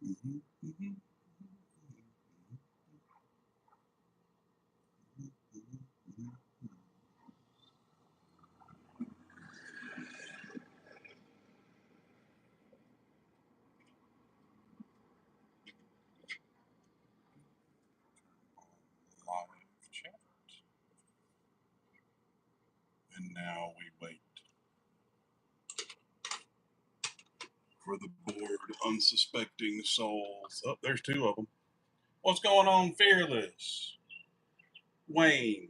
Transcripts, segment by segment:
Mhm, mhm, mhm. Live chat. And now we wait for the bored, unsuspecting souls. Oh, there's two of them. What's going on, Fearless? Wayne.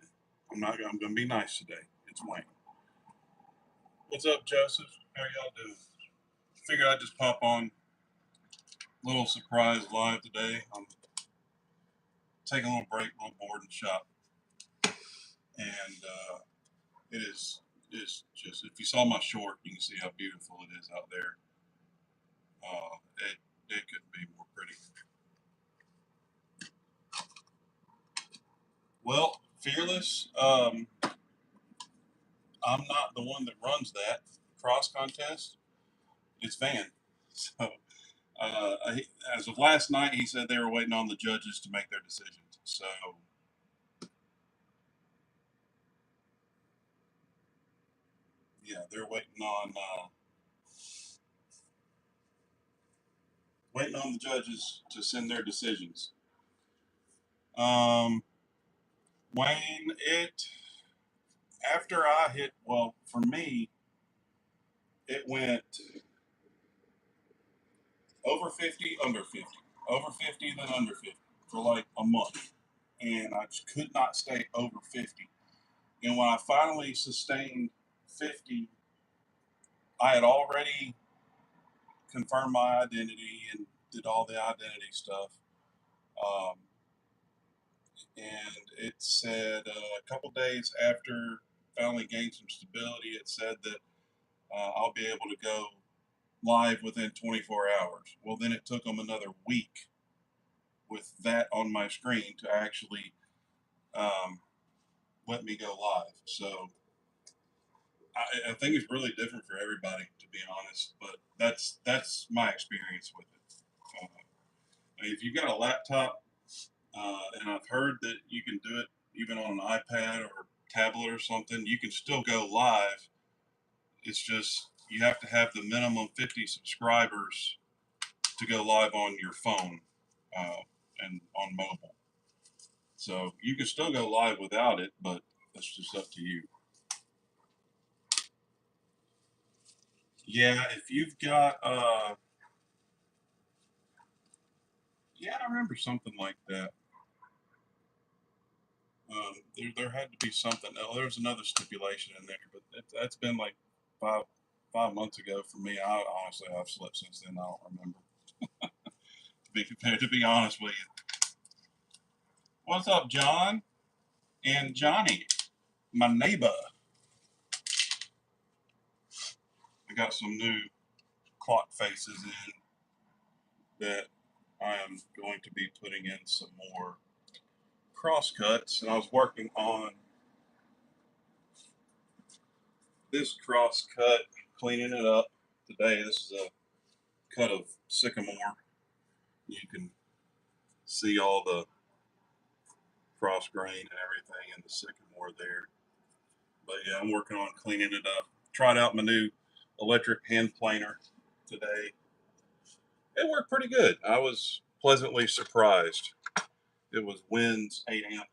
I'm gonna be nice today. It's Wayne. What's up, Joseph? How y'all doing? Figured I'd just pop on a little surprise live today. I'm taking a little break, a little bored in the shop, and it is just, if you saw my short, you can see how beautiful it is out there. It couldn't be more pretty. Well, Fearless, I'm not the one that runs that cross contest. It's Van. So, as of last night, he said they were waiting on the judges to make their decisions. So, yeah, they're waiting on the judges to send their decisions. Um, Wayne, it after I hit, well, for me, it went over 50, under 50, over 50, then under 50 for like a month, and I just could not stay over 50. And when I finally sustained 50, I had already confirmed my identity and did all the identity stuff. Um, and it said a couple days after finally gained some stability, it said that I'll be able to go live within 24 hours. Well, then it took them another week with that on my screen to actually um, let me go live. So I think it's really different for everybody, to be honest. But that's my experience with it. If you've got a laptop, and I've heard that you can do it even on an iPad or tablet or something, you can still go live. It's just you have to have the minimum 50 subscribers to go live on your phone uh, and on mobile. So you can still go live without it, but that's just up to you. Yeah, if you've got, yeah, I remember something like that. There had to be something. Oh, there was another stipulation in there, but that's been like five 5 months ago for me. I honestly, I've slept since then. I don't remember. To be honest with you. What's up, John and Johnny, my neighbor? I got some new clock faces in that I am going to be putting in some more cross cuts, and I was working on this cross cut, cleaning it up today. This is a cut of sycamore. You can see all the cross grain and everything in the sycamore there. But yeah, I'm working on cleaning it up. Tried out my new electric hand planer today. It worked pretty good. I was pleasantly surprised. It was Wynn's 8 amp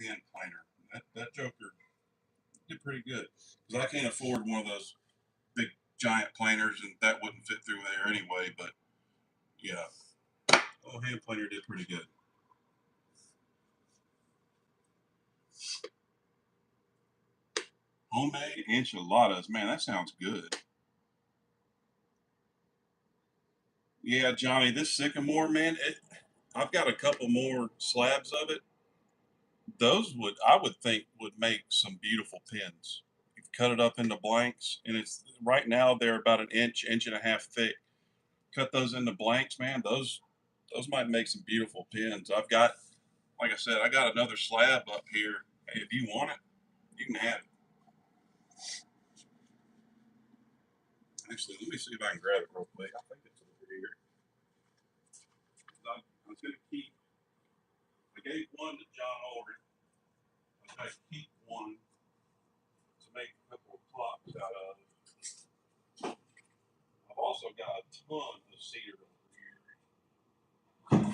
hand planer. That Joker did pretty good because I can't afford one of those big giant planers, and that wouldn't fit through there anyway. But yeah, oh, hand planer did pretty good. Homemade enchiladas, man, that sounds good. Yeah, Johnny, this sycamore, man, I've got a couple more slabs of it. Those would, I would think, would make some beautiful pins. You cut it up into blanks, and it's right now they're about an inch, inch and a half thick. Cut those into blanks, man. Those might make some beautiful pins. I've got, like I said, I got another slab up here. Hey, if you want it, you can have it. Actually, let me see if I can grab it real quick. I think it's over here. was going to keep. I gave one to John Aldridge. I was going to keep one to make a couple of clocks out of. I've also got a ton of cedar over here. And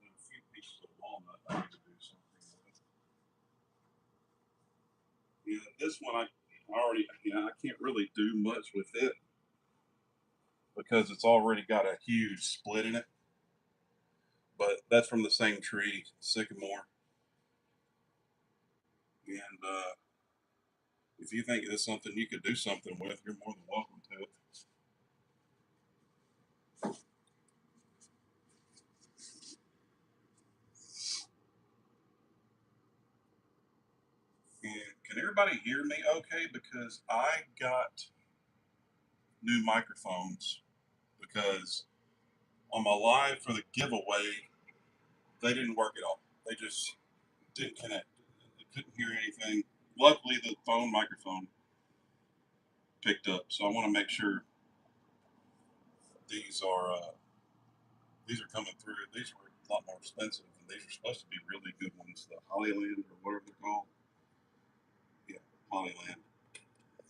a few pieces of walnut I need to do something with. Yeah, this one I already, I can't really do much with it because it's already got a huge split in it. But that's from the same tree, sycamore. And if you think it's something you could do something with, you're more than welcome to it. And can everybody hear me okay? Because I got new microphones because on my live for the giveaway, they didn't work at all. They just didn't connect. I couldn't hear anything. Luckily, the phone microphone picked up, so I want to make sure these are coming through. These were a lot more expensive, and these are supposed to be really good ones. The Hollyland or whatever they're called. Yeah, Hollyland.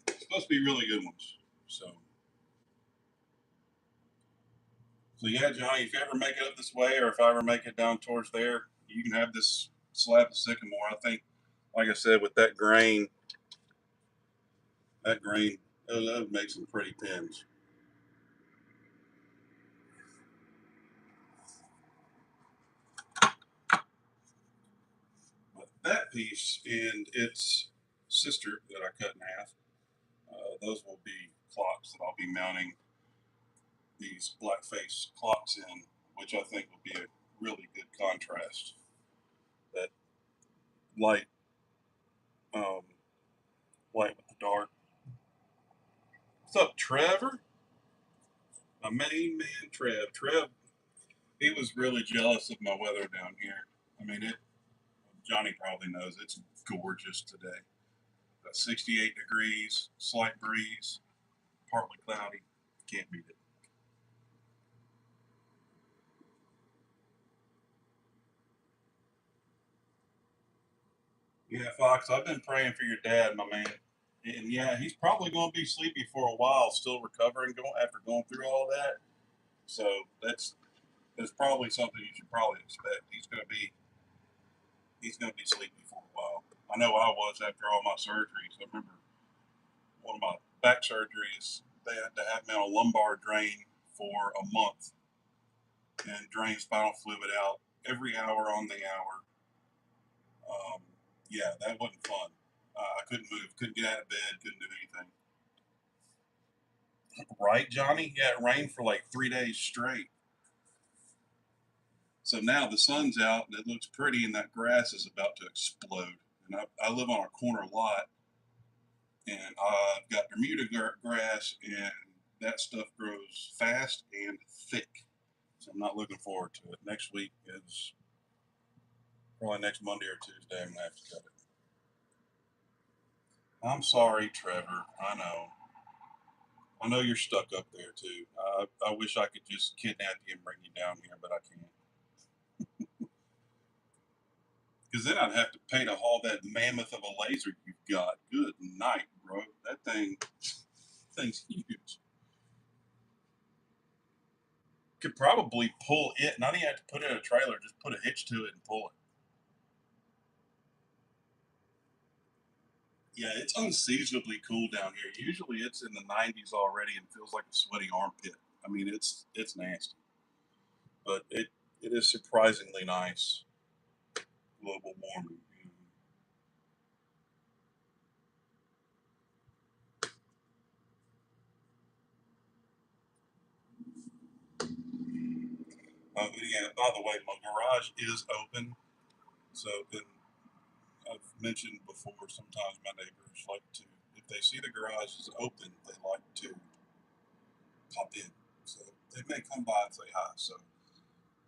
It's supposed to be really good ones. So yeah, Johnny, if you ever make it up this way, or if I ever make it down towards there, you can have this slab of sycamore. I think, like I said, with that grain, that would make some pretty pins. But that piece and its sister that I cut in half, those will be clocks that I'll be mounting these black face clocks in, which I think will be a really good contrast. That light, um, light with the dark. What's up, Trevor? My main man, Trev. Trev, he was really jealous of my weather down here. I mean, Johnny probably knows it's gorgeous today. 68 degrees, slight breeze, partly cloudy. Can't beat it. Yeah, Fox, I've been praying for your dad, my man. And yeah, he's probably going to be sleepy for a while, still recovering after going through all that. So that's probably something you should probably expect. He's going to be sleepy for a while. I know I was after all my surgeries. I remember one of my back surgeries, they had to have me on a lumbar drain for a month and drain spinal fluid out every hour on the hour. Um, yeah, that wasn't fun. I couldn't move, couldn't get out of bed, couldn't do anything. Right, Johnny? Yeah, it rained for like 3 days straight. So now the sun's out and it looks pretty, and that grass is about to explode. And I live on a corner lot, and I've got Bermuda grass, and that stuff grows fast and thick. So I'm not looking forward to it. Next week is probably next Monday or Tuesday. I'm gonna have to cut it. I'm sorry, Trevor. I know you're stuck up there too. I wish I could just kidnap you and bring you down here, but I can't. Because then I'd have to pay to haul that mammoth of a laser you've got. Good night, bro. Thing's huge. Could probably pull it. Not even have to put it in a trailer. Just put a hitch to it and pull it. Yeah, it's unseasonably cool down here. Usually it's in the 90s already and feels like a sweaty armpit. I mean, it's nasty, but it is surprisingly nice. Global warming. Yeah. By the way, my garage is open, so then I've mentioned before. Sometimes my neighbors like to, if they see the garage is open, they like to pop in. So they may come by and say hi. So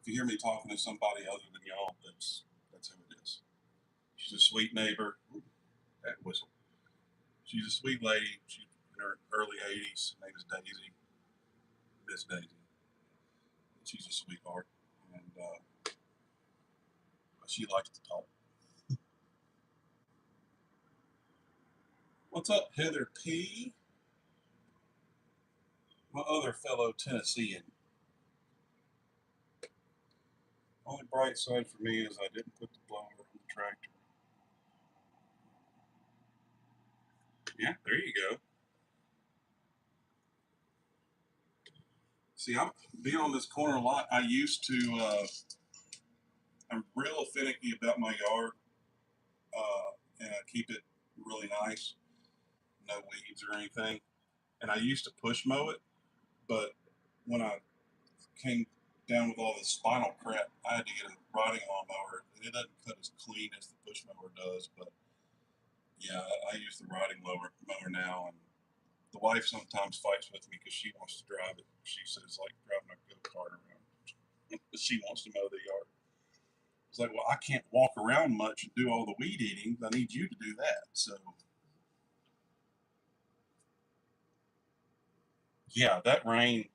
if you hear me talking to somebody other than y'all, that's who it is. She's a sweet neighbor. Ooh, that whistle. She's a sweet lady. She's in her early 80s. Her name is Daisy. Miss Daisy. She's a sweetheart, and she likes to talk. What's up, Heather P? My other fellow Tennessean. Only bright side for me is I didn't put the blower on the tractor. Yeah, there you go. See, I'm being on this corner lot. I used to. I'm real finicky about my yard, and I keep it really nice, no weeds or anything. And I used to push mow it, but when I came down with all this spinal crap, I had to get a riding lawnmower. It doesn't cut as clean as the push mower does, but yeah, I use the riding mower now. And the wife sometimes fights with me because she wants to drive it. She says like driving a go kart around. She wants to mow the yard. It's like, well, I can't walk around much and do all the weed eating. I need you to do that. So yeah, that rain.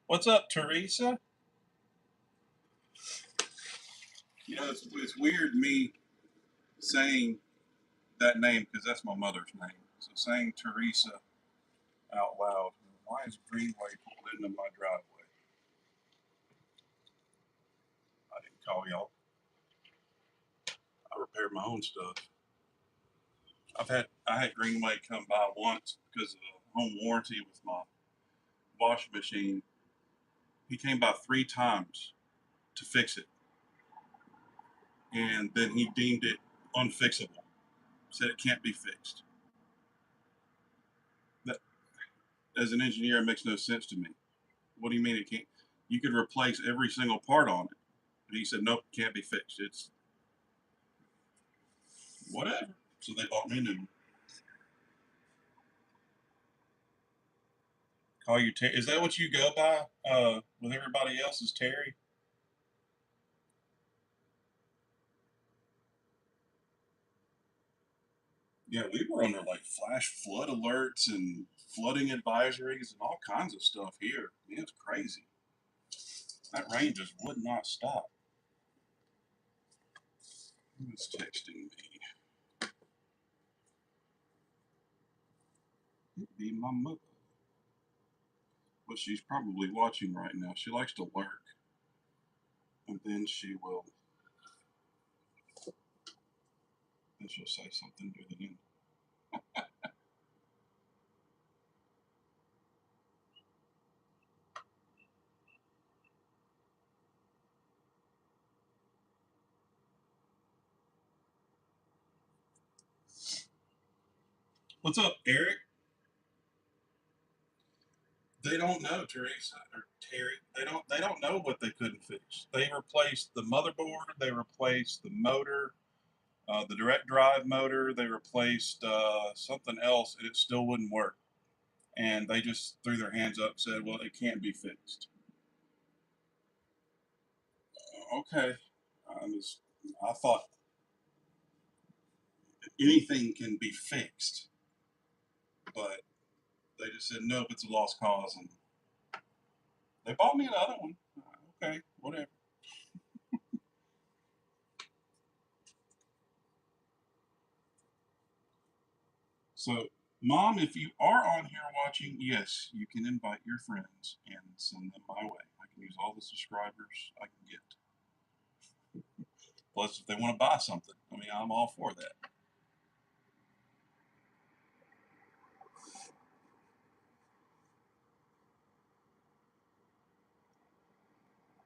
What's up, Teresa? You know, it's weird me saying that name because that's my mother's name. So saying Teresa out loud. Why is Greenway pulled into my driveway? I didn't call y'all. I repaired my own stuff. I had Greenway come by once because of the home warranty with my washing machine. He came by 3 times to fix it, and then he deemed it unfixable. Said it can't be fixed. That, as an engineer, it makes no sense to me. What do you mean it can't? You could replace every single part on it. And he said, nope, can't be fixed. It's whatever. So they bought me a new one. Call you Terry. Is that what you go by with everybody else is Terry? Yeah, we were under like flash flood alerts and flooding advisories and all kinds of stuff here. Man, it's crazy. That rain just would not stop. Who's texting me? It'd be my mother. But she's probably watching right now. She likes to lurk. And then she'll say something to the end. What's up, Eric? They don't know, Teresa or Terry. They don't know what they couldn't fix. They replaced the motherboard, they replaced the motor, the direct drive motor, they replaced something else, and it still wouldn't work. And they just threw their hands up and said, well, it can't be fixed. Okay. I thought anything can be fixed, but they just said, nope, it's a lost cause. And they bought me another one. Okay, whatever. So, Mom, if you are on here watching, yes, you can invite your friends and send them my way. I can use all the subscribers I can get. Plus, if they want to buy something, I mean, I'm all for that.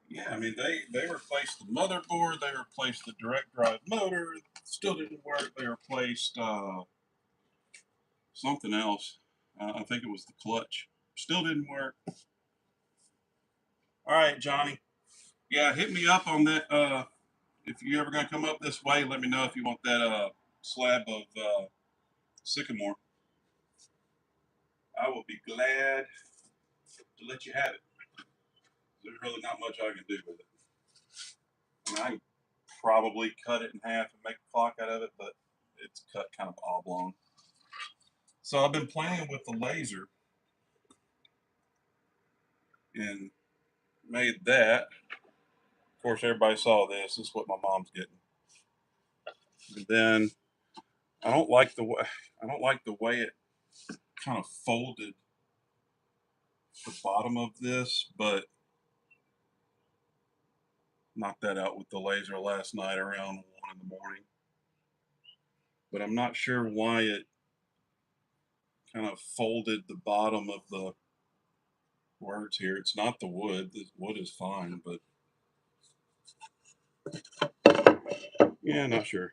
Yeah, I mean, they replaced the motherboard, they replaced the direct drive motor, still didn't work. They replaced something else. I think it was the clutch. Still didn't work. All right, Johnny. Yeah, hit me up on that. If you're ever gonna come up this way, let me know if you want that slab of sycamore. I will be glad to let you have it. There's really not much I can do with it. I mean, I can probably cut it in half and make a clock out of it, but it's cut kind of oblong. So I've been playing with the laser, and made that. Of course, everybody saw this. This is what my mom's getting. And then I don't like the way it kind of folded the bottom of this, but knocked that out with the laser last night around 1 in the morning. But I'm not sure why it kind of folded the bottom of the words here. It's not the wood. The wood is fine, but yeah, not sure.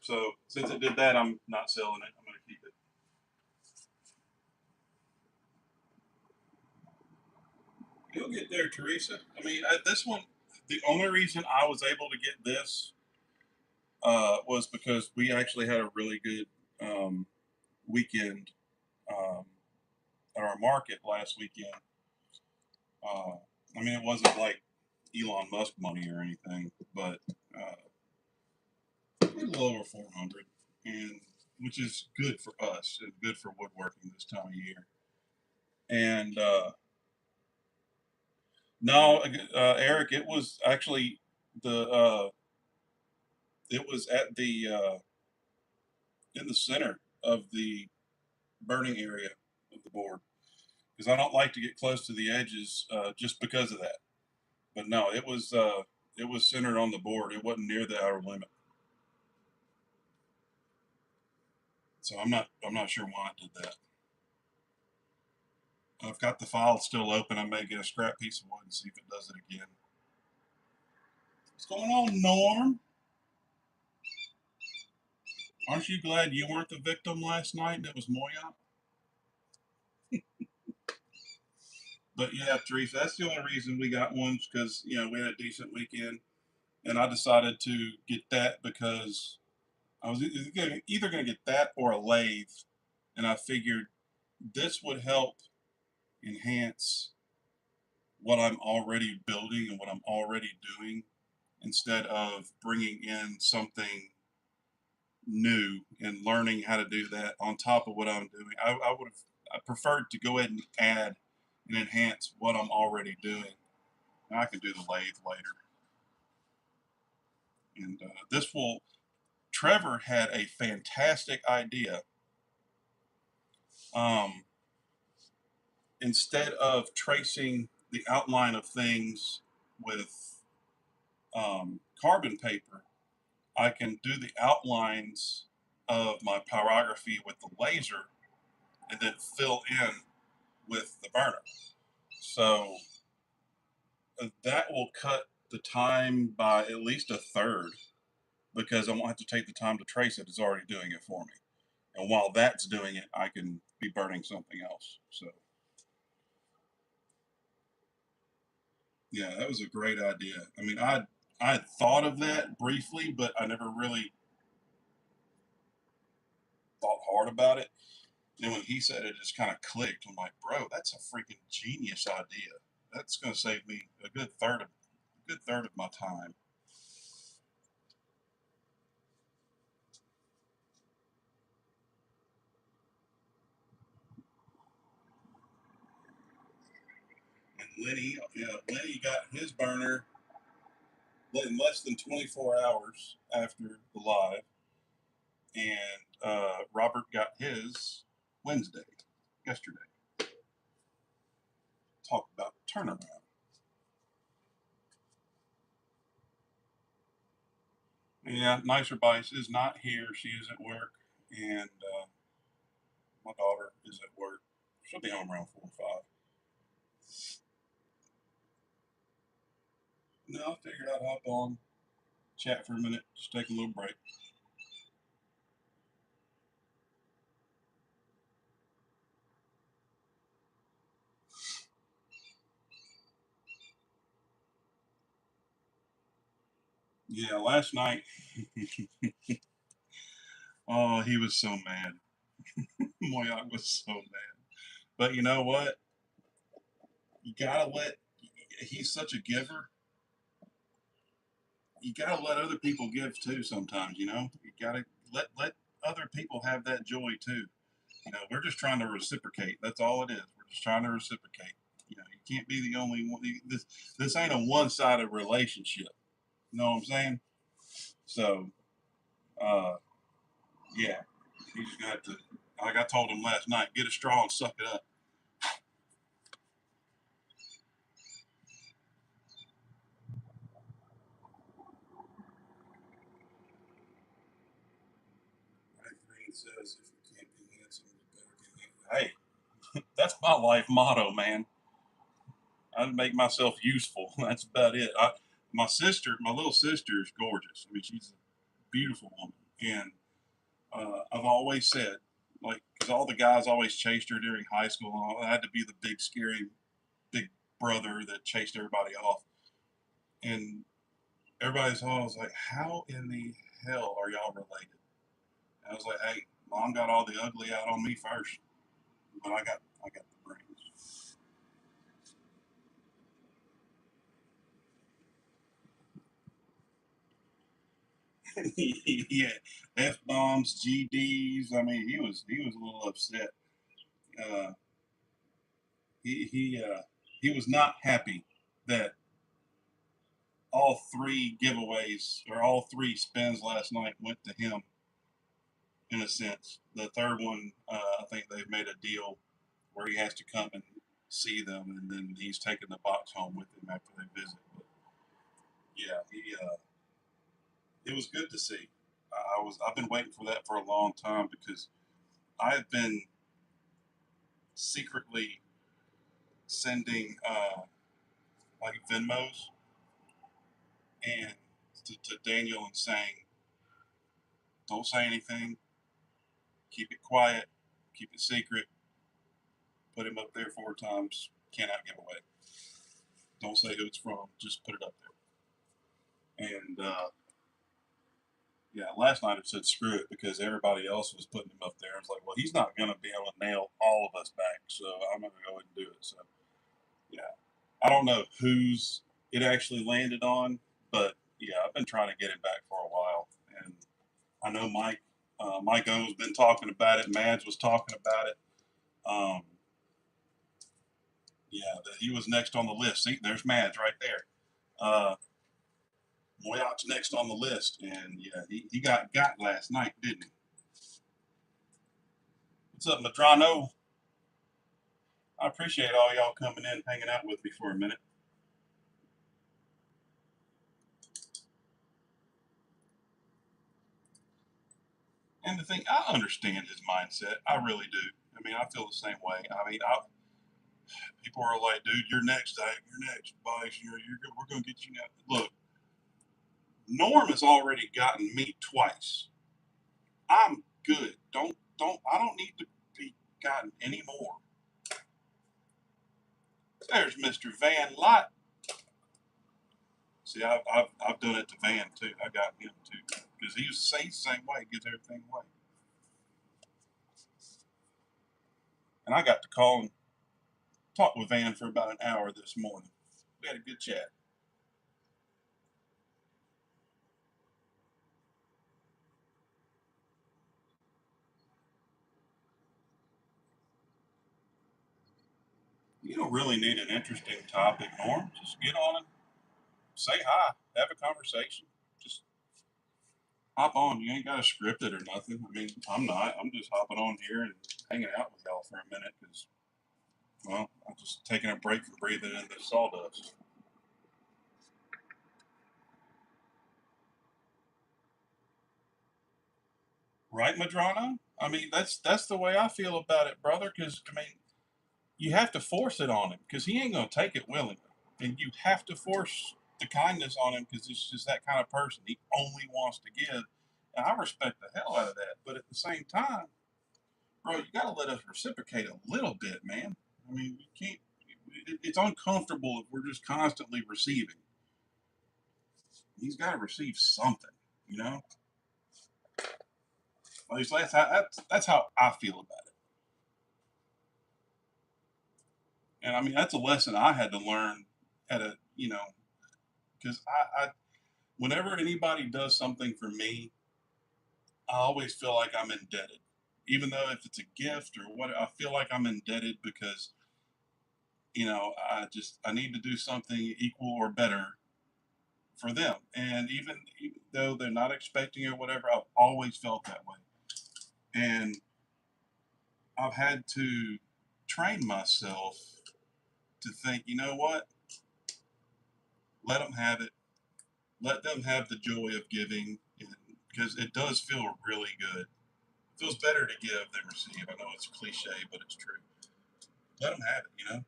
So since it did that, I'm not selling it. I'm going to keep it. You'll get there, Teresa. I mean, this one, the only reason I was able to get this was because we actually had a really good weekend um, at our market last weekend. Uh, I mean, it wasn't like Elon Musk money or anything, but a little over 400, and which is good for us and good for woodworking this time of year. And no, Eric, it was actually the it was at the in the center of the burning area of the board because I don't like to get close to the edges just because of that. But no, it was centered on the board. It wasn't near the outer limit. So I'm not sure why it did that. I've got the file still open. I may get a scrap piece of wood and see if it does it again. What's going on, Norm? Aren't you glad you weren't the victim last night and it was Moya? But yeah, Teresa, that's the only reason we got one because we had a decent weekend, and I decided to get that because I was either going to get that or a lathe, and I figured this would help enhance what I'm already building and what I'm already doing instead of bringing in something new and learning how to do that on top of what I'm doing. I would have I preferred to go ahead and add and enhance what I'm already doing. I can do the lathe later. And this will, Trevor had a fantastic idea. Um, Instead of tracing the outline of things with carbon paper, I can do the outlines of my pyrography with the laser and then fill in with the burner. So that will cut the time by at least a third because I won't have to take the time to trace it. It's already doing it for me. And while that's doing it, I can be burning something else. So, yeah, that was a great idea. I mean, I had thought of that briefly, but I never really thought hard about it. And when he said it, it just kind of clicked. I'm like, bro, that's a freaking genius idea. That's going to save me a good third of my time. And Lenny got his burner in less than 24 hours after the live, and Robert got his Wednesday, yesterday. Talk about turnaround. Yeah, Nicer Bice is not here. She is at work, and my daughter is at work. She'll be home around 4 or 5. No, I figured I'd hop on, chat for a minute, just take a little break. Yeah, last night, oh, he was so mad. Moyak was so mad. But you know what? You gotta let. He's such a giver. You gotta let other people give too. Sometimes, you gotta let other people have that joy too. We're just trying to reciprocate. That's all it is. We're just trying to reciprocate. You can't be the only one. This ain't a one-sided relationship. You know what I'm saying? So, uh, yeah, you just got to, like I told him last night, get a straw and suck it up. Right? Green says, if you can't be handsome, you better get handsome. Hey, that's my life motto, man. I make myself useful. That's about it. My little sister is gorgeous. I mean, she's a beautiful woman. And I've always said, like, because all the guys always chased her during high school. I had to be the big, scary, big brother that chased everybody off. And everybody's always like, how in the hell are y'all related? And I was like, hey, mom got all the ugly out on me first, but I got the brains. Yeah, F bombs, GDs. I mean, he was a little upset. Uh, he was not happy that all three giveaways or all three spins last night went to him. In a sense, the third one, I think they've made a deal where he has to come and see them, and then he's taking the box home with him after they visit. But yeah, it was good to see. I've been waiting for that for a long time because I've been secretly sending like Venmos and to Daniel and saying, "Don't say anything. Keep it quiet. Keep it secret. Put him up there 4 times. Cannot give away. Don't say who it's from. Just put it up there." And yeah, last night I said screw it because everybody else was putting him up there. I was like, well, he's not going to be able to nail all of us back, so I'm going to go ahead and do it. So yeah, I don't know who's it actually landed on, but yeah, I've been trying to get him back for a while, and I know Mike O's been talking about it. Mads was talking about it. Um, yeah, he was next on the list. See, there's Mads right there. Uh, Moyot's next on the list, and yeah, he got last night, didn't he? What's up, Madrano? I appreciate all y'all coming in, hanging out with me for a minute. And the thing, I understand his mindset. I really do. I mean, I feel the same way. I mean, people are like, dude, you're next, Zach. You're next, Bryce. We're going to get you now. Look, Norm has already gotten me twice. I'm good. I don't need to be gotten anymore. There's Mr. Van Lot. See, I've done it to Van too. I got him too because he's the same way. He gives everything away. And I got to call and talk with Van for about an hour this morning. We had a good chat. You don't really need an interesting topic, Norm. Just get on and say hi, have a conversation. Just hop on. You ain't got to script it or nothing. I mean, I'm not. I'm just hopping on here and hanging out with y'all for a minute because, well, I'm just taking a break from breathing in the sawdust. Right, Madrano? I mean, that's the way I feel about it, brother. Because I mean, you have to force it on him because he ain't gonna take it willingly, and you have to force the kindness on him because he's just that kind of person. He only wants to give, and I respect the hell out of that. But at the same time, bro, you got to let us reciprocate a little bit, man. I mean, you can't. It's uncomfortable if we're just constantly receiving. He's got to receive something, you know. At least that's how I feel about it. And I mean, that's a lesson I had to learn at a, because whenever anybody does something for me, I always feel like I'm indebted. Even though if it's a gift or what, I feel like I'm indebted because I need to do something equal or better for them. And even though they're not expecting it or whatever, I've always felt that way. And I've had to train myself to think, you know what? Let them have it. Let them have the joy of giving, because it does feel really good. It feels better to give than receive. I know it's cliche, but it's true. Let them have it.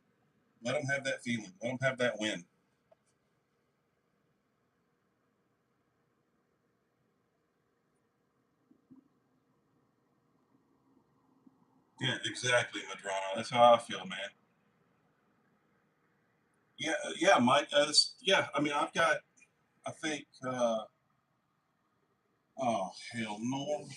Let them have that feeling. Let them have that win. Yeah, exactly, Madrano. That's how I feel, man. Yeah, yeah, Mike. Yeah, I mean, I've got. I think. Oh hell, Norm.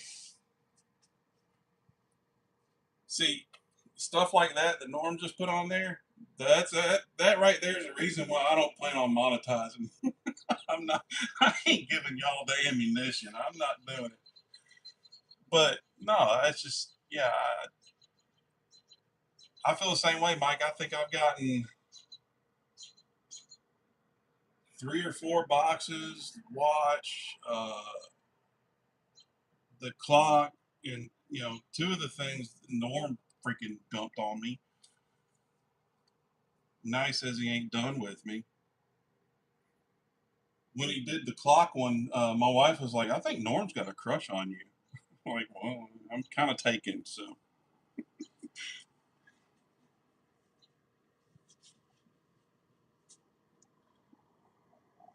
See, stuff like that that Norm just put on there. That right there is the reason why I don't plan on monetizing. I'm not. I ain't giving y'all the ammunition. I'm not doing it. But no, that's just yeah. I feel the same way, Mike. I think I've gotten 3 or 4 boxes, watch, the clock, and two of the things Norm freaking dumped on me. Now he says he ain't done with me. When he did the clock one, my wife was like, "I think Norm's got a crush on you." I'm like, well, I'm kind of taken, so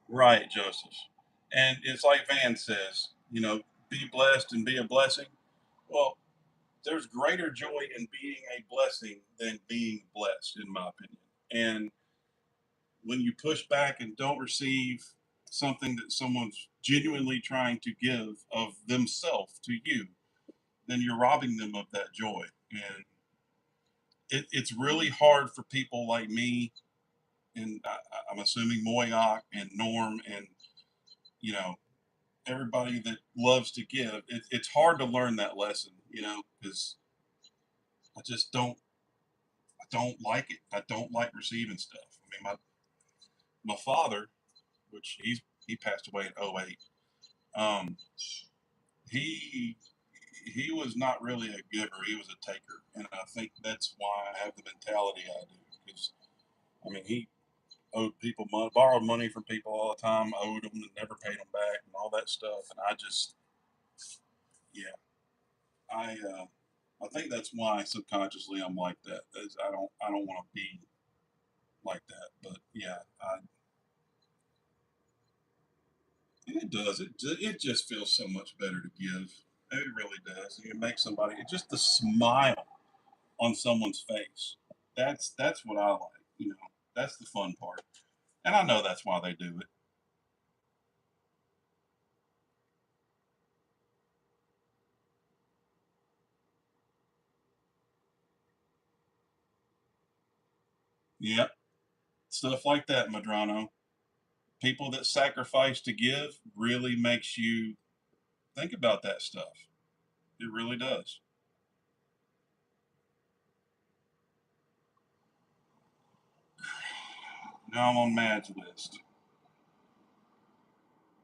right, Joseph. And it's like Van says, be blessed and be a blessing. Well, there's greater joy in being a blessing than being blessed, in my opinion. And when you push back and don't receive something that someone's genuinely trying to give of themselves to you, then you're robbing them of that joy. And it's really hard for people like me, and I'm assuming Moyak and Norm and you know everybody that loves to give. It's hard to learn that lesson, because I just don't like it. I don't like receiving stuff. I mean, my father, which he passed away in '08. Um, he he was not really a giver. He was a taker, and I think that's why I have the mentality I do. Because I mean, he owed people money, borrowed money from people all the time, owed them and never paid them back, and all that stuff. And I just, yeah, I think that's why subconsciously I'm like that. I don't want to be like that. But yeah, it does. It just feels so much better to give. It really does. It makes somebody just the smile on someone's face. That's what I like. That's the fun part, and I know that's why they do it. Yep, stuff like that, Madrano. People that sacrifice to give really makes you think about that stuff. It really does. Now I'm on Mad's list,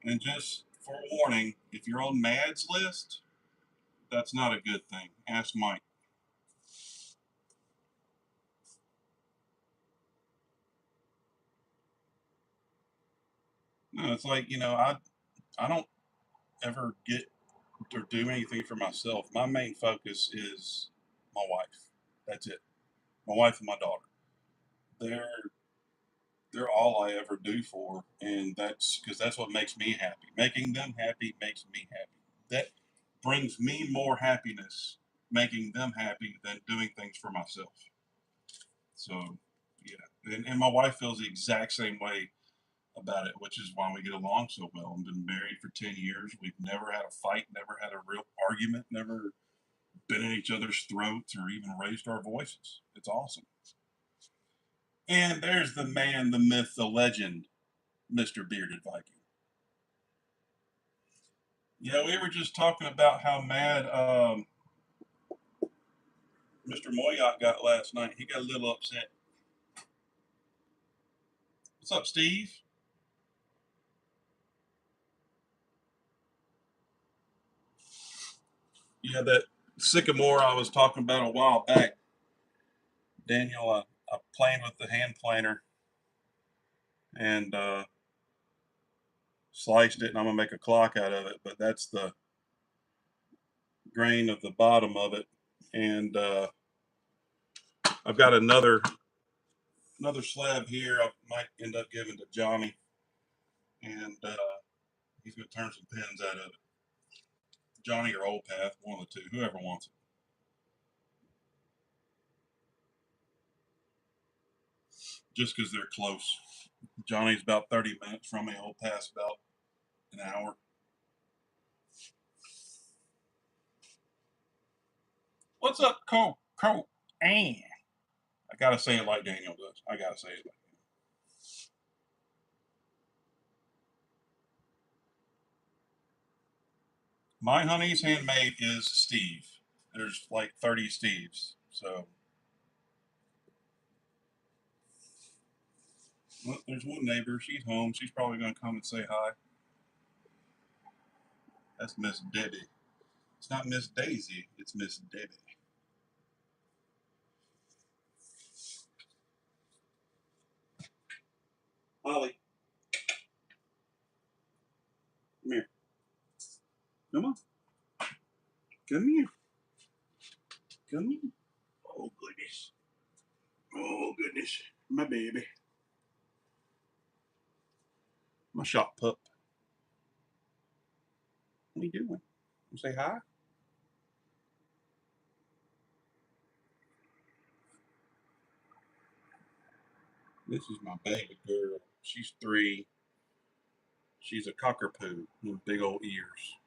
and just for warning, if you're on Mad's list, that's not a good thing. Ask Mike. No, it's like I don't ever get or do anything for myself. My main focus is my wife. That's it. My wife and my daughter. They're they're all I ever do for, and that's because that's what makes me happy. Making them happy makes me happy. That brings me more happiness making them happy than doing things for myself. So yeah, and my wife feels the exact same way about it, which is why we get along so well. We've been married for 10 years. We've never had a fight, never had a real argument, never been in each other's throats or even raised our voices. It's awesome. And there's the man, the myth, the legend, Mr. Bearded Viking. Yeah, we were just talking about how mad Mr. Moyock got last night. He got a little upset. What's up, Steve? Yeah, that sycamore I was talking about a while back, Daniel. I planed with the hand planer and sliced it, and I'm gonna make a clock out of it. But that's the grain of the bottom of it, and I've got another slab here. I might end up giving to Johnny, and he's gonna turn some pins out of it. Johnny or Old Path, one of the two, whoever wants it. Just because they're close. Johnny's about 30 minutes from me. Old Path's about an hour. What's up, Cole? And I gotta say it like Daniel does. I gotta say it like My honey's handmade is Steve. There's like 30 Steves. So well, there's one neighbor. She's home. She's probably gonna come and say hi. That's Miss Debbie. It's not Miss Daisy. It's Miss Debbie. Holly, come here. Come on. Come here. Come here. Oh goodness. Oh goodness. My baby. My shop pup. What are you doing? You say hi? This is my baby girl. She's 3. She's a cockapoo with big old ears.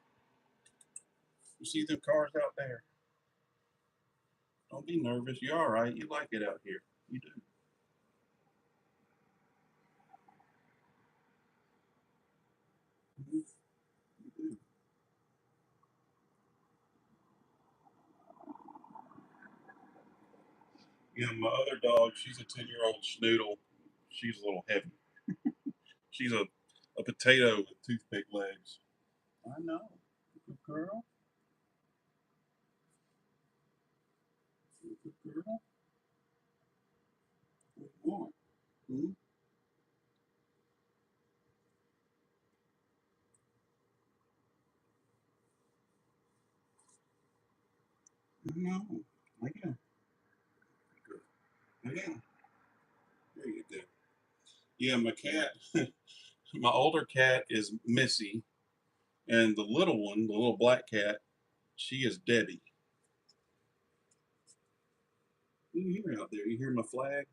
You see them cars out there? Don't be nervous. You're all right. You like it out here. You do. Mhm. You do. Yeah, my other dog, she's a 10-year-old schnoodle. She's a little heavy. She's a potato with toothpick legs. I know. Good girl. Good girl. What do you want? Hmm? No. I am. I am. There you go. Yeah, my cat, my older cat is Missy, and the little one, the little black cat, she is Debbie. You hear out there? You hear my flag?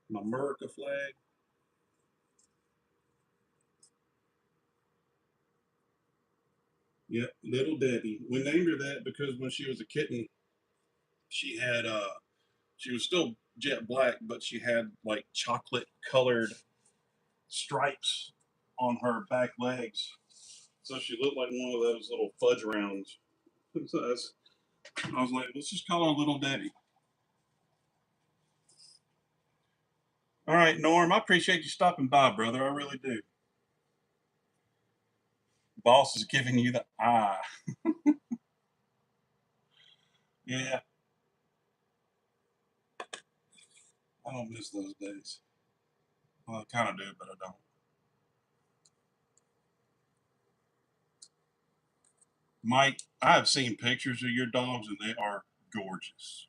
My America flag? Yep, little Debbie. We named her that because when she was a kitten, she had she was still jet black, but she had like chocolate colored stripes on her back legs. So she looked like one of those little fudge rounds. So I was like, let's just call her Little Debbie. All right, Norm, I appreciate you stopping by, brother. I really do. Boss is giving you the eye. Yeah, I don't miss those days. Well, I kind of do, but I don't. Mike, I have seen pictures of your dogs and they are gorgeous.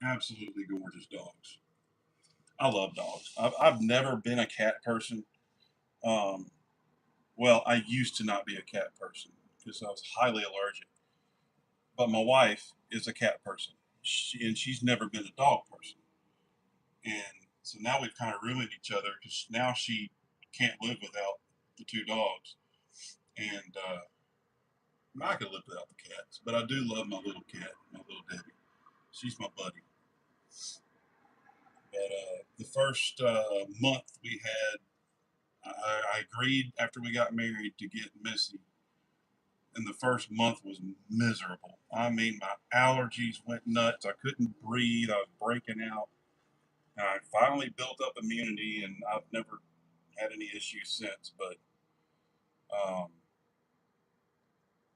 Absolutely gorgeous dogs. I love dogs. I've never been a cat person. Um, well, I used to not be a cat person because I was highly allergic. But my wife is a cat person, and she's never been a dog person. And so now we've kind of ruined each other because now she can't live without the two dogs, and I could live without the cats. But I do love my little cat, my little Debbie. She's my buddy. But the first month we had, I agreed after we got married to get Missy, And the first month was miserable. I mean, my allergies went nuts. I couldn't breathe. I was breaking out. And I finally built up immunity, and I've never had any issues since. But um,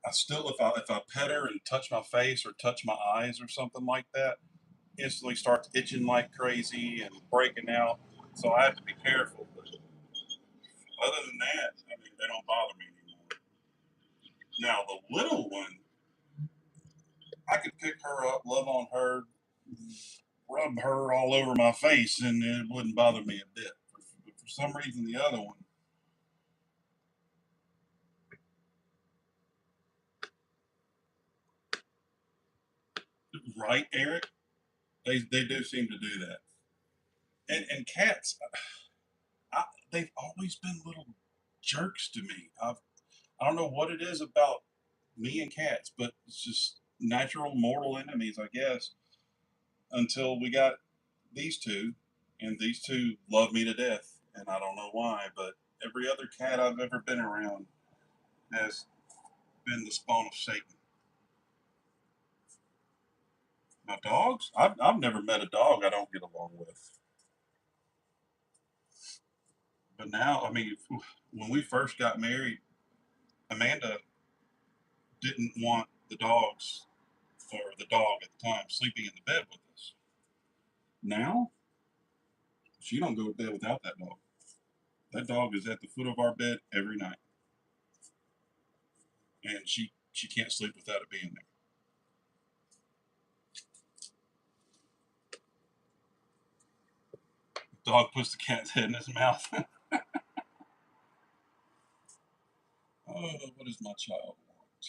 I still, if I pet her and touch my face or touch my eyes or something like that, instantly starts itching like crazy and breaking out. So I have to be careful. But other than that, I mean, they don't bother me anymore. Now the little one, I could pick her up, love on her, rub her all over my face, and it wouldn't bother me a bit. But for some reason, the other one, right, Eric? They do seem to do that. And cats, I, they've always been little jerks to me. I don't know what it is about me and cats, but it's just natural mortal enemies, I guess. Until we got these two, and these two love me to death, and I don't know why, but every other cat I've ever been around has been the spawn of Satan. My dogs? I've never met a dog I don't get along with. But now, I mean, when we first got married, Amanda didn't want the dogs or the dog at the time sleeping in the bed with us. Now, she don't go to bed without that dog. That dog is at the foot of our bed every night, and she can't sleep without it being there. The dog puts the cat's head in his mouth. Oh, what does my child want?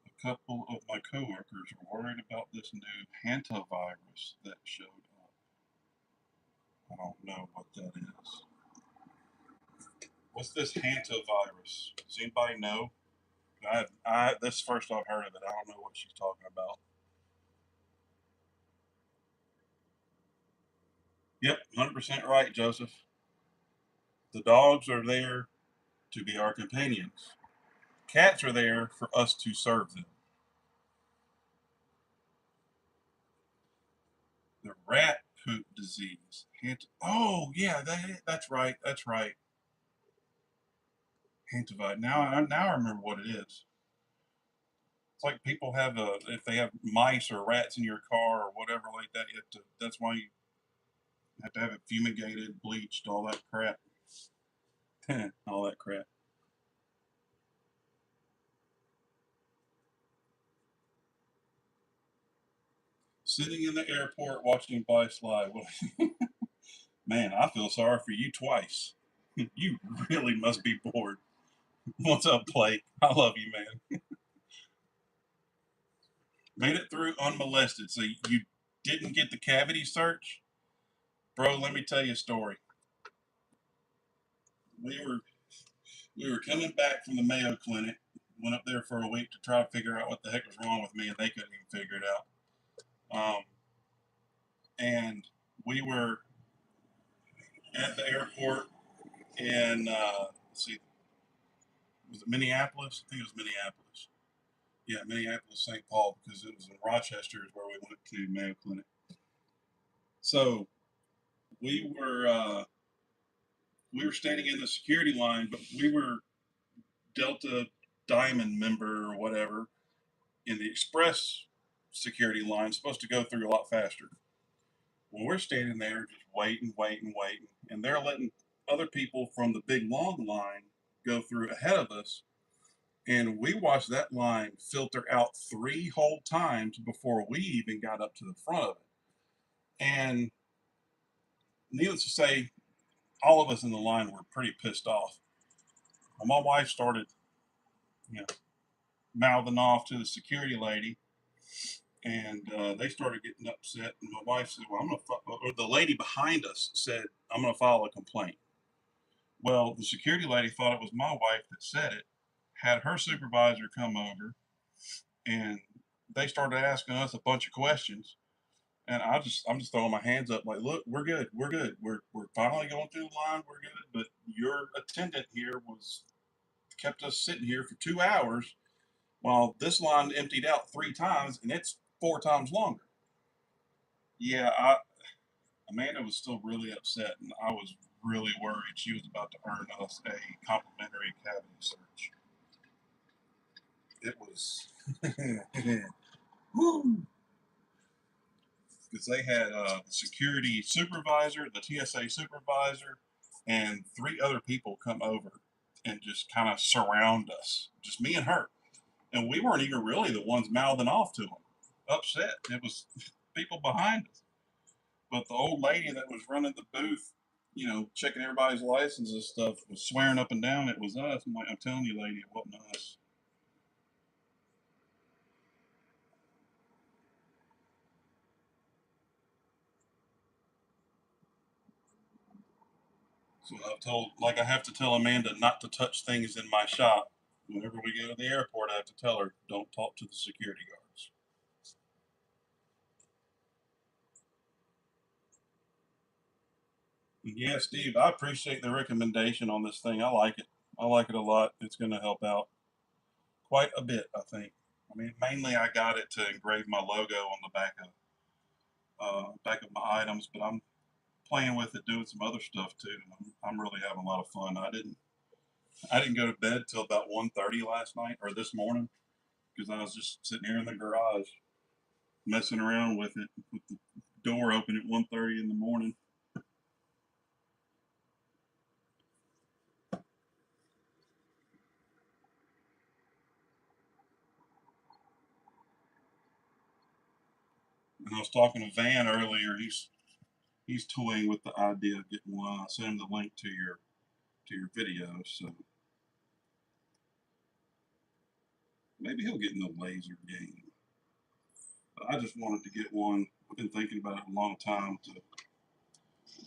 A couple of my coworkers are worried about this new hantavirus that showed up. I don't know what that is. What's this hantavirus? Does anybody know? This is the first I've heard of it. I don't know what she's talking about. Yep, 100% right, Joseph. The dogs are there to be our companions. Cats are there for us to serve them. The rat poop disease. Oh, yeah, that's right. That's right. Hantavirus. Now I remember what it is. It's like people have if they have mice or rats in your car or whatever like that. That's why you have to have it fumigated, bleached, all that crap. All that crap. Sitting in the airport watching Vice Live. Man, I feel sorry for you twice. You really must be bored. What's up, Blake? I love you, man. Made it through unmolested. So you didn't get the cavity search? Bro, let me tell you a story. We were we were coming back from the Mayo Clinic, went up there for a week to try to figure out what the heck was wrong with me, and they couldn't even figure it out. And we were at the airport in, let's see, was it Minneapolis? I think it was Minneapolis. Yeah, Minneapolis, St. Paul, because it was in Rochester is where we went to Mayo Clinic. So we were uh, we were standing in the security line, but we were Delta Diamond member or whatever in the express security line, supposed to go through a lot faster. Well, we're standing there just waiting, waiting, waiting, and they're letting other people from the big long line go through ahead of us. And we watched that line filter out three whole times before we even got up to the front of it. And needless to say, all of us in the line were pretty pissed off. Well, my wife started, you know, mouthing off to the security lady, and they started getting upset. And my wife said, "Well, I'm going to," or the lady behind us said, "I'm going to file a complaint." Well, the security lady thought it was my wife that said it, had her supervisor come over, and they started asking us a bunch of questions. And I'm just throwing my hands up like, look, we're good, we're finally going through the line, we're good. But your attendant here was kept us sitting here for 2 hours while this line emptied out 3 times, and it's 4 times longer. Yeah, Amanda was still really upset, and I was really worried she was about to earn us a complimentary cavity search. It was, woo, because they had the security supervisor, the TSA supervisor, and 3 other people come over and just kind of surround us, just me and her. And we weren't even really the ones mouthing off to them, upset. It was people behind us. But the old lady that was running the booth, checking everybody's license and stuff, was swearing up and down it was us. I'm like, I'm telling you, lady, it wasn't us. So I've told, like, I have to tell Amanda not to touch things in my shop. Whenever we go to the airport, I have to tell her, don't talk to the security guards. Yeah, Steve, I appreciate the recommendation on this thing. I like it. I like it a lot. It's going to help out quite a bit, I think. I mean, mainly I got it to engrave my logo on the back of my items, but I'm playing with it, doing some other stuff too. And I'm really having a lot of fun. I didn't go to bed till about 1:30 last night or this morning because I was just sitting here in the garage messing around with it with the door open at 1:30 in the morning. And I was talking to Van earlier. He's toying with the idea of getting one. I sent him the link to your video, so maybe he'll get in the laser game. But I just wanted to get one. I've been thinking about it a long time to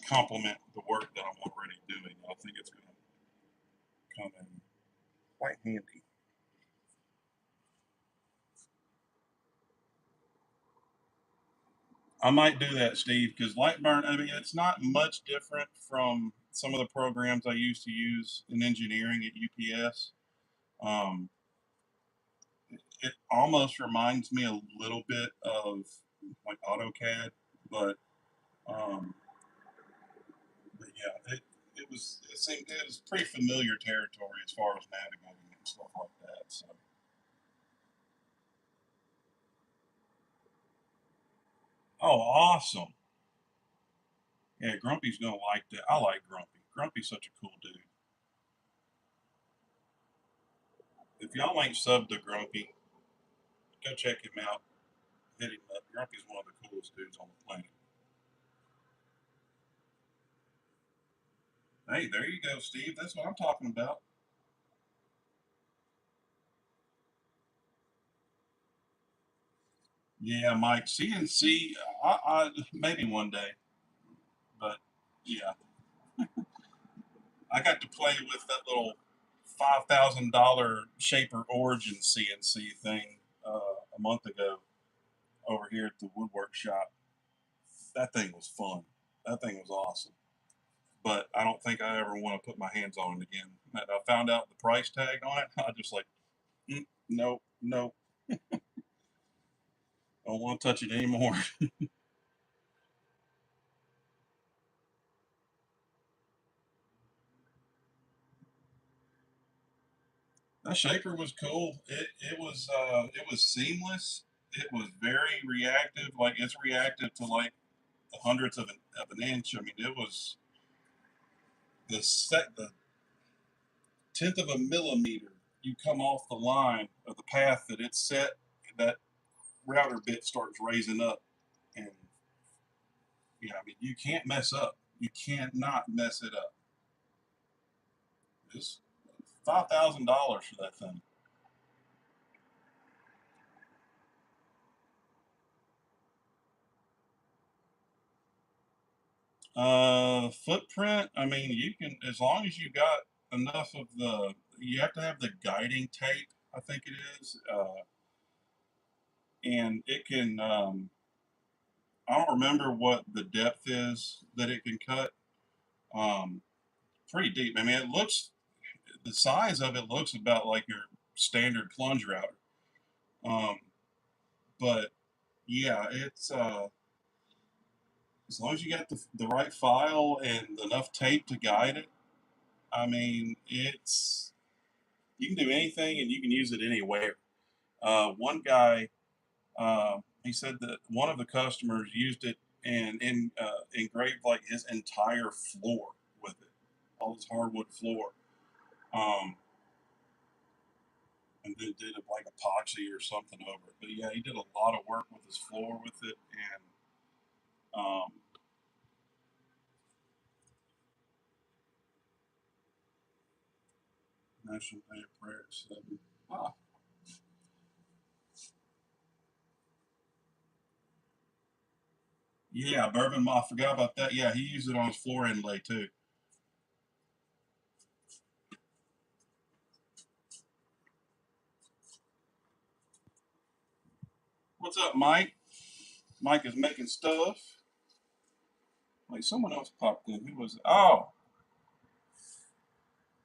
complement the work that I'm already doing. I think it's going to come in quite handy. I might do that, Steve, because Lightburn, I mean, it's not much different from some of the programs I used to use in engineering at UPS. Um, it almost reminds me a little bit of like AutoCAD, but um, but yeah, it was pretty familiar territory as far as navigating and stuff like that. So, oh, awesome! Yeah, Grumpy's gonna like that. I like Grumpy. Grumpy's such a cool dude. If y'all ain't subbed to Grumpy, go check him out. Hit him up. Grumpy's one of the coolest dudes on the planet. Hey, there you go, Steve. That's what I'm talking about. Yeah, Mike. CNC. Maybe one day, but yeah, I got to play with that little $5,000 Shaper Origin CNC thing a month ago over here at the woodwork shop. That thing was fun. That thing was awesome. But I don't think I ever want to put my hands on it again. And I found out the price tag on it. I just like, no, no, I don't want to touch it anymore. That shaper was cool. It was seamless. It was very reactive. Like it's reactive to like the hundredths of an inch. I mean, it was the tenth of a millimeter. You come off the line of the path that it's set. That router bit starts raising up, and yeah, I mean, you can't mess up. You cannot mess it up. It's $5,000 for that thing. Footprint. I mean, you can as long as you got enough of the. You have to have the guiding tape. I think it is, and it can. I don't remember what the depth is that it can cut. Um, Pretty deep. I mean, it looks, the size of it looks about like your standard plunge router. Um, but yeah, it's as long as you got the right file and enough tape to guide it. I mean, it's you can do anything and you can use it anywhere. One guy, he said that one of the customers used it and engraved like his entire floor with it, all his hardwood floor, um, and then did it like epoxy or something over it. But yeah, he did a lot of work with his floor with it, and National Day of Prayer at 7. Ah, yeah, bourbon. I forgot about that. Yeah, he used it on his floor inlay too. What's up, Mike? Mike is making stuff. Like someone else popped in. Who was it? Oh,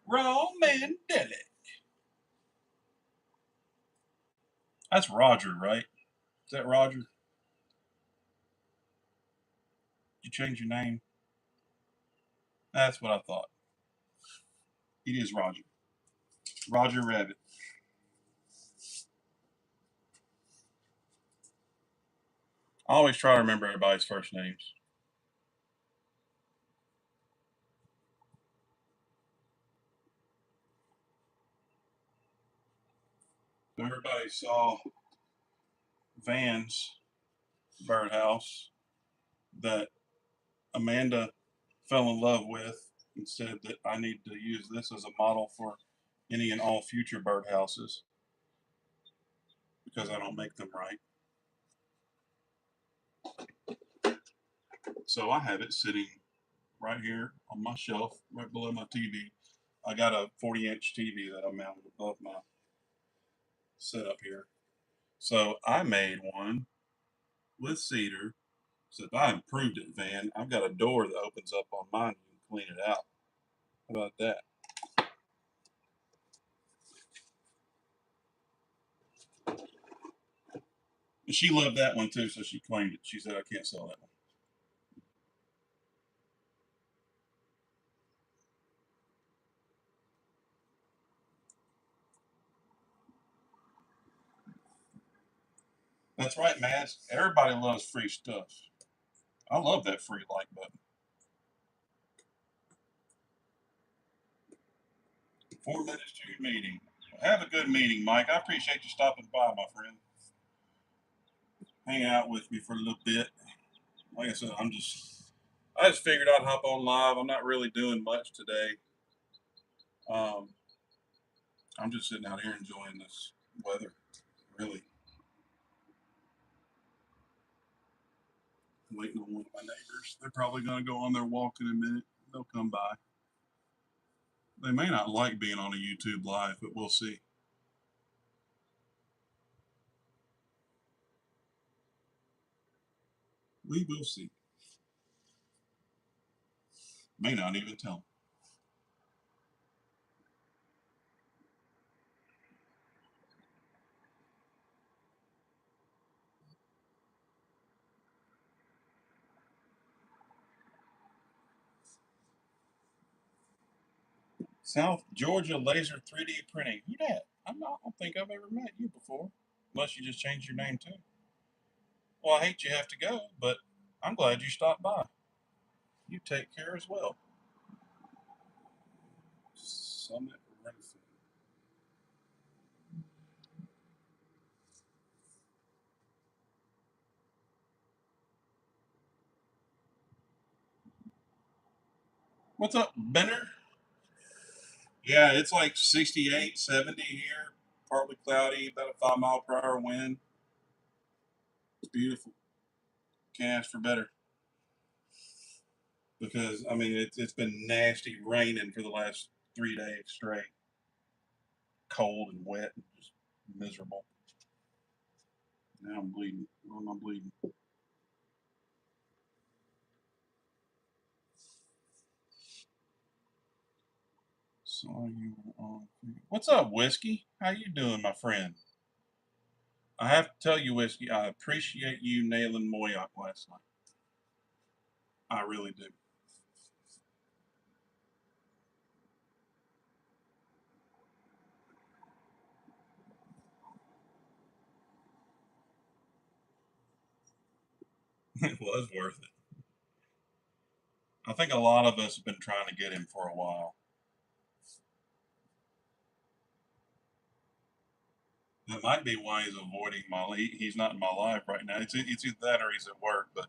Roman Deli. That's Roger, right? Is that Roger? Did you change your name? That's what I thought. It is Roger. Roger Rabbit. I always try to remember everybody's first names. Everybody saw Van's birdhouse that Amanda fell in love with and said that I need to use this as a model for any and all future birdhouses because I don't make them right. So I have it sitting right here on my shelf, right below my TV. I got a 40-inch TV that I mounted above my setup here. So I made one with cedar. So if I improved it, Van, I've got a door that opens up on mine. You can clean it out. How about that? And she loved that one too, so she claimed it. She said, I can't sell that one. That's right, man. Everybody loves free stuff. I love that free like button. 4 minutes to your meeting. Have a good meeting, Mike. I appreciate you stopping by, my friend. Hang out with me for a little bit. Like I said, I just figured I'd hop on live. I'm not really doing much today. Um, I'm just sitting out here enjoying this weather. Really waiting on one of my neighbors. They're probably going to go on their walk in a minute. They'll come by. They may not like being on a YouTube live, but we'll see. We will see. May not even tell them. South Georgia Laser 3D Printing. Who that? I don't think I've ever met you before, unless you just changed your name too. Well, I hate you have to go, but I'm glad you stopped by. You take care as well. Summit Roofing. What's up, Benner? Yeah, it's like 68, 70 here. Partly cloudy, about a 5 mile per hour wind. It's beautiful. Can't ask for better. Because I mean it's been nasty raining for the last 3 days straight, cold and wet and just miserable. Now I'm bleeding. Why am I bleeding? Saw you on. What's up, Whiskey? How you doing, my friend? I have to tell you, Whiskey, I appreciate you nailing Moyock last night. I really do. It was worth it. I think a lot of us have been trying to get him for a while. That might be why he's avoiding my. He's not in my life right now. It's either that or he's at work. But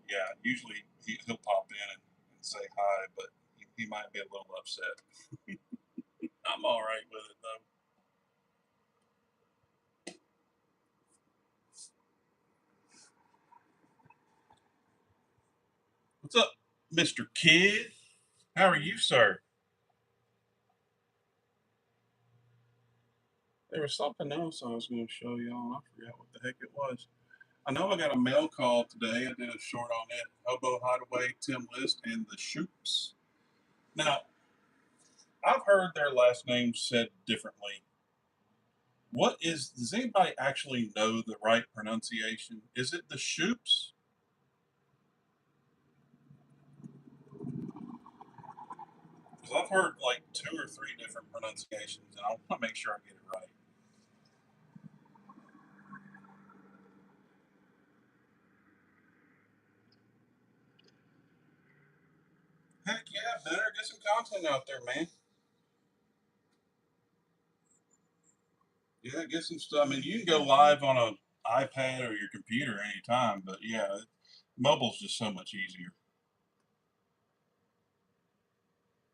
yeah, usually he'll pop in and say hi, but he might be a little upset. I'm all right with it though. What's up, Mr. Kid? How are you, sir? There was something else I was going to show y'all. I forgot what the heck it was. I know I got a mail call today. I did a short on it. Hobo Hideaway, Tim List, and the Shoops. Now, I've heard their last names said differently. Does anybody actually know the right pronunciation? Is it the Shoops? Because I've heard like two or three different pronunciations, and I want to make sure I get it right. Heck yeah, better get some content out there, man. Yeah, get some stuff. I mean, you can go live on a iPad or your computer anytime, but yeah, mobile's just so much easier.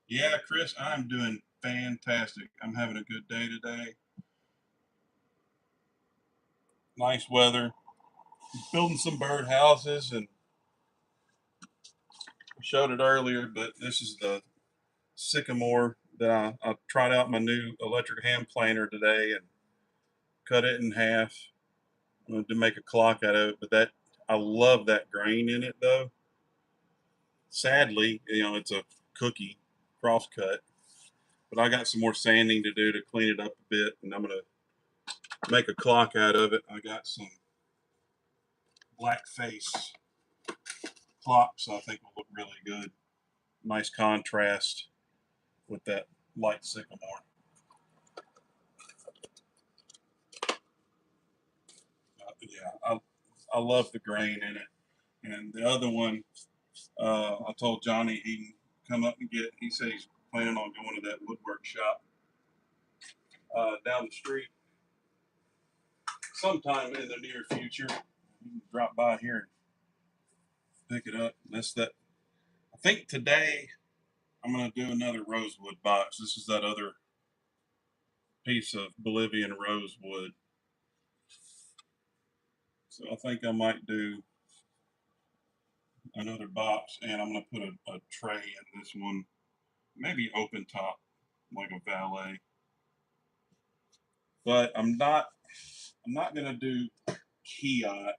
Yeah, Chris, I'm doing fantastic. I'm having a good day today. Nice weather. Building some bird houses, and I showed it earlier, but this is the sycamore that I tried out my new electric hand planer today and cut it in half. I wanted to make a clock out of it, but that I love that grain in it though. Sadly, it's a cookie crosscut, but I got some more sanding to do to clean it up a bit, and I'm gonna make a clock out of it. I got some black face clocks I think will look really good. Nice contrast with that light sycamore. Yeah, I love the grain in it. And the other one, I told Johnny he can come up and get. He said he's planning on going to that woodwork shop down the street sometime in the near future. You can drop by here and pick it up. That's that. I think today I'm going to do another rosewood box. This is that other piece of Bolivian rosewood. So I think I might do another box, and I'm going to put a tray in this one, maybe open top, like a valet. But I'm not going to do Kiat.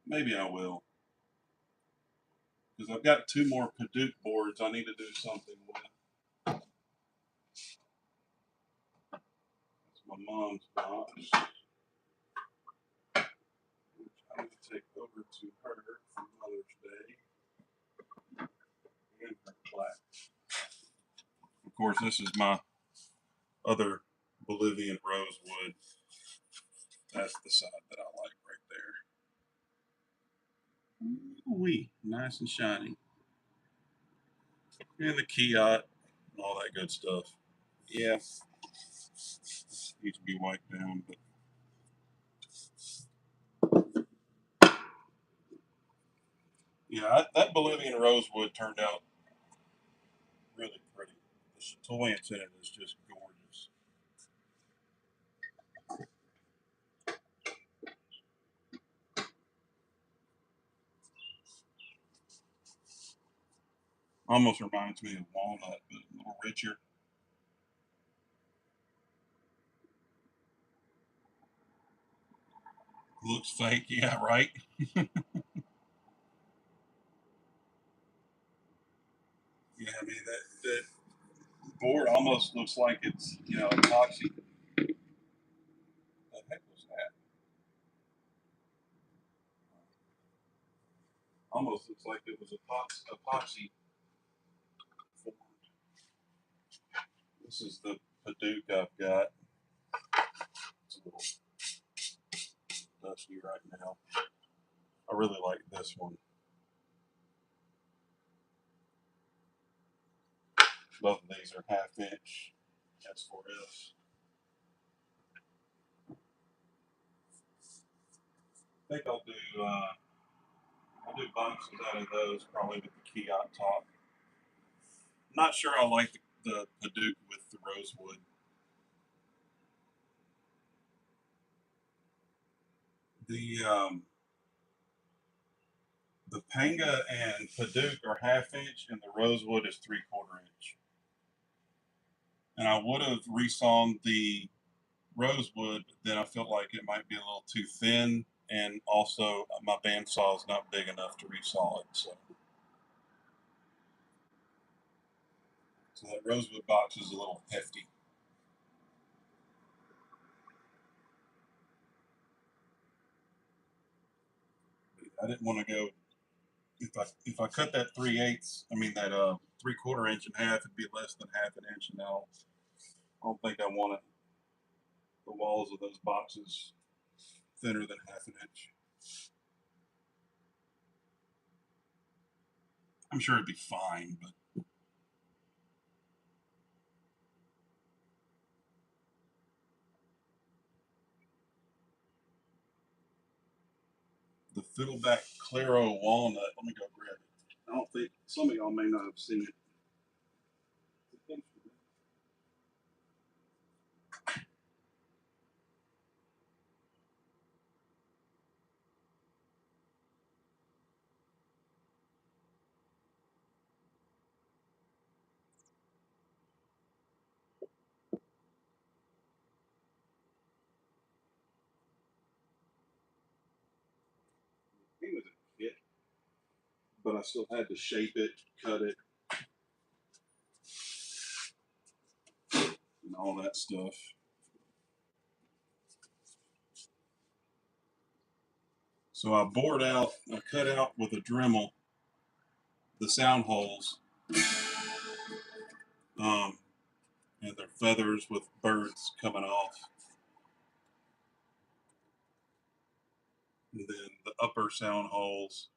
Maybe I will, because I've got two more Paduke boards I need to do something with. That's my mom's box, which I need to take over to her for Mother's Day and her plaque. Of course, this is my other Bolivian rosewood. That's the side that I like right there. Ooh-wee, nice and shiny. And the Kiat and all that good stuff. Yeah, needs to be wiped down, but yeah, that Bolivian rosewood turned out really pretty. The chatoyance in it is just gorgeous. Almost reminds me of walnut, but a little richer. Looks fake, yeah, right. Yeah, I mean that. board almost looks like it's, you know, epoxy. What the heck was that? Almost looks like it was epoxy formed. This is the Paduke I've got. It's a little dusty right now. I really like this one. Both of these are 1/2 inch S4S. I think I'll do boxes out of those, probably with the key out top. I'm not sure I like the Paduke with the rosewood. The Panga and Paduke are 1/2 inch, and the rosewood is 3/4 inch. And I would have resawn the rosewood, but then I felt like it might be a little too thin, and also my bandsaw is not big enough to resaw it. So that rosewood box is a little hefty. I didn't want to go if I cut that 3/8, I mean that 3/4 inch in half, it'd be less than 1/2 inch, and now I don't think I wanted the walls of those boxes thinner than 1/2 inch. I'm sure it'd be fine, but the Fiddleback Claro walnut. Let me go grab it. I don't think some of y'all may not have seen it. It was a kit, but I still had to shape it, cut it, and all that stuff. So I bored out, I cut out with a Dremel the sound holes, um, and they're feathers with birds coming off. And then the upper sound holes,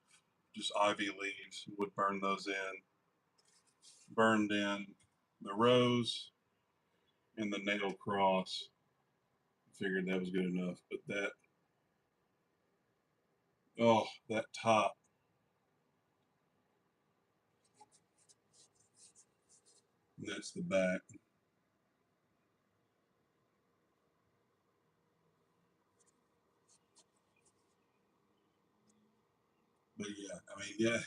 just ivy leaves, would burn those in. Burned in the rose and the nail cross. Figured that was good enough, but that top, that's the back. But yeah, I mean, yeah,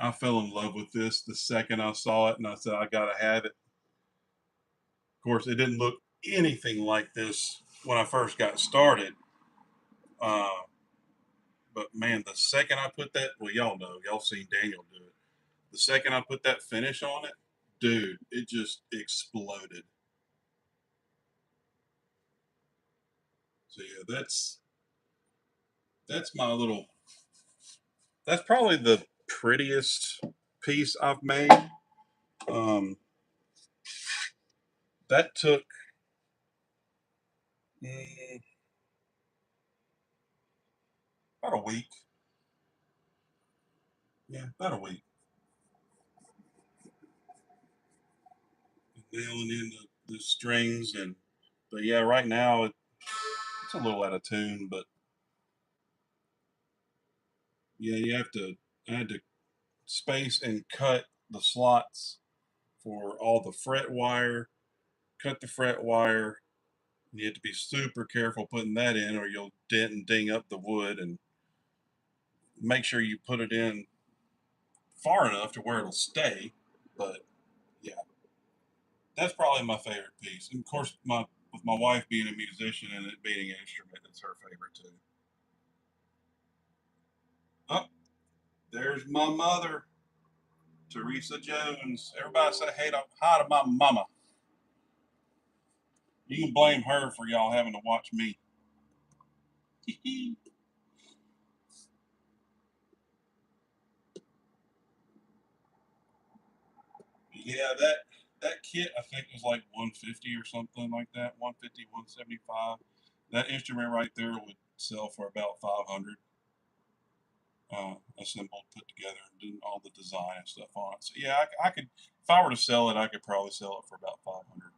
I fell in love with this the second I saw it, and I said, I gotta have it. Of course, it didn't look anything like this when I first got started. Uh, but man, the second I put that, well, y'all know, y'all seen Daniel do it. The second I put that finish on it, dude, it just exploded. So yeah, that's my little. That's probably the prettiest piece I've made. Um, that took mm, about a week. Yeah, about a week. Nailing in the strings but yeah, right now it's a little out of tune, but yeah, I had to space and cut the slots for all the fret wire, cut the fret wire. You have to be super careful putting that in, or you'll dent and ding up the wood, and make sure you put it in far enough to where it'll stay. But yeah, that's probably my favorite piece. And of course, with my wife being a musician and it being an instrument, it's her favorite too. Oh, there's my mother. Teresa Jones. Everybody say hi to my mama. You can blame her for y'all having to watch me. Yeah, that kit I think was like 150 or something like that. 150, 175. That instrument right there would sell for about 500. Assembled, put together, and doing all the design and stuff on it. So yeah, I could, if I were to sell it, I could probably sell it for about 500.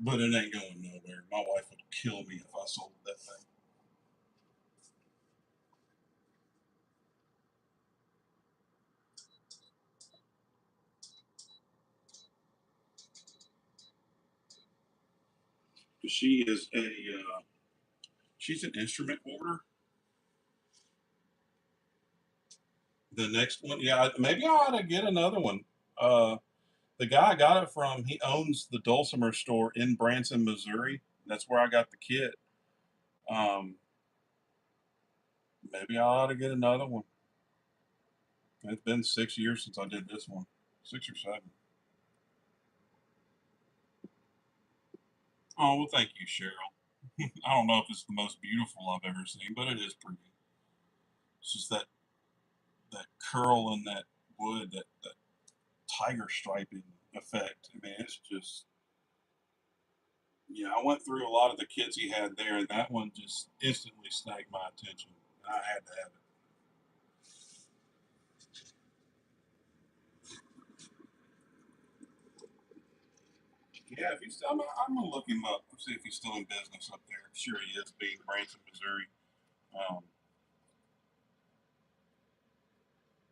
But it ain't going nowhere. My wife would kill me if I sold that thing. She is she's an instrument hoarder. The next one, yeah, maybe I ought to get another one. The guy I got it from, he owns the Dulcimer store in Branson, Missouri. That's where I got the kit. Um, Maybe I ought to get another one. It's been 6 years since I did this one, 6 or 7. Oh well, thank you, Cheryl. I don't know if it's the most beautiful I've ever seen, but it is pretty. It's just that curl in that wood, that tiger striping effect. I mean, it's just, yeah. I went through a lot of the kits he had there, and that one just instantly snagged my attention. I had to have it. Yeah, if he's still, I'm gonna look him up, see if he's still in business up there. I'm sure he is, being Branson, Missouri. Um,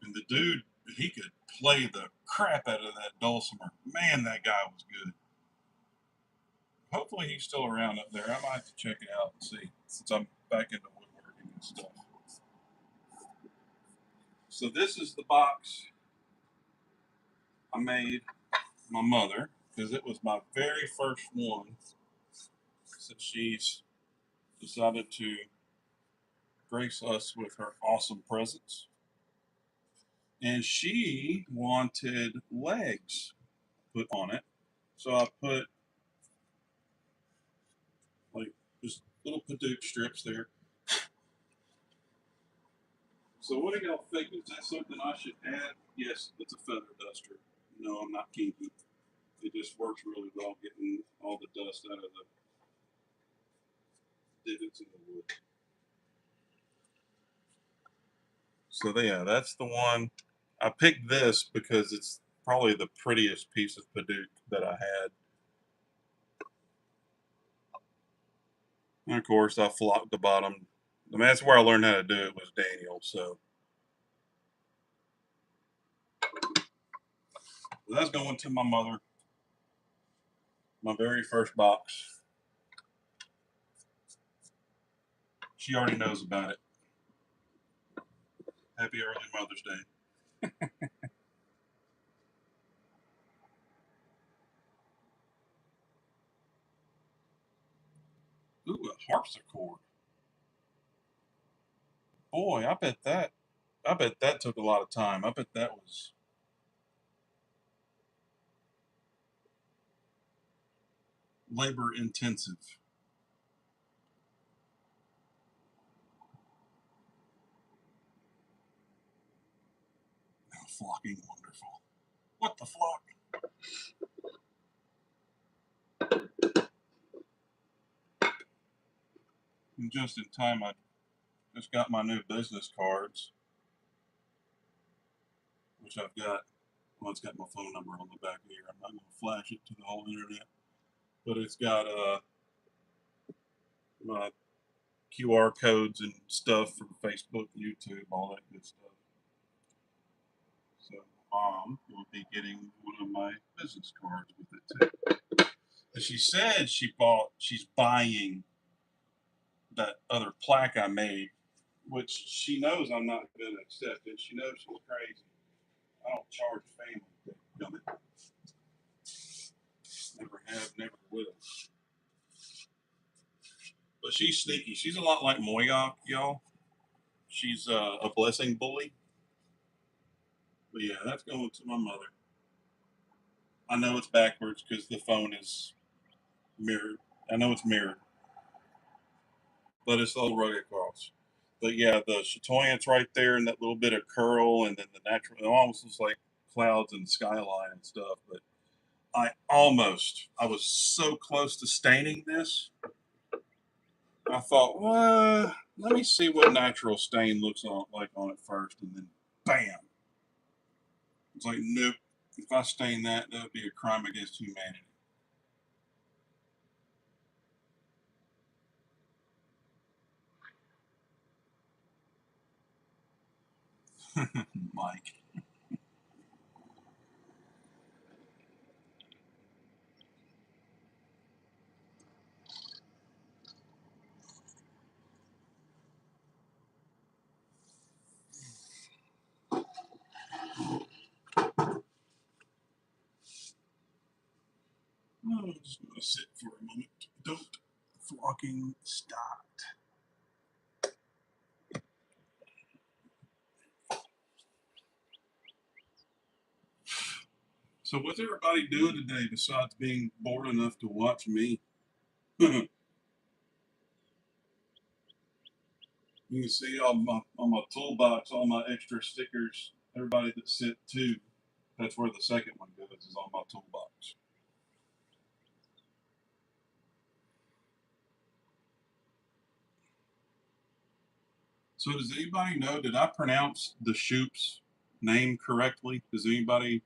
and the dude, he could play the crap out of that dulcimer. Man, that guy was good. Hopefully, he's still around up there. I might have to check it out and see, since I'm back into woodworking and stuff. So this is the box I made my mother, because it was my very first one since she's decided to grace us with her awesome presence. And she wanted legs put on it. So I put like just little Padook strips there. So what do y'all think? Is that something I should add? Yes, it's a feather duster. No, I'm not kinky. It just works really well getting all the dust out of the divots in the wood. So yeah, that's the one. I picked this because it's probably the prettiest piece of Padook that I had. And of course, I flocked the bottom. I mean, that's where I learned how to do it, was Daniel. So that's going to my mother. My very first box. She already knows about it. Happy early Mother's Day. Ooh, a harpsichord. Boy, I bet that took a lot of time. I bet that was labor intensive. Oh, flocking wonderful. What the flock? And just in time, I just got my new business cards, which I've got. Well, it's got my phone number on the back here. I'm not going to flash it to the whole internet, but it's got my QR codes and stuff from Facebook, YouTube, all that good stuff. So mom will be getting one of my business cards with it too. And she said she's buying that other plaque I made, which she knows I'm not going to accept it. She knows she's crazy. I don't charge family. Dumb it. Never have, never will. But she's sneaky. She's a lot like Moyoc, y'all. She's a blessing bully. But yeah, that's going to my mother. I know it's backwards because the phone is mirrored. I know it's mirrored, but it's the old rugged cross. But yeah, the chatoyant's right there, and that little bit of curl, and then the natural. It almost looks like clouds and skyline and stuff. But I was so close to staining this. I thought, well, let me see what natural stain looks like on it first, and then bam. It's like, nope. If I stain that, that would be a crime against humanity. Mike. Oh, I'm just going to sit for a moment. Don't flocking stop. So, what's everybody doing today besides being bored enough to watch me? You can see on my toolbox, all my extra stickers. Everybody that sent two, that's where the second one goes, is on my toolbox. So, does anybody know? Did I pronounce the Shoop's name correctly? Does anybody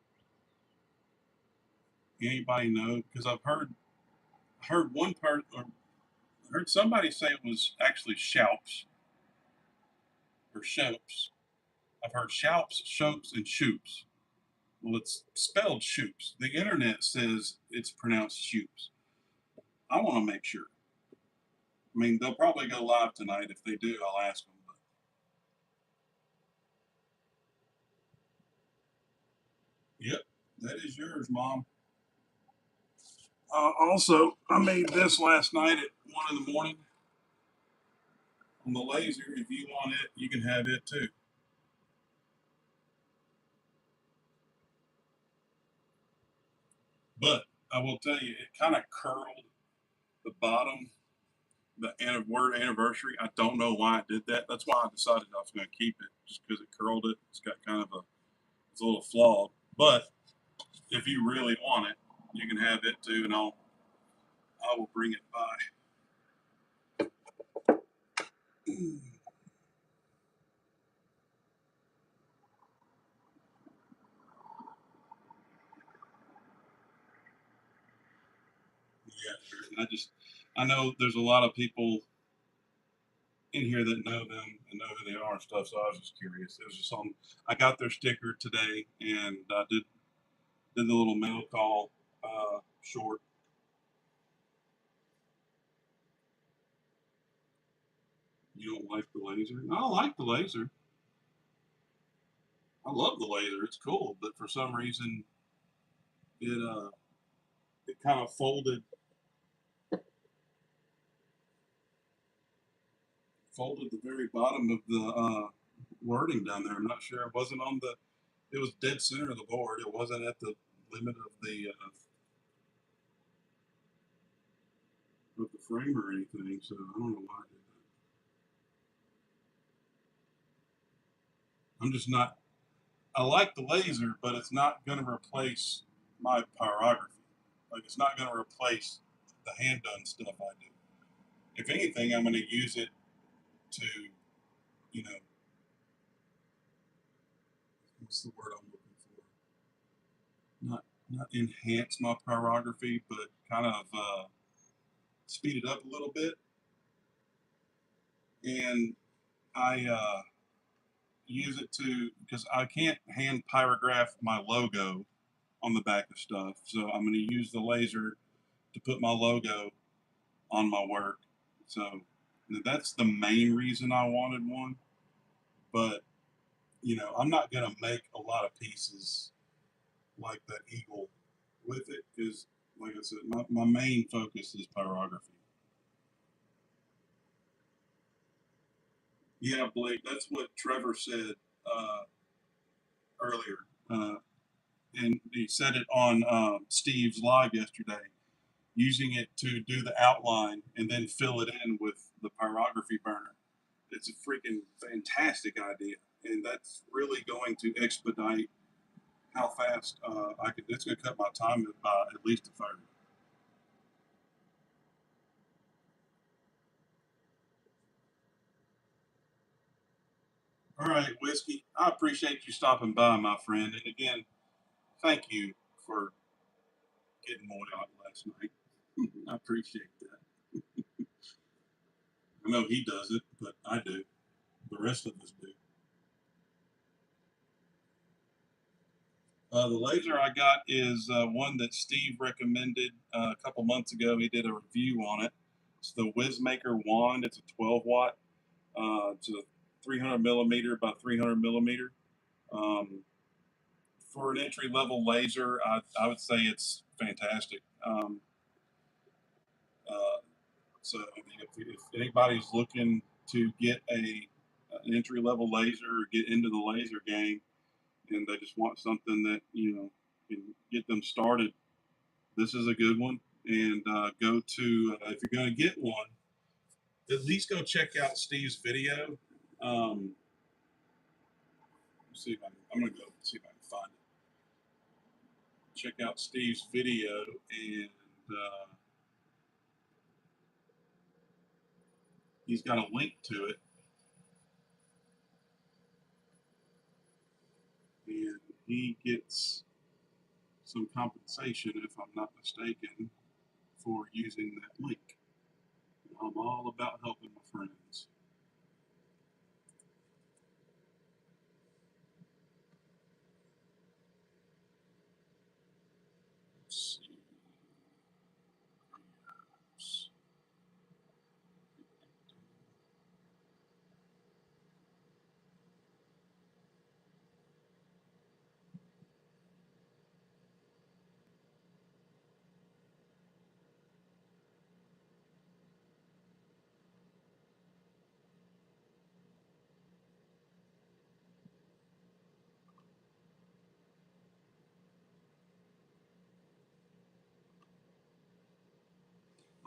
know? Because I've heard one part or heard somebody say it was actually Shoups or Shopes. I've heard Shoups, Shopes, and Shoops. Well, it's spelled Shoops. The internet says it's pronounced Shoops. I want to make sure. I mean, they'll probably go live tonight. If they do, I'll ask them. But yep, that is yours, Mom. Also, I made this last night at 1 in the morning on the laser. If you want it, you can have it too. But I will tell you, it kind of curled the bottom, the word anniversary. I don't know why I did that. That's why I decided I was going to keep it, just because it curled it. It's got kind of it's a little flawed. But if you really want it, you can have it too, and I will bring it by. Yeah, sure. I know there's a lot of people in here that know them and know who they are and stuff. So I was just curious. It was just something. I got their sticker today, and I did the little mail call short. You don't like the laser? I don't like the laser. I love the laser. It's cool, but for some reason it it kind of folded the very bottom of the wording down there. I'm not sure. It wasn't on the. It was dead center of the board. It wasn't at the limit of the frame or anything. So I don't know why I did that. I'm just not. I like the laser, but it's not going to replace my pyrography. Like it's not going to replace the hand done stuff I do. If anything, I'm going to use it to, you know, what's the word I'm looking for? Not enhance my pyrography, but kind of speed it up a little bit. And I use it to because I can't hand pyrograph my logo on the back of stuff. So I'm going to use the laser to put my logo on my work. So that's the main reason I wanted one. But I'm not going to make a lot of pieces like that eagle with it because, like I said, my main focus is pyrography. Yeah, Blake, that's what Trevor said earlier. And he said it on Steve's live yesterday, using it to do the outline and then fill it in with the pyrography burner. It's a freaking fantastic idea. And that's really going to expedite how fast I could. It's going to cut my time by at least a third. All right, Whiskey, I appreciate you stopping by, my friend. And again, thank you for getting more out last night. I appreciate that. I know he does it, but I do. The rest of us do. The laser I got is one that Steve recommended a couple months ago. He did a review on it. It's the Whizmaker wand. It's a 12 watt. It's a 300 millimeter by 300 millimeter. Um, for an entry level laser, I would say it's fantastic. Uh, so I mean, if anybody's looking to get an entry level laser or get into the laser game, and they just want something that can get them started, this is a good one. And go to if you're going to get one, at least go check out Steve's video. See if I'm going to go see if I can find it. Check out Steve's video, and he's got a link to it, and he gets some compensation, if I'm not mistaken, for using that link. I'm all about helping my friends. Let's see.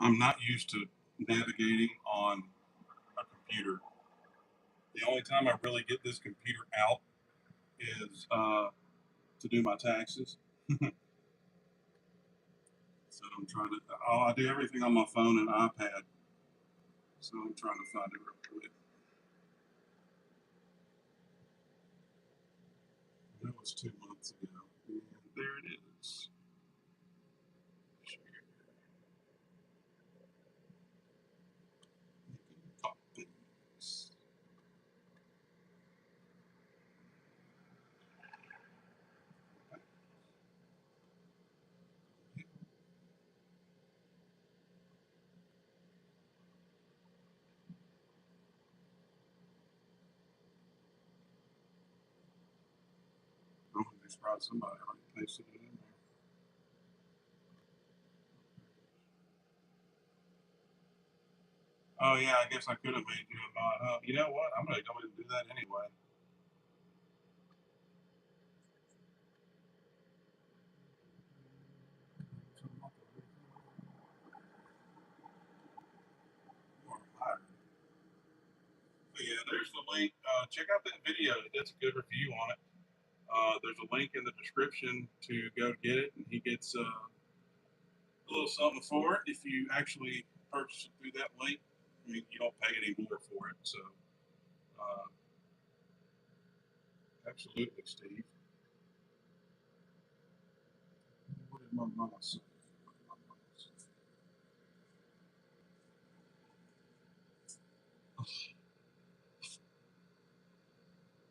I'm not used to navigating on a computer. The only time I really get this computer out is to do my taxes. So I'm trying to. I do everything on my phone and iPad. So I'm trying to find it real quick. That was 2 months ago. And there it is. Copies. I'm gonna be surprised somebody already pasted it in there. Oh yeah, I guess I could have made you a mod. You know what? I'm gonna go ahead and do that anyway. But yeah, there's the link. Check out that video. It does a good review on it. There's a link in the description to go get it, and he gets a little something for it if you actually purchase it through that link. I mean, you don't pay any more for it. So, uh, absolutely, Steve. What did my mom say?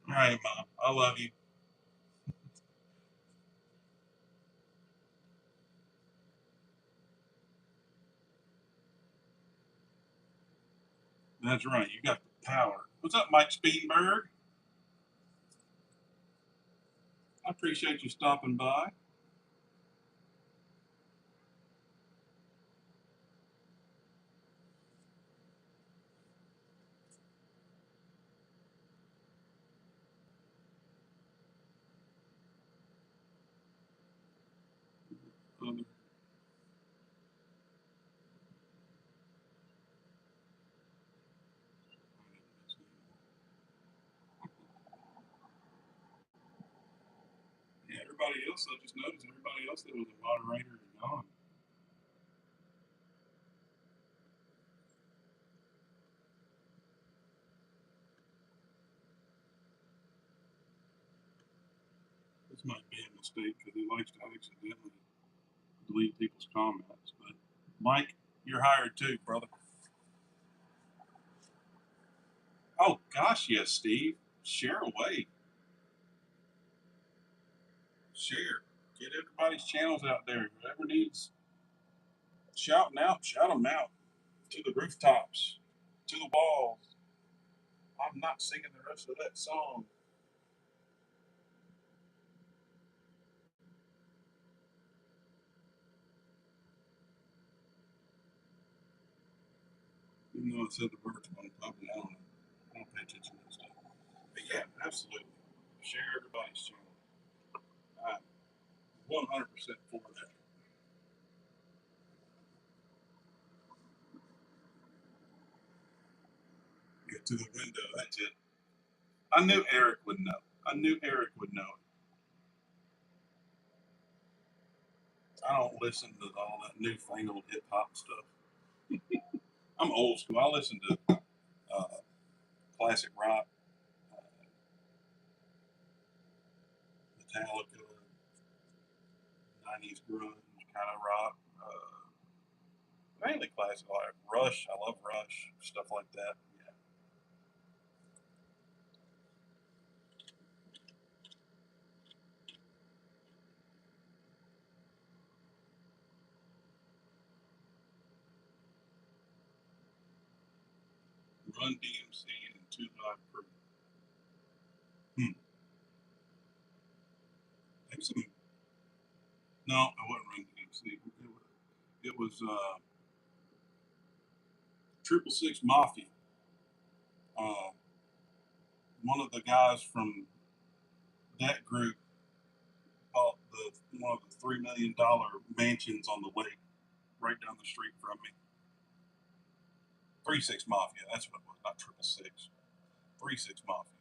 All right, Mom. I love you. That's right. You got the power. What's up, Mike Spielberg? I appreciate you stopping by. Other. Yeah, everybody else, I just noticed everybody else that was a moderator is gone. This might be a mistake because he likes to accidentally delete people's comments. But Mike, you're hired too, brother. Oh gosh, yes, Steve. Share away. Share. Get everybody's channels out there. Whoever needs shouting out, shout them out to the rooftops, to the walls. I'm not singing the rest of that song. Even though I said the words one probably I don't pay attention to that stuff. But yeah, absolutely. Share everybody's channel. I'm 100% for that. Get to the window. That's it. I knew Eric would know. I knew Eric would know it. I don't listen to all that newfangled hip hop stuff. I'm old school. I listen to classic rock, uh, Metallica, 90s grunge kind of rock. Mainly classic, like Rush. I love Rush, stuff like that. Yeah. 'Run DMC and Two Live Crew. Hmm. No, I wasn't Run DMC. It was 666 Mafia. Uh, one of the guys from that group bought one of the $3 million mansions on the lake right down the street from me. 36 Mafia. That's what it was, not 666. 36 Mafia.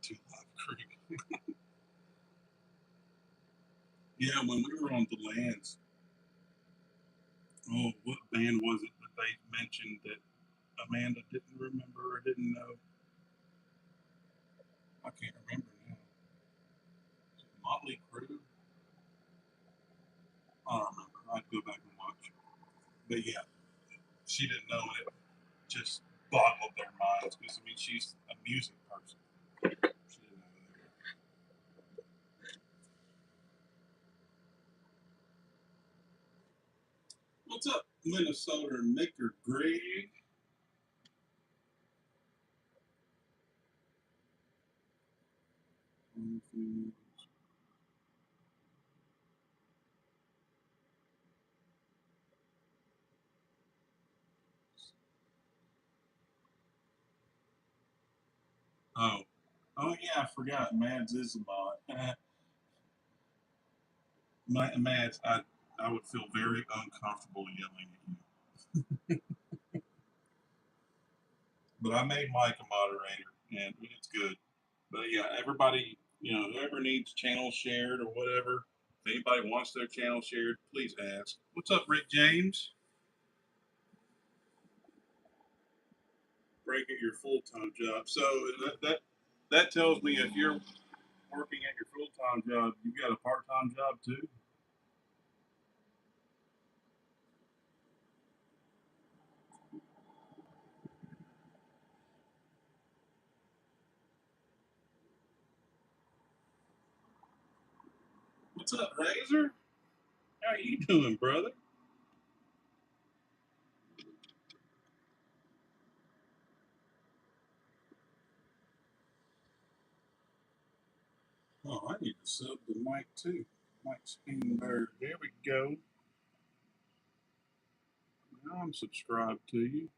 Two Live Creek. Yeah, when we were on the lands, oh, what band was it that they mentioned that Amanda didn't remember or didn't know? I can't remember now. Motley Crue? I don't remember. I'd go back and watch. But yeah, she didn't know it. Just boggled their minds because I mean she's a music person. She didn't know that. What's up, Minnesota Maker Greg? Oh, oh yeah, I forgot. Mads is a mod. Mads, I would feel very uncomfortable yelling at you. But I made Mike a moderator, and it's good. But yeah, everybody, whoever needs channel shared or whatever, if anybody wants their channel shared, please ask. What's up, Rick James? Break at your full time job. So that tells me if you're working at your full time job, you've got a part time job too. What's up, Razor? How you doing, brother? Oh, I need to sub the mic too. Mike's Beanberg. There we go. Now I'm subscribed to you.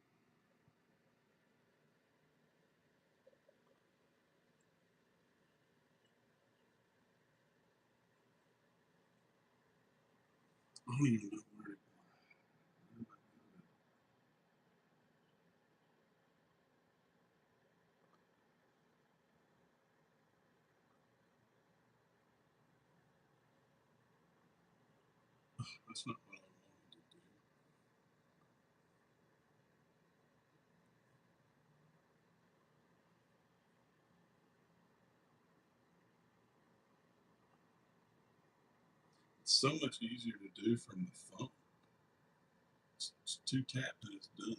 I don't even know where it went. That's not what I wanted to do. It's so much easier to do from the phone. It's two taps and it's done.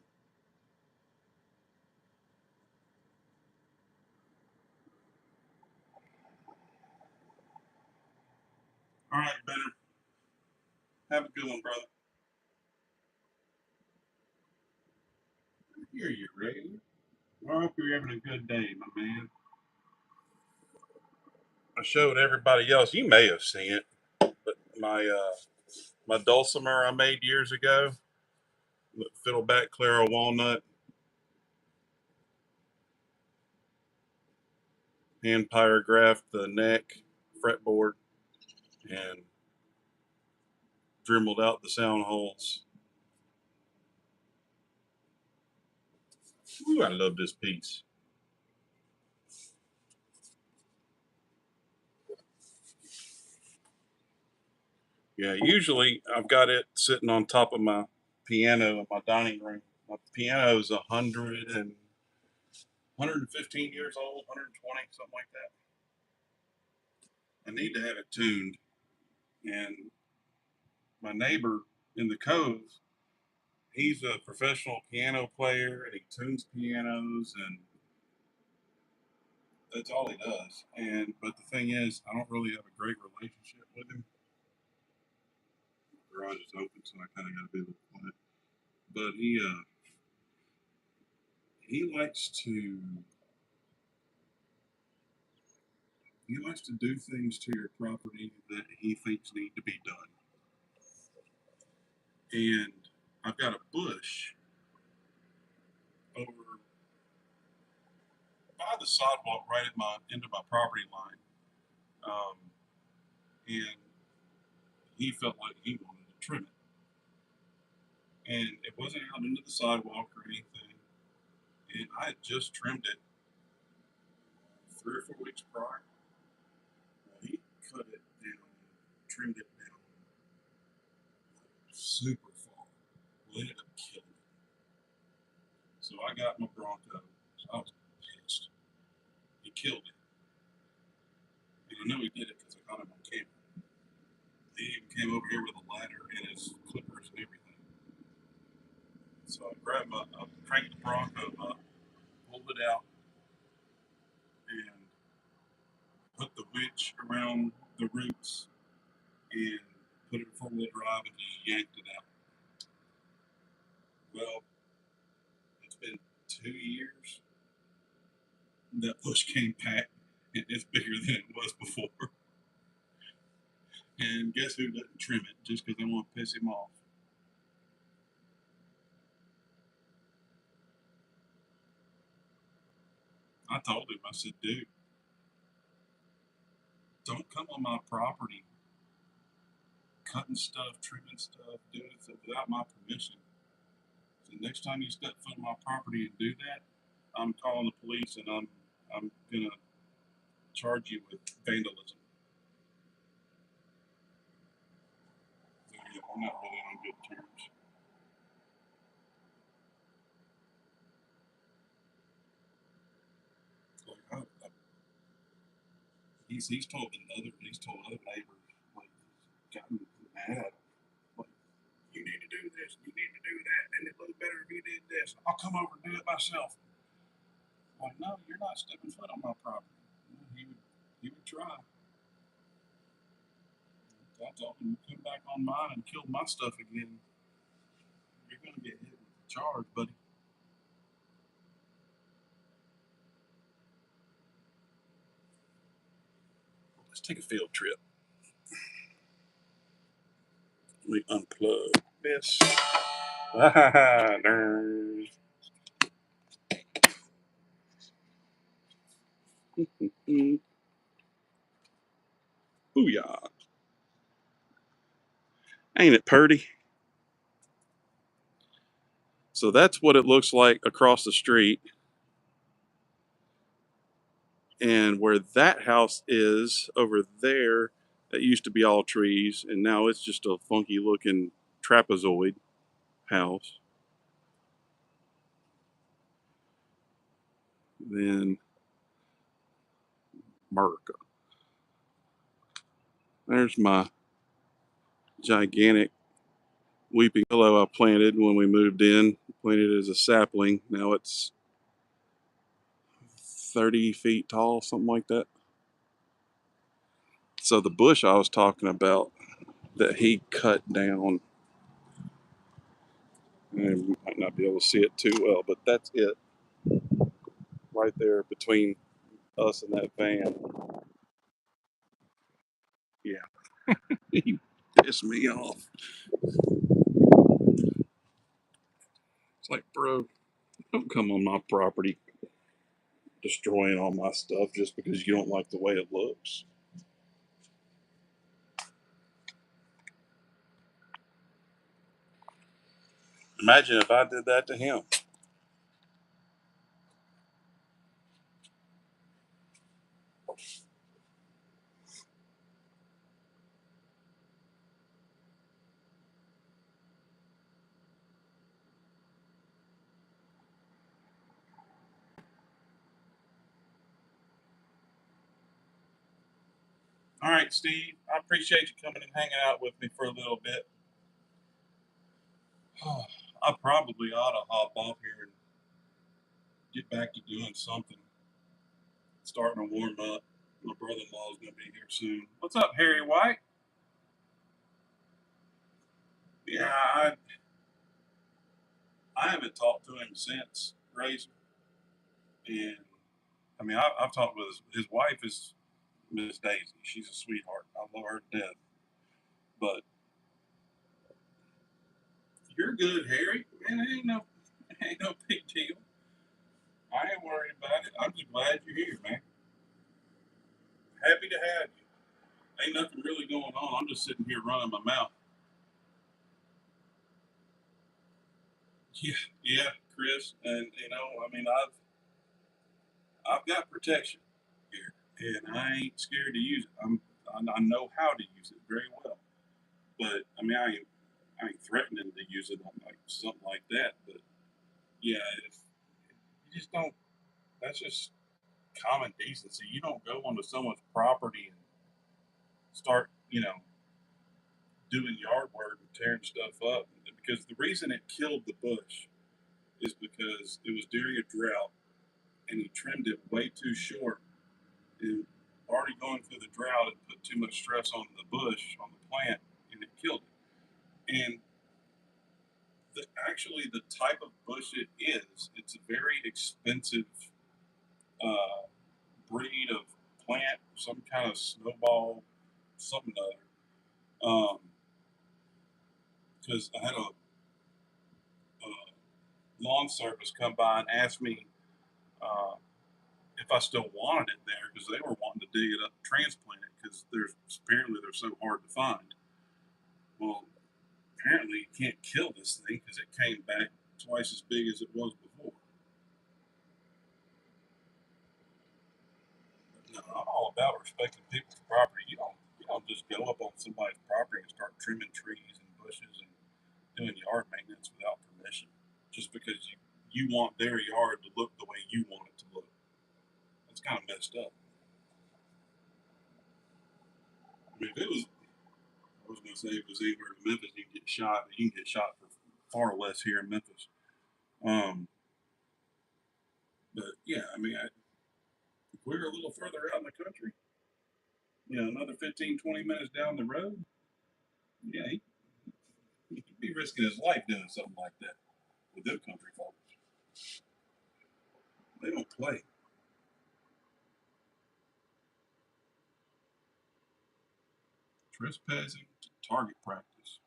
All right, Benner. Have a good one, brother. I hear you, Ray. I hope you're having a good day, my man. I showed everybody else. You may have seen it, but my dulcimer I made years ago, fiddleback Clara walnut, hand pyrographed the neck fretboard, and dremeled out the sound holes. Ooh, I love this piece. Yeah, usually I've got it sitting on top of my piano in my dining room. My piano is 115 years old, 120, something like that. I need to have it tuned. And my neighbor in the cove, he's a professional piano player and he tunes pianos and that's all he does. And but the thing is, I don't really have a great relationship with him. The garage is open, so I kind of got to be a little quiet. But he likes to do things to your property that he thinks need to be done. And I've got a bush over by the sidewalk right at my end of my property line. And he felt like he wanted to trim it. And it wasn't out into the sidewalk or anything. And I had just trimmed it 3 or 4 weeks prior. Well, he cut it down, trimmed it down super far. Well, it ended up killing it. So I got my Bronco. So I was pissed. He killed it. And I know he did it because I got him on camera. He even came over here with a ladder and his clippers and everything. So I cranked the Bronco up, pulled it out, and put the winch around the roots and put it in 4-wheel drive and just yanked it out. Well, it's been 2 years. That bush came back and it's bigger than it was before. And guess who doesn't trim it just because they want to piss him off? I told him, I said, dude, don't come on my property cutting stuff, trimming stuff, doing stuff without my permission. So next time you step foot on my property and do that, I'm calling the police and I'm gonna charge you with vandalism. So, yeah, we're not really on good terms. Like, he's told other neighbors like gotten mad. Like, you need to do this, you need to do that, and it looked better if you did this. I'll come over and do it myself. Like, no, you're not stepping foot on my property. He would try. I told him, you come back on mine and kill my stuff again, you're gonna get hit with the charge, buddy. Let's take a field trip. Let me unplug this. Darn. Booyah. Ain't it purty? So that's what it looks like across the street. And where that house is over there, that used to be all trees, and now it's just a funky looking trapezoid house. Then America. There's my gigantic weeping willow I planted when we moved in. Planted as a sapling. Now it's 30 feet tall, something like that. So the bush I was talking about that he cut down, and you might not be able to see it too well, but that's it right there between us and that van. Yeah, he pissed me off. It's like, bro, don't come on my property destroying all my stuff just because you don't like the way it looks. Imagine if I did that to him. All right, Steve, I appreciate you coming and hanging out with me for a little bit. I probably ought to hop off here and get back to doing something. Starting to warm up. My brother-in-law is going to be here soon. What's up, Harry White? Yeah, I haven't talked to him since Razor, and I mean I've talked with his wife is Miss Daisy. She's a sweetheart. I love her to death. But you're good, Harry. Man, ain't no big deal. I ain't worried about it. I'm just glad you're here, man. Happy to have you. Ain't nothing really going on. I'm just sitting here running my mouth. Yeah, yeah, Chris. And I mean, I've got protection here, and I ain't scared to use it. I know how to use it very well. But I mean, I ain't threatening to use it on like something like that. But yeah, if you just don't, that's just common decency. You don't go onto someone's property and start, doing yard work and tearing stuff up. Because the reason it killed the bush is because it was during a drought and he trimmed it way too short. And already going through the drought, it put too much stress on the bush, on the plant, and it killed it. And actually, the type of bush it is, it's a very expensive uh, breed of plant, some kind of snowball, something or other. Because I had a lawn service come by and ask me uh, if I still wanted it there because they were wanting to dig it up and transplant it because apparently they're so hard to find. Well, apparently you can't kill this thing because it came back twice as big as it was before. No, I'm all about respecting people's property. You don't just go up on somebody's property and start trimming trees and bushes and doing yard maintenance without permission just because you want their yard to look the way you want it to look. That's kind of messed up. I mean, if it was, I was going to say if it was anywhere in Memphis, you can get shot, but you can get shot for far less here in Memphis. Um, but yeah, I mean, if we were a little further out in the country, another 15, 20 minutes down the road, yeah, he'd be risking his life doing something like that with them country folks. They don't play. Trespassing to target practice.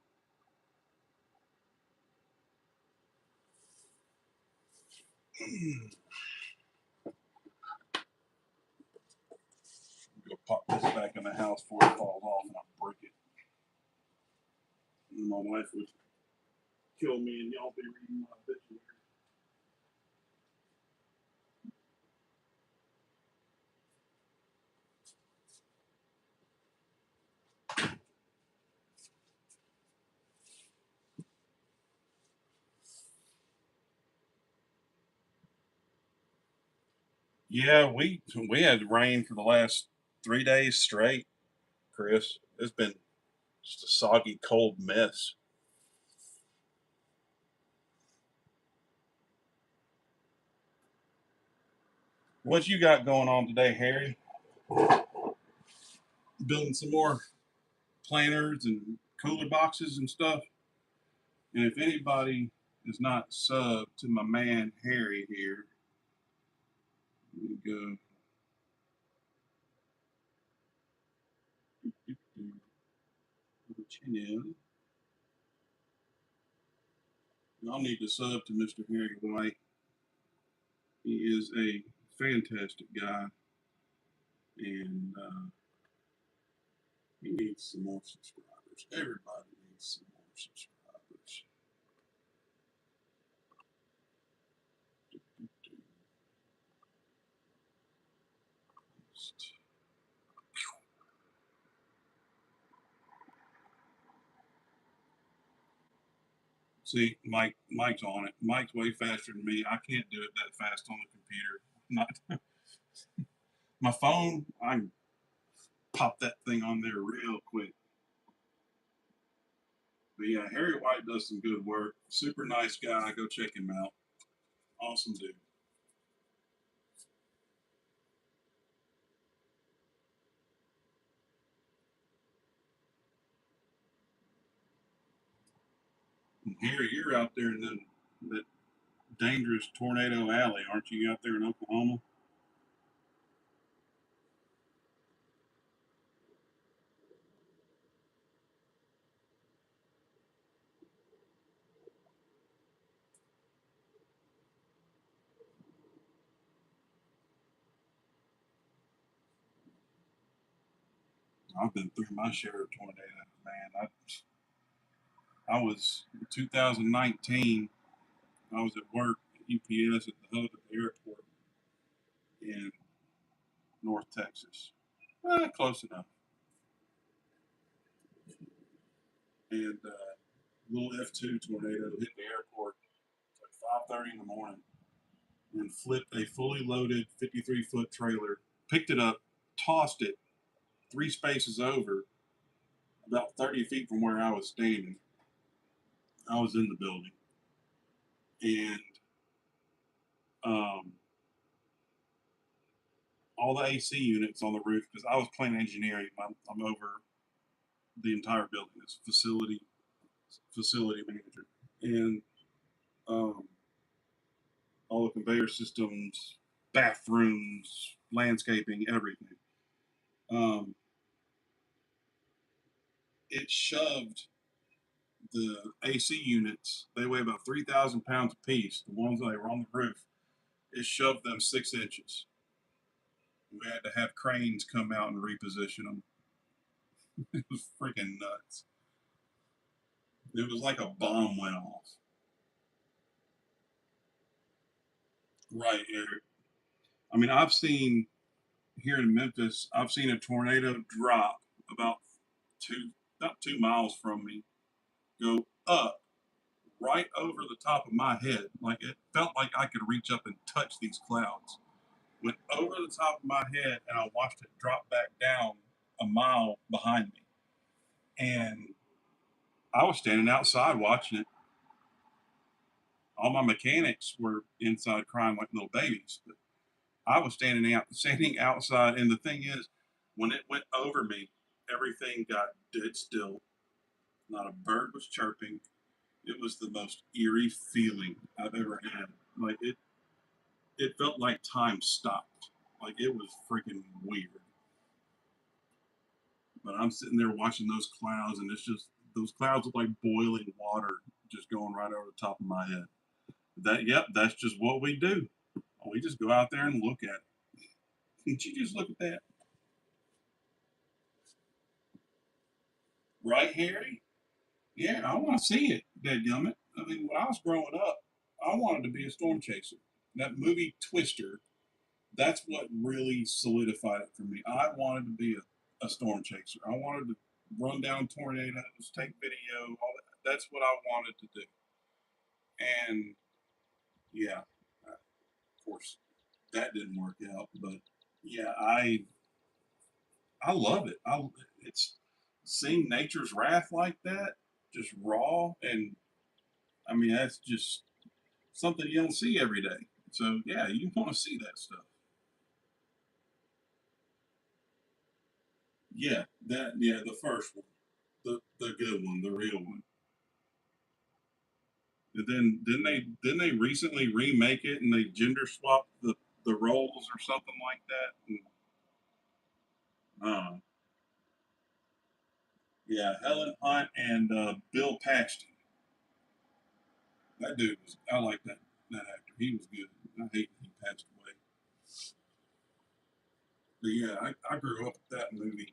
Go pop this back in the house before it falls off and I break it. And my wife would kill me and y'all be reading my obituary. Yeah, we had rain for the last 3 days straight, Chris. It's been just a soggy, cold mess. What you got going on today, Harry? Building some more planters and cooler boxes and stuff. And if anybody is not sub to my man Harry here, let me go. Channel. Y'all need to sub to Mr. Harry White. He is a fantastic guy, and he needs some more subscribers. Everybody needs some more subscribers. See, Mike's on it. Mike's way faster than me. I can't do it that fast on the computer. Not my phone. I can pop that thing on there real quick. But yeah, Harry White does some good work. Super nice guy. Go check him out. Awesome dude. And Harry, you're out there in that dangerous tornado alley, aren't you? Out there in Oklahoma. I've been through my share of tornadoes, man. I was in 2019. I was at work at UPS at the hub at the airport in North Texas. Close enough. And little F2 tornado hit the airport at like 5:30 in the morning and flipped a fully loaded 53-foot trailer, picked it up, tossed it 3 spaces over, about 30 feet from where I was standing. I was in the building, and um, all the AC units on the roof, because I was plant engineering. I'm over the entire building as facility manager, and um, all the conveyor systems, bathrooms, landscaping, everything. Um, it shoved the AC units. They weigh about 3,000 pounds apiece. The ones that were on the roof, it shoved them 6 inches. We had to have cranes come out and reposition them. It was freaking nuts. It was like a bomb went off. Right, Eric. I mean, I've seen here in Memphis, I've seen a tornado drop about two, about 2 miles from me, go up right over the top of my head. Like it felt like I could reach up and touch these clouds. Went over the top of my head, and I watched it drop back down a mile behind me. And I was standing outside watching it. All my mechanics were inside crying like little babies, but I was standing outside. And the thing is, when it went over me, everything got dead still. Not a bird was chirping. It was the most eerie feeling I've ever had. Like it felt like time stopped. Like it was freaking weird. But I'm sitting there watching those clouds, and it's just those clouds look like boiling water just going right over the top of my head. Yep, that's just what we do. We just go out there and look at it. Can't you just look at that? Right, Harry? Yeah, I want to see it, dadgummit. I mean, when I was growing up, I wanted to be a storm chaser. That movie Twister, that's what really solidified it for me. I wanted to be a storm chaser. I wanted to run down tornadoes, take video, all that. That's what I wanted to do. And yeah, of course, that didn't work out. But yeah, I love it. It's seeing nature's wrath like that, just raw, and I mean that's just something you don't see every day. So yeah, you want to see that stuff. Yeah, the first one, the good one, the real one. And then didn't they recently remake it and they gender swapped the roles or something like that? And, yeah, Helen Hunt and Bill Paxton. That dude was I like that actor. He was good. I hate that he passed away. But yeah, I grew up with that movie.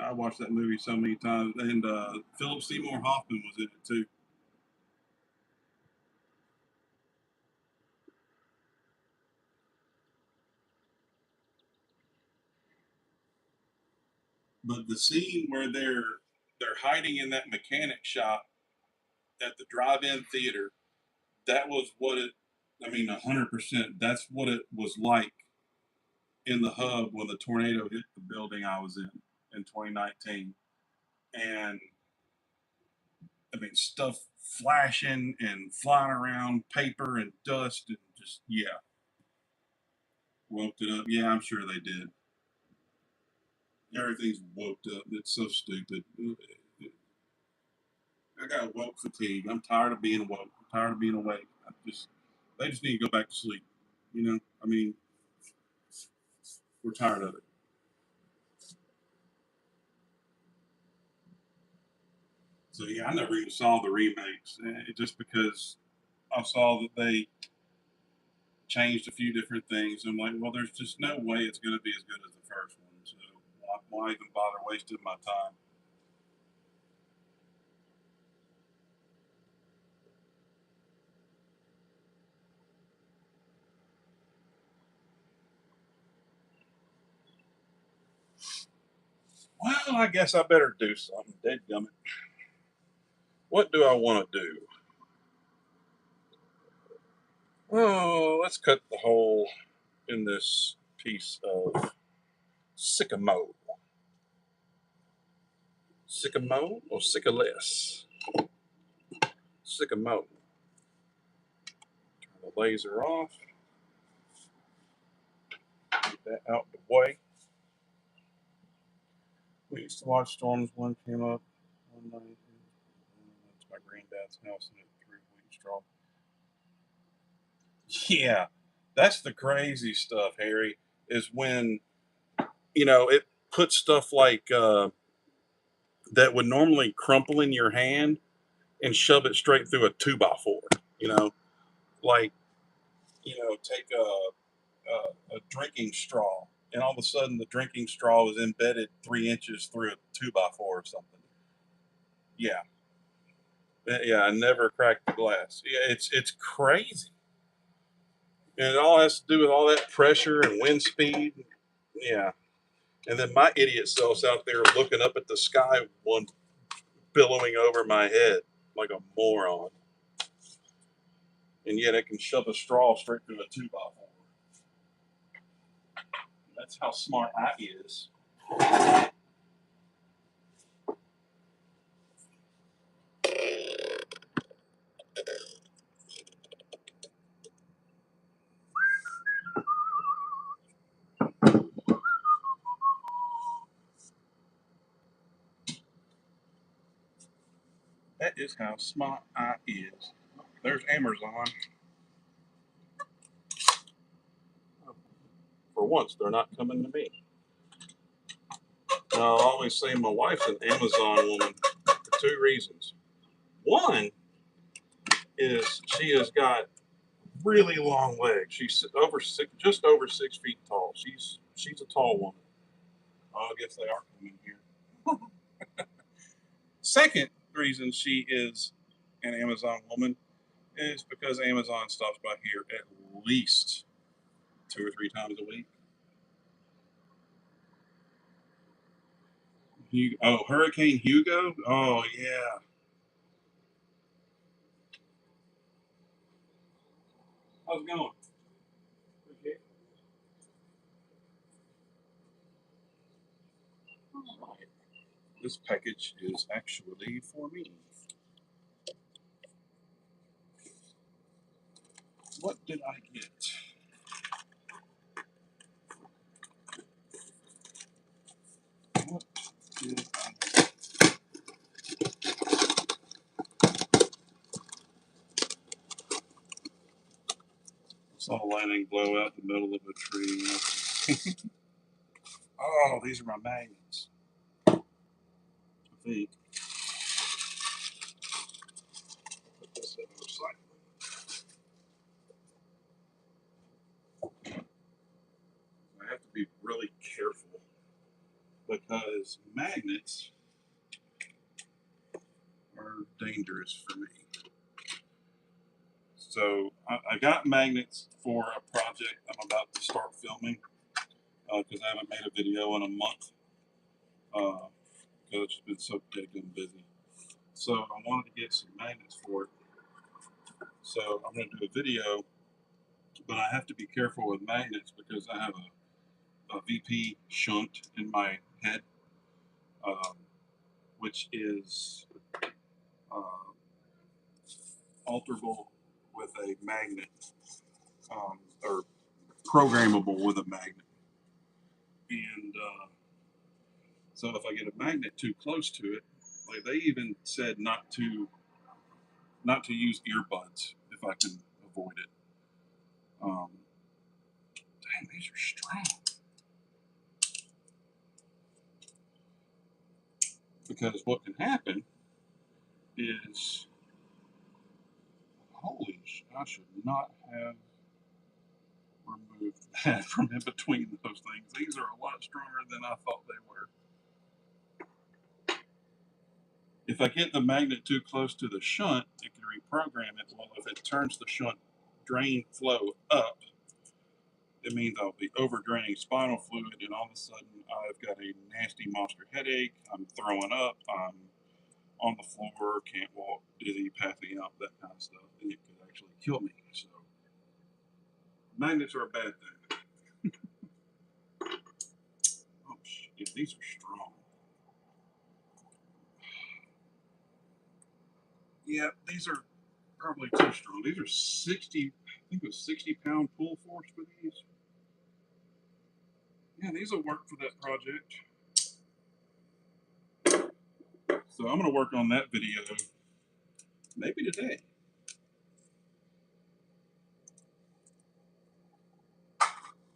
I watched that movie so many times, and Philip Seymour Hoffman was in it too. But the scene where they're hiding in that mechanic shop at the drive-in theater, that was what it. I mean, 100%. That's what it was like in the hub when the tornado hit the building I was in 2019, and I mean stuff flashing and flying around, paper and dust, and just yeah, woke it up. Yeah, I'm sure they did. Everything's woke up. It's so stupid. I got woke fatigue. I'm tired of being woke. I'm tired of being awake. They just need to go back to sleep. You know, I mean, we're tired of it. So yeah, I never even saw the remakes, just because I saw that they changed a few different things. I'm like, well, there's just no way it's going to be as good as the first one. So why even bother wasting my time? Well, I guess I better do something. Dadgummit. What do I want to do? Oh, let's cut the hole in this piece of sycamore. Sycamore or sycaless? Sycamore. Turn the laser off. Get that out the way. We used to watch storms. One came up one night. That's my granddad's house, and it threw wheat straw. Yeah, that's the crazy stuff, Harry. Is when it puts stuff like that would normally crumple in your hand and shove it straight through a 2x4. You know, like take a drinking straw, and all of a sudden the drinking straw is embedded 3 inches through a 2x4 or something. Yeah, yeah. I never cracked the glass. Yeah, it's crazy, and it all has to do with all that pressure and wind speed. Yeah, and then my idiot self's out there looking up at the sky, one billowing over my head like a moron, and yet it can shove a straw straight through a 2x4. That's how smart I is. That is how smart I is. There's Amazon. For once, they're not coming to me. Now, I always say my wife's an Amazon woman for two reasons. One is she has got really long legs. She's just over 6 feet tall. She's a tall woman. Oh, I guess they are coming here. Second reason she is an Amazon woman is because Amazon stops by here at least 2 or 3 times a week. Hurricane Hugo? Oh, yeah. How's it going? Okay. This package is actually for me. What did I get? What did I get? Saw lightning blow out the middle of a tree. Oh, these are my magnets. I think. Put this in the recycling. I have to be really careful because magnets are dangerous for me. So I got magnets for a project I'm about to start filming because I haven't made a video in a month because it's just been so dead busy. So I wanted to get some magnets for it. So I'm going to do a video, but I have to be careful with magnets because I have a VP shunt in my head, um, which is uh, alterable with a magnet or programmable with a magnet. And so if I get a magnet too close to it, like they even said not to use earbuds if I can avoid it. Dang, these are strong. Because what can happen is, holy, I should not have removed that from in between those things. These are a lot stronger than I thought they were. If I get the magnet too close to the shunt, it can reprogram it. Well, if it turns the shunt drain flow up, it means I'll be over draining spinal fluid, and all of a sudden I've got a nasty monster headache. I'm throwing up. I'm on the floor, can't walk, dizzy, passing out, that kind of stuff. And it could actually kill me. So magnets are a bad thing. Oh shit, these are strong. Yeah, these are probably too strong. These are 60, I think it was 60-pound pull force for these. Yeah, these will work for that project. So I'm going to work on that video maybe today.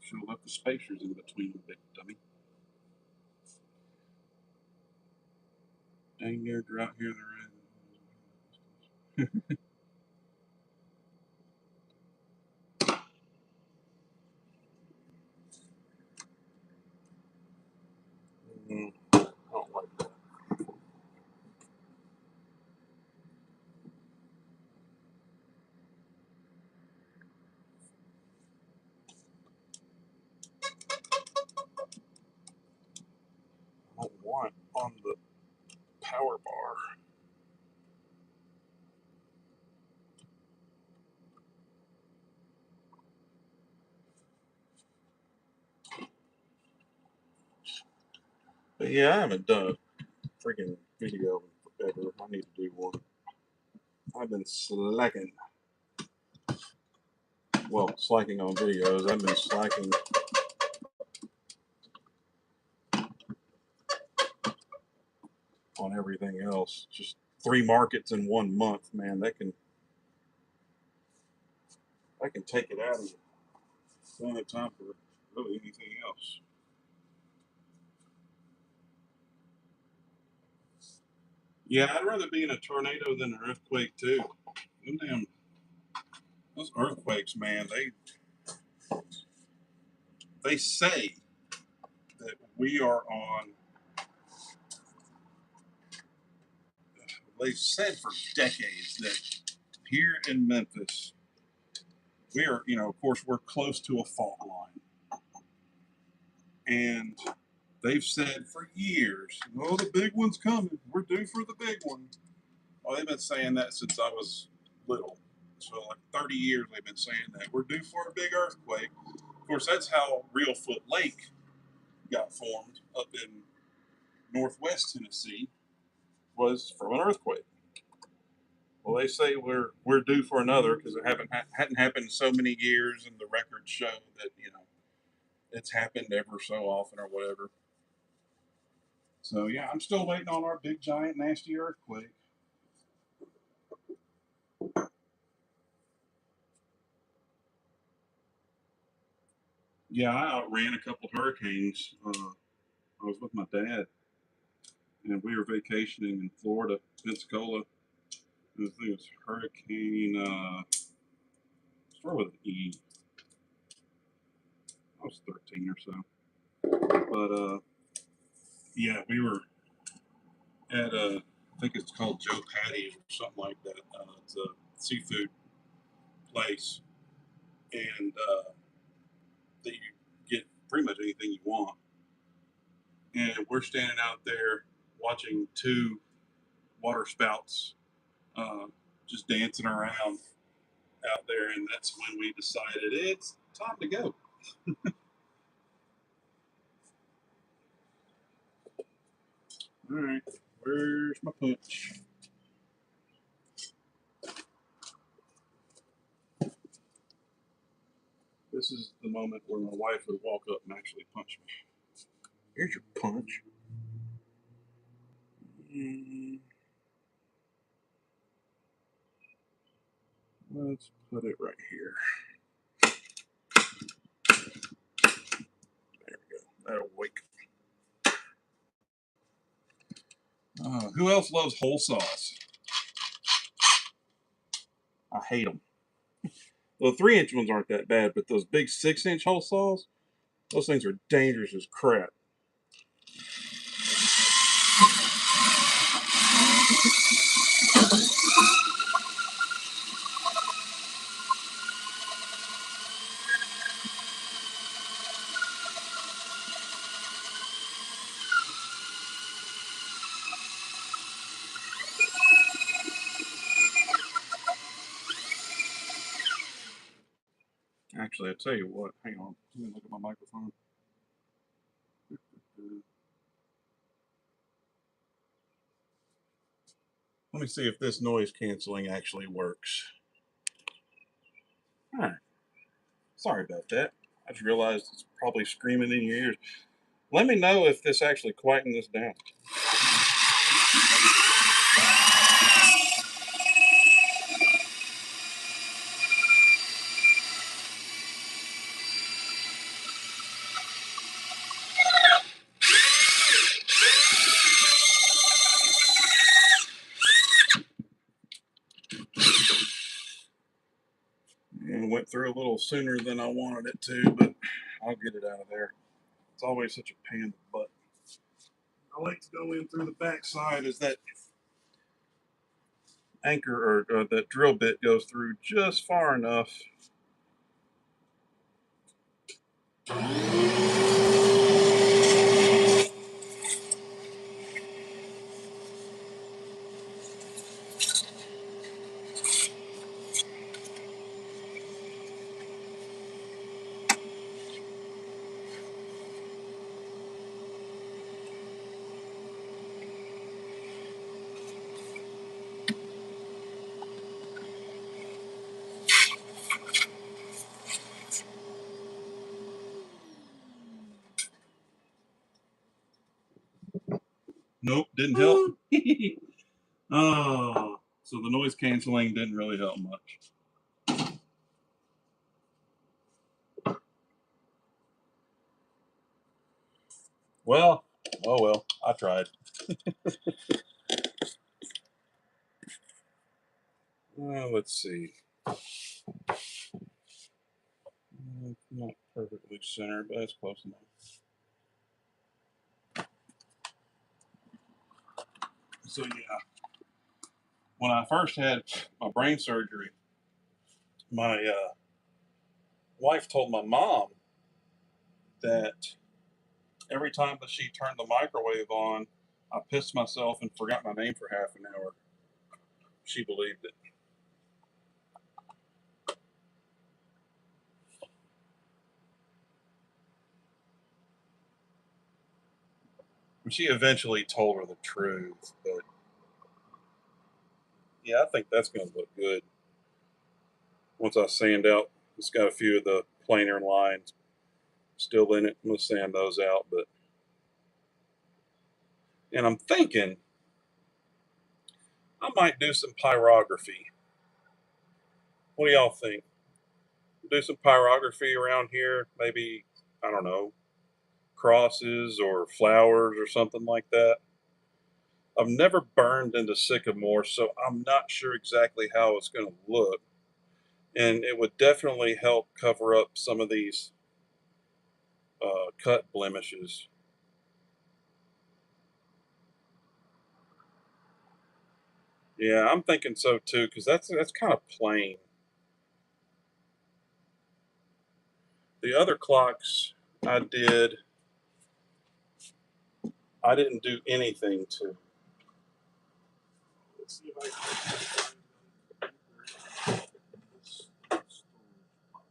Should have left the spacers in between them, big dummy. Dang near drought here they're in. I don't like that. I don't want on the power bar. But yeah, I haven't done a freaking video in forever. I need to do one. I've been slacking. Well, slacking on videos. I've been slacking on everything else. Just 3 markets in 1 month, man. That can take it out of you. Don't have time for really anything else. Yeah, I'd rather be in a tornado than an earthquake too. Them damn those earthquakes, man, they say that we are on. They've said for decades that here in Memphis, we are, of course, we're close to a fault line, and they've said for years, "Oh, the big one's coming. We're due for the big one." Well, they've been saying that since I was little. So, like 30 years, they've been saying that we're due for a big earthquake. Of course, that's how Reelfoot Lake got formed up in northwest Tennessee, was from an earthquake. Well, they say we're due for another because it hadn't happened in so many years, and the records show that it's happened ever so often or whatever. So yeah, I'm still waiting on our big giant nasty earthquake. Yeah, I outran a couple hurricanes. I was with my dad, and we were vacationing in Florida, Pensacola. And I think it was Hurricane. Start with an E. I was 13 or so, but yeah, we were at I think it's called Joe Patty's or something like that. It's a seafood place, and that you get pretty much anything you want. And we're standing out there watching two water spouts uh, just dancing around out there, and that's when we decided it's time to go. All right, where's my punch? This is the moment where my wife would walk up and actually punch me. Here's your punch. Mm, let's put it right here. There we go. That'll wake. Who else loves whole sauce? I hate them. Well, the 3-inch ones aren't that bad, but those big 6-inch whole saws, those things are dangerous as crap. Actually, I tell you what, hang on. Let me look at my microphone. Let me see if this noise canceling actually works. All right. Sorry about that. I just realized it's probably screaming in your ears. Let me know if this actually quietened this down. And it went through a little sooner than I wanted it to, but I'll get it out of there. It's always such a pain in the butt. I like to go in through the backside as that anchor or that drill bit goes through just far enough. Nope, didn't help. Oh, so the noise canceling didn't really help much. Well, oh well, I tried. Let's see. Not perfectly centered, but that's close enough. So yeah, when I first had my brain surgery, my wife told my mom that every time that she turned the microwave on, I pissed myself and forgot my name for half an hour. She believed it. She eventually told her the truth, but yeah, I think that's going to look good. Once I sand out, it's got a few of the planer lines still in it. I'm going to sand those out, but and I'm thinking I might do some pyrography. What do y'all think? Do some pyrography around here? Maybe, I don't know, crosses or flowers or something like that. I've never burned into sycamore, so I'm not sure exactly how it's going to look. And it would definitely help cover up some of these cut blemishes. Yeah, I'm thinking so too, because that's kind of plain. The other clocks I did, I didn't do anything to. Let's see if I can find this storage box.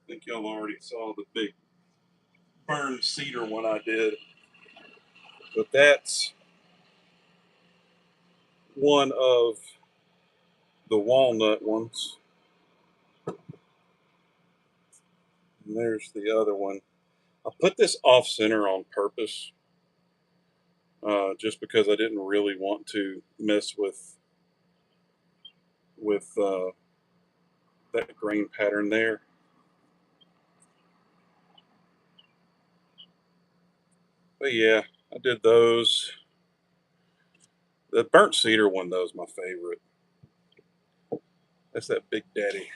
I think y'all already saw the big burned cedar one I did, but that's one of the walnut ones. And there's the other one. I put this off center on purpose, just because I didn't really want to mess with that grain pattern there. But yeah, I did those. The burnt cedar one though is my favorite. That's that Big Daddy.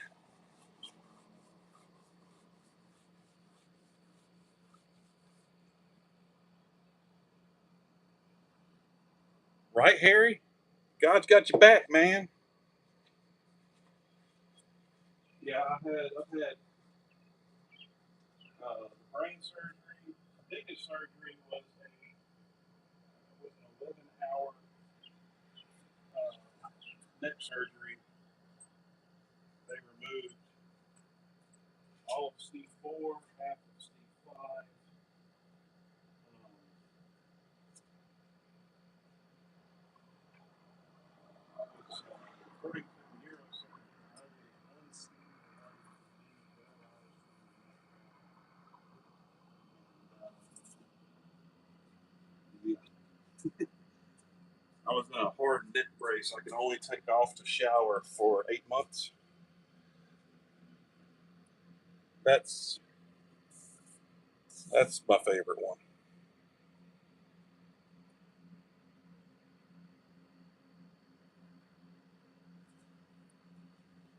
Right, Harry? God's got your back, man. Yeah, I've had brain surgery. The biggest surgery was an 11-hour neck surgery. They removed all of C4, half of C5. Was, according to the neurosurgeon, I was unseen I was in a hard neck brace. I could only take off to shower for 8 months. That's that's my favorite one.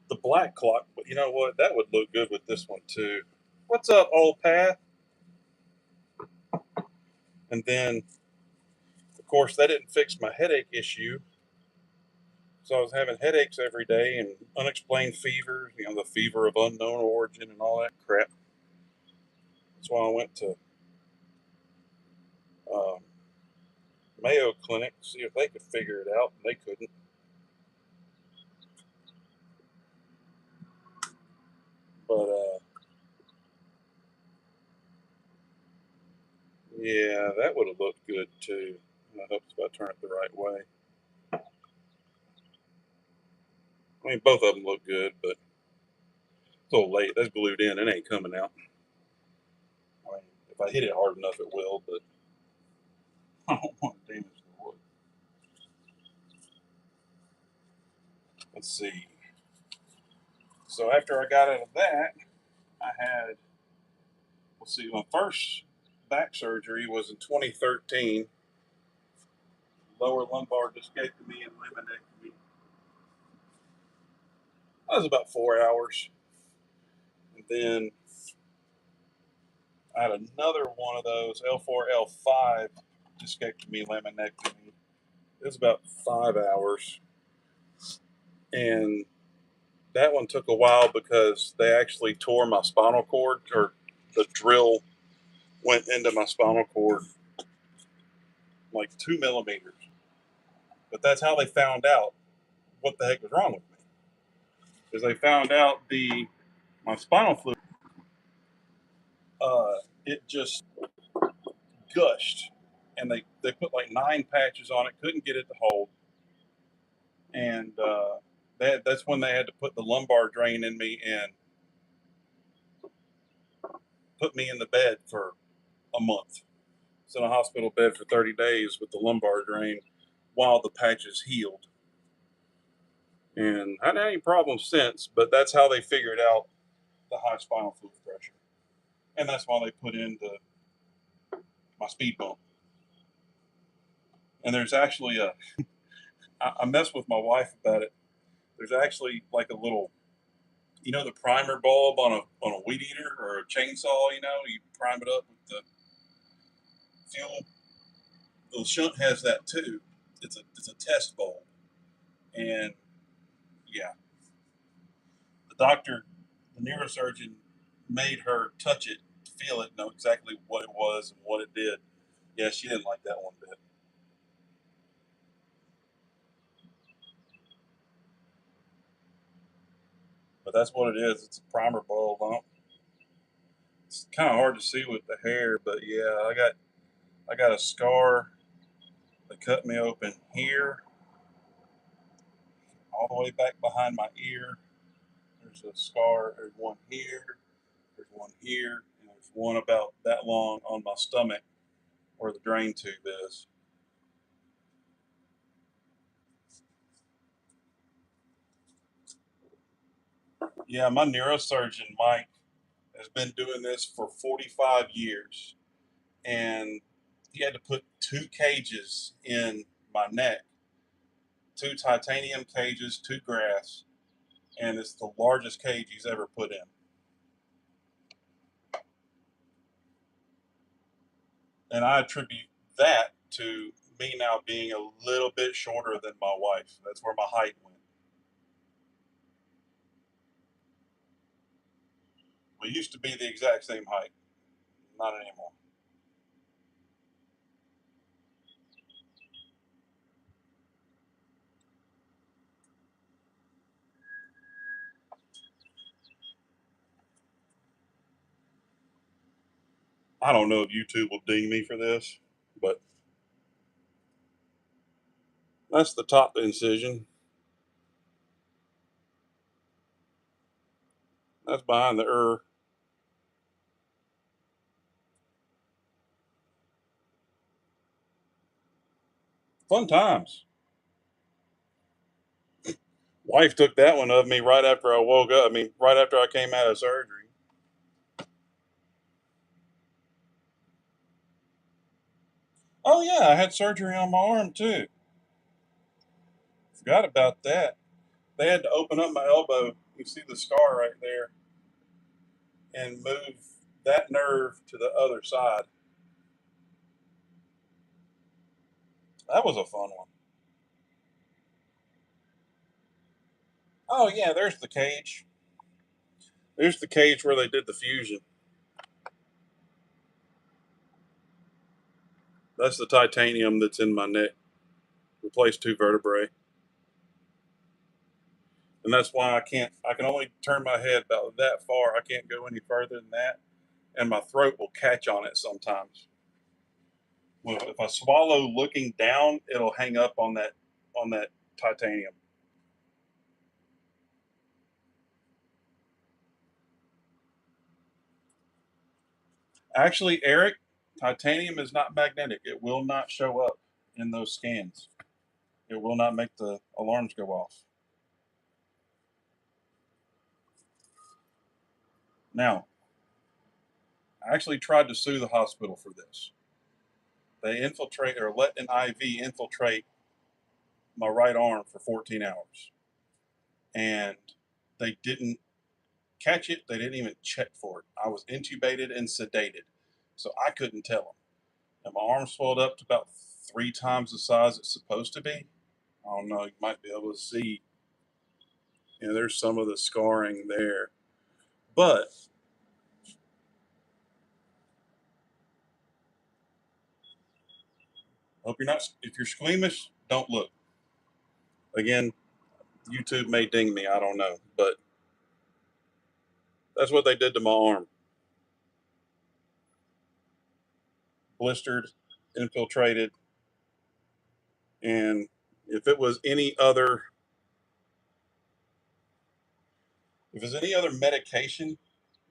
The black clock, but you know what? That would look good with this one too. What's up, old Pat? And then, of course, that didn't fix my headache issue. So I was having headaches every day and unexplained fevers, the fever of unknown origin and all that crap. That's why I went to um, Mayo Clinic to see if they could figure it out, and they couldn't. But yeah, that would have looked good too. I hope if I turn it the right way. I mean, both of them look good, but It's a little late. That's glued in. It ain't coming out. I mean, if I hit it hard enough, it will, but I don't want to damage the wood. Let's see. So after I got out of that, I had, let's see, my first back surgery was in 2013. Lower lumbar discectomy and laminectomy. That was about 4 hours. And then I had another one of those L4, L5 discectomy, laminectomy. It was about 5 hours. And that one took a while because they actually tore my spinal cord, or the drill went into my spinal cord like 2 millimeters. But that's how they found out what the heck was wrong with me. Is they found out my spinal fluid, it just gushed, and they put like 9 patches on it, couldn't get it to hold, and that's when they had to put the lumbar drain in me and put me in the bed for a month. So in a hospital bed for 30 days with the lumbar drain while the patches healed. And I haven't had any problems since, but that's how they figured out the high spinal fluid pressure. And that's why they put in my speed bump. And there's actually I messed with my wife about it. There's actually like a little, the primer bulb on a weed eater or a chainsaw, you prime it up with the fuel. The shunt has that too. It's a test bulb. And yeah, the neurosurgeon made her touch it, feel it, know exactly what it was and what it did. Yeah, she didn't like that one bit. But that's what it is. It's a primer bulb. It's kind of hard to see with the hair, but yeah, I got a scar. They cut me open here, all the way back behind my ear. There's a scar. There's one here. There's one here, and there's one about that long on my stomach where the drain tube is. Yeah, my neurosurgeon Mike has been doing this for 45 years, and he had to put 2 cages in my neck, 2 titanium cages, 2 grass, and it's the largest cage he's ever put in. And I attribute that to me now being a little bit shorter than my wife. That's where my height went. We used to be the exact same height, not anymore. I don't know if YouTube will ding me for this, but that's the top incision. That's behind the Fun times. Wife took that one of me right after I woke up. I mean, right after I came out of surgery. Oh yeah, I had surgery on my arm too. Forgot about that. They had to open up my elbow. You see the scar right there, and move that nerve to the other side. That was a fun one. Oh yeah, there's the cage. There's the cage where they did the fusion. That's the titanium that's in my neck. Replaced 2 vertebrae. And that's why I can only turn my head about that far. I can't go any further than that. And my throat will catch on it sometimes. Well, if I swallow looking down, it'll hang up on that titanium. Actually, Eric, titanium is not magnetic. It will not show up in those scans. It will not make the alarms go off. Now, I actually tried to sue the hospital for this. They infiltrate or let an IV infiltrate my right arm for 14 hours. And they didn't catch it. They didn't even check for it. I was intubated and sedated. So I couldn't tell them. And my arm swelled up to about 3 times the size it's supposed to be. I don't know. You might be able to see. There's some of the scarring there. But hope you're not. If you're squeamish, don't look. Again, YouTube may ding me. I don't know, but that's what they did to my arm. Blistered, infiltrated, and if it was any other, if it was any other medication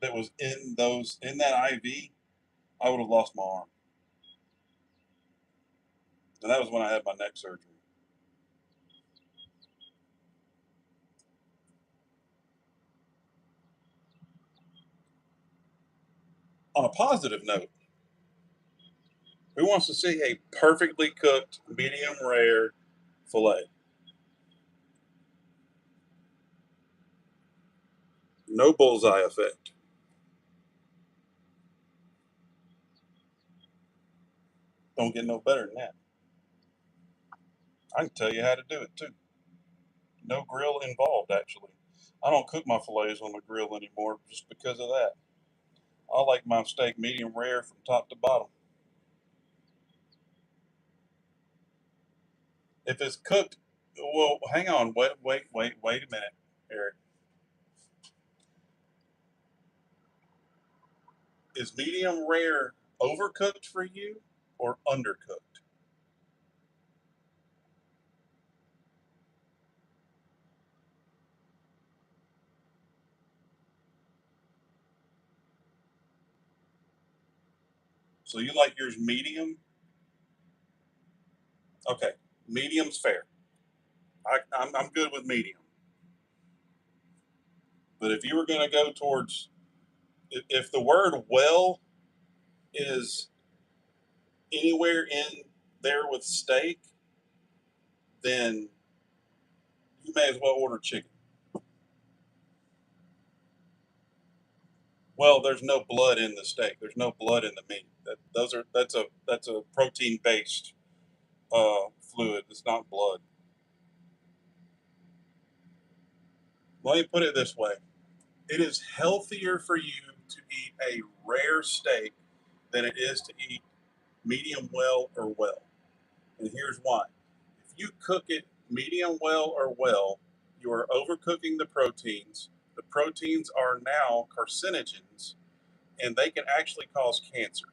that was in that IV, I would have lost my arm. And that was when I had my neck surgery. On a positive note, who wants to see a perfectly cooked, medium rare filet? No bullseye effect. Don't get no better than that. I can tell you how to do it too. No grill involved, actually. I don't cook my fillets on the grill anymore just because of that. I like my steak medium rare from top to bottom. If it's cooked, well, hang on, wait a minute, Eric. Is medium rare overcooked for you or undercooked? So you like yours medium? Okay, medium's fair. I'm good with medium. But if you were going to go towards, if the word well is anywhere in there with steak, then you may as well order chicken. Well, there's no blood in the steak. There's no blood in the meat. That's a protein based fluid. It's not blood. Let me put it this way: it is healthier for you to eat a rare steak than it is to eat medium well or well. And here's why: if you cook it medium well or well, you are overcooking the proteins. The proteins are now carcinogens, and they can actually cause cancer.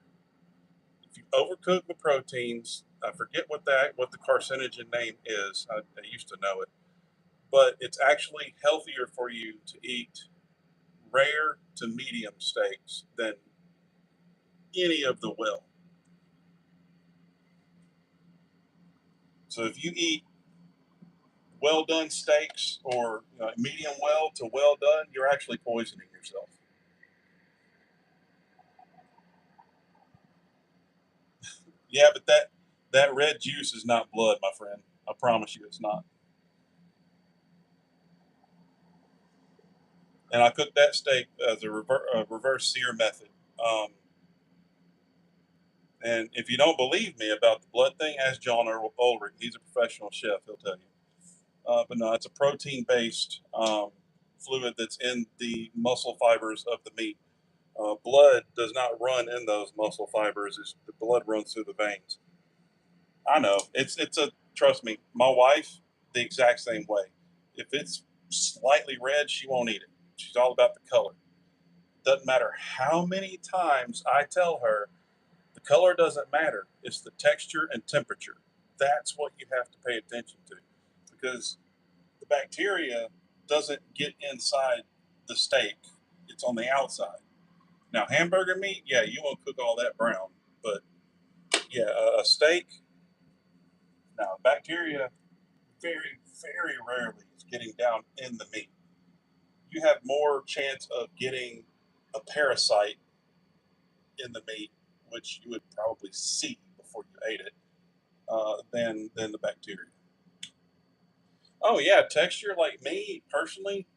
If you overcook the proteins, I forget what the carcinogen name is. I used to know it, but it's actually healthier for you to eat rare to medium steaks than any of the well. So if you eat well done steaks or medium well to well done, you're actually poisoning yourself. Yeah, but that red juice is not blood, my friend. I promise you, it's not. And I cooked that steak as a reverse sear method. Um, and if you don't believe me about the blood thing, ask John Ulrich. He's a professional chef. He'll tell you. But no, it's a protein based fluid that's in the muscle fibers of the meat. Blood does not run in those muscle fibers. The blood runs through the veins. I know. It's a trust me. My wife, the exact same way. If it's slightly red, she won't eat it. She's all about the color. Doesn't matter how many times I tell her the color doesn't matter. It's the texture and temperature. That's what you have to pay attention to, because the bacteria doesn't get inside the steak. It's on the outside. Now, hamburger meat, yeah, you won't cook all that brown, but yeah, a steak. Now, bacteria very, very rarely is getting down in the meat. You have more chance of getting a parasite in the meat, which you would probably see before you ate it, than the bacteria. Oh yeah, texture. Like me personally,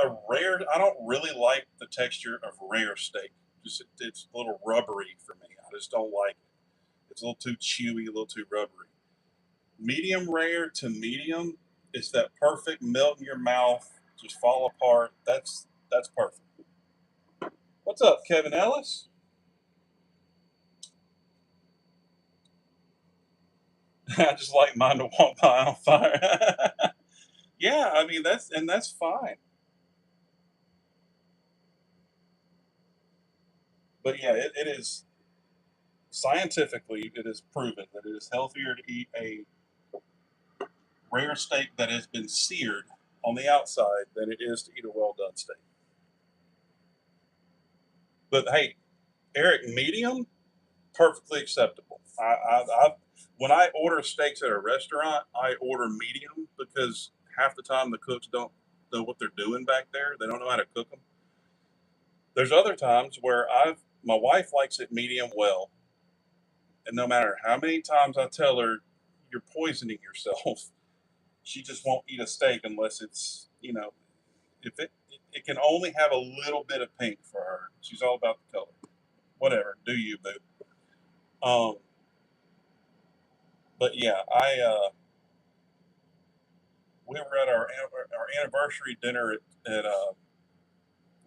a rare. I don't really like the texture of rare steak. Just it's a little rubbery for me. I just don't like it. It's a little too chewy, a little too rubbery. Medium rare to medium is that perfect melt in your mouth, just fall apart. That's perfect. What's up, Kevin Ellis? I just like mine to walk by on fire. Yeah, I mean that's fine. But yeah, it is scientifically it is proven that it is healthier to eat a rare steak that has been seared on the outside than it is to eat a well done steak. But hey, Eric, medium, perfectly acceptable. When I order steaks at a restaurant, I order medium because half the time the cooks don't know what they're doing back there. They don't know how to cook them. There's other times where my wife likes it medium well, and no matter how many times I tell her you're poisoning yourself, she just won't eat a steak unless it's if it can only have a little bit of pink for her. She's all about the color. Whatever, do you, boo? Um, but yeah, I we were at our anniversary dinner at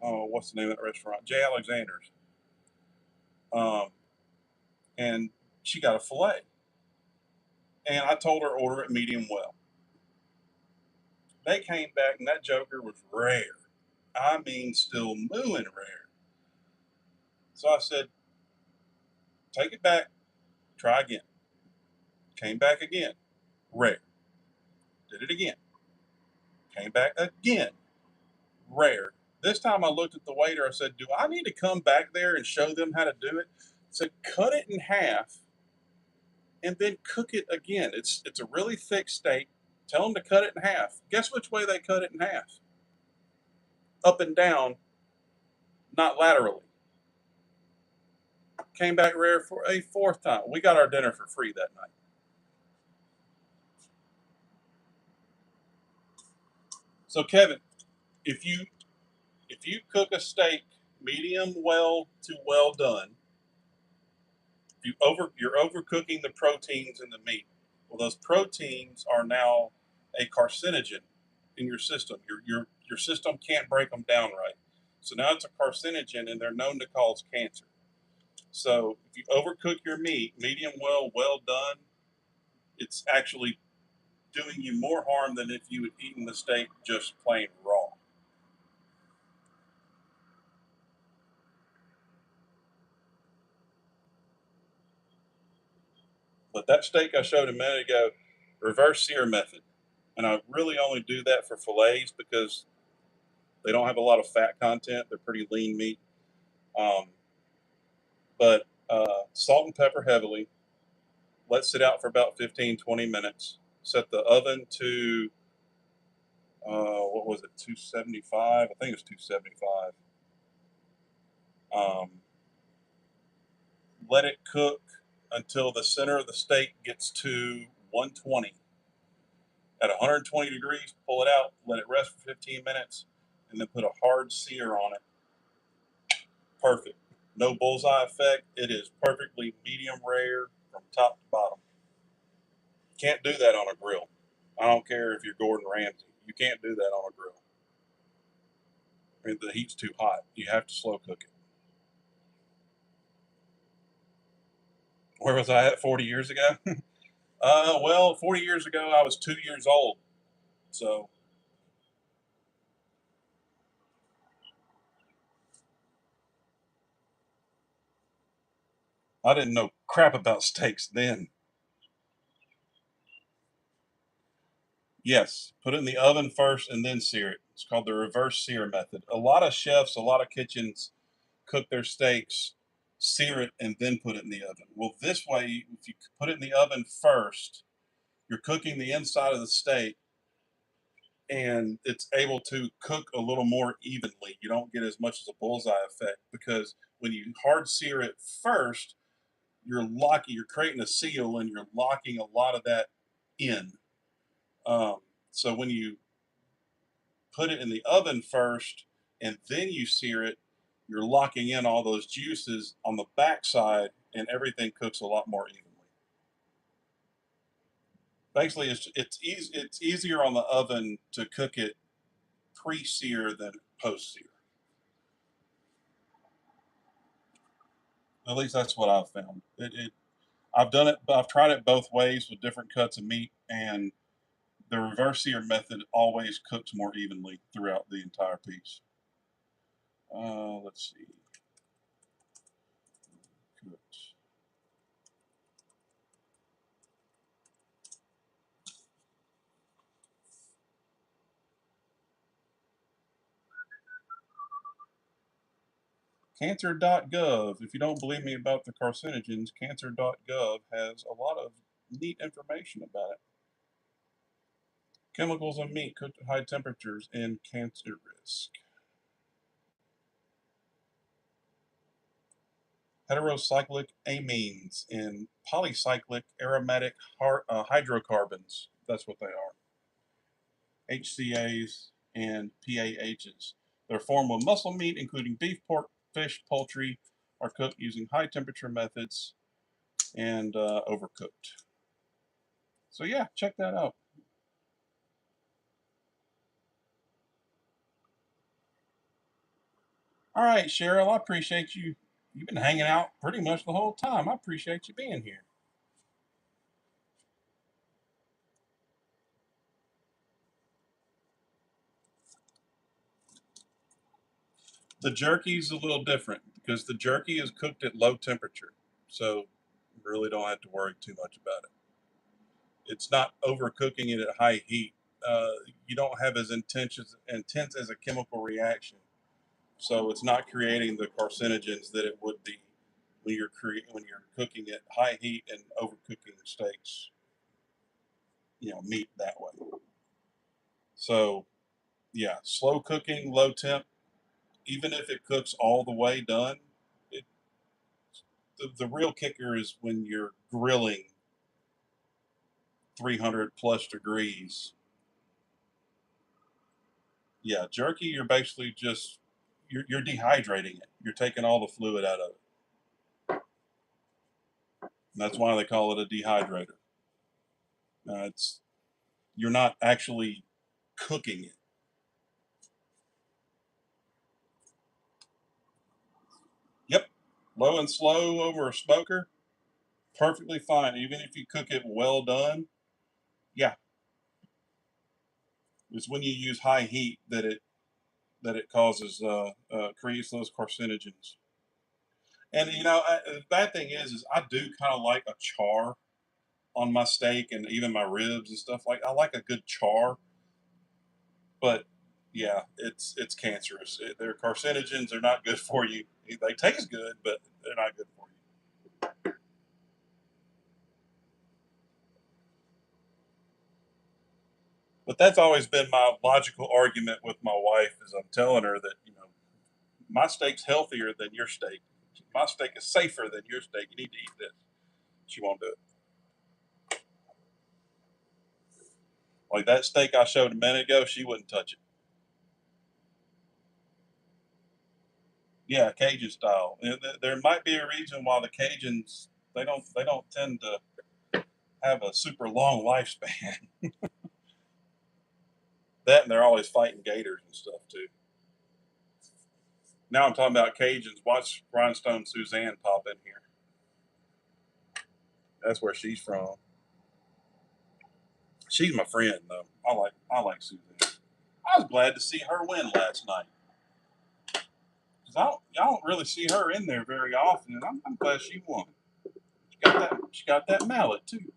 oh, what's the name of that restaurant? J. Alexander's. Um, and she got a fillet, and I told her order it medium well. They came back, and that joker was rare. I mean, still mooing rare. So I said, take it back, try again. Came back again, rare. Did it again. Came back again, rare. This time I looked at the waiter. I said, do I need to come back there and show them how to do it? I said, cut it in half and then cook it again. It's a really thick steak. Tell them to cut it in half. Guess which way they cut it in half? Up and down, not laterally. Came back rare for a fourth time. We got our dinner for free that night. So Kevin, if you cook a steak medium well to well done, you're overcooking the proteins in the meat. Well, those proteins are now a carcinogen in your system. Your system can't break them down right. So now it's a carcinogen, and they're known to cause cancer. So if you overcook your meat, medium well done, it's actually doing you more harm than if you had eaten the steak just plain raw. But that steak I showed a minute ago, reverse sear method. And I really only do that for fillets because they don't have a lot of fat content. They're pretty lean meat. Um, but salt and pepper heavily. Let sit out for about 15, 20 minutes. Set the oven to, what was it, 275? I think it was 275. Let it cook until the center of the steak gets to 120. At 120 degrees, pull it out, let it rest for 15 minutes, and then put a hard sear on it. Perfect. No bullseye effect. It is perfectly medium rare from top to bottom. Can't do that on a grill. I don't care if you're Gordon Ramsay. You can't do that on a grill. I mean, the heat's too hot. You have to slow cook it. Where was I at 40 years ago? Well, 40 years ago, I was 2 years old. So I didn't know crap about steaks then. Yes, put it in the oven first and then sear it. It's called the reverse sear method. A lot of chefs, a lot of kitchens cook their steaks, sear it, and then put it in the oven. Well, this way, if you put it in the oven first, you're cooking the inside of the steak and it's able to cook a little more evenly. You don't get as much as a bullseye effect because when you hard sear it first, you're creating a seal and you're locking a lot of that in. Um, so when you put it in the oven first and then you sear it, you're locking in all those juices on the backside and everything cooks a lot more evenly. Basically, it's easier on the oven to cook it pre-sear than post-sear. At least that's what I've found. I've done it. I've tried it both ways with different cuts of meat, and the reverse sear method always cooks more evenly throughout the entire piece. Let's see. Cooked. Cancer.gov. If you don't believe me about the carcinogens, cancer.gov has a lot of neat information about it. Chemicals in meat cooked at high temperatures and cancer risk. Heterocyclic amines and polycyclic aromatic hydrocarbons. That's what they are. HCAs and PAHs. They're formed of muscle meat, including beef, pork, fish, poultry, are cooked using high temperature methods and overcooked. So yeah, check that out. All right, Cheryl, I appreciate you. You've been hanging out pretty much the whole time. I appreciate you being here. The jerky's a little different because the jerky is cooked at low temperature. So you really don't have to worry too much about it. It's not overcooking it at high heat. You don't have as intense as a chemical reaction. So it's not creating the carcinogens that it would be when you're cooking at high heat and overcooking steaks, meat that way. So yeah, slow cooking, low temp, even if it cooks all the way done, it, the real kicker is when you're grilling 300 plus degrees. Yeah, jerky, you're basically just you're dehydrating it. You're taking all the fluid out of it. And that's why they call it a dehydrator. It's you're not actually cooking it. Yep, low and slow over a smoker, perfectly fine. Even if you cook it well done, yeah, it's when you use high heat that it causes creates those carcinogens. And the bad thing is I do kind of like a char on my steak and even my ribs and stuff like. I like a good char, but yeah, it's cancerous. They're carcinogens. They're not good for you. They taste good, but they're not good for you. But that's always been my logical argument with my wife, is I'm telling her that my steak's healthier than your steak. My steak is safer than your steak. You need to eat this. She won't do it. Like that steak I showed a minute ago, she wouldn't touch it. Yeah, Cajun style. There might be a reason why the Cajuns they don't tend to have a super long lifespan. That and they're always fighting gators and stuff too. Now I'm talking about Cajuns. Watch Rhinestone Suzanne pop in here. That's where she's from. She's my friend though. I like Suzanne. I was glad to see her win last night because I don't really see her in there very often, and I'm glad she won. She got that mallet too.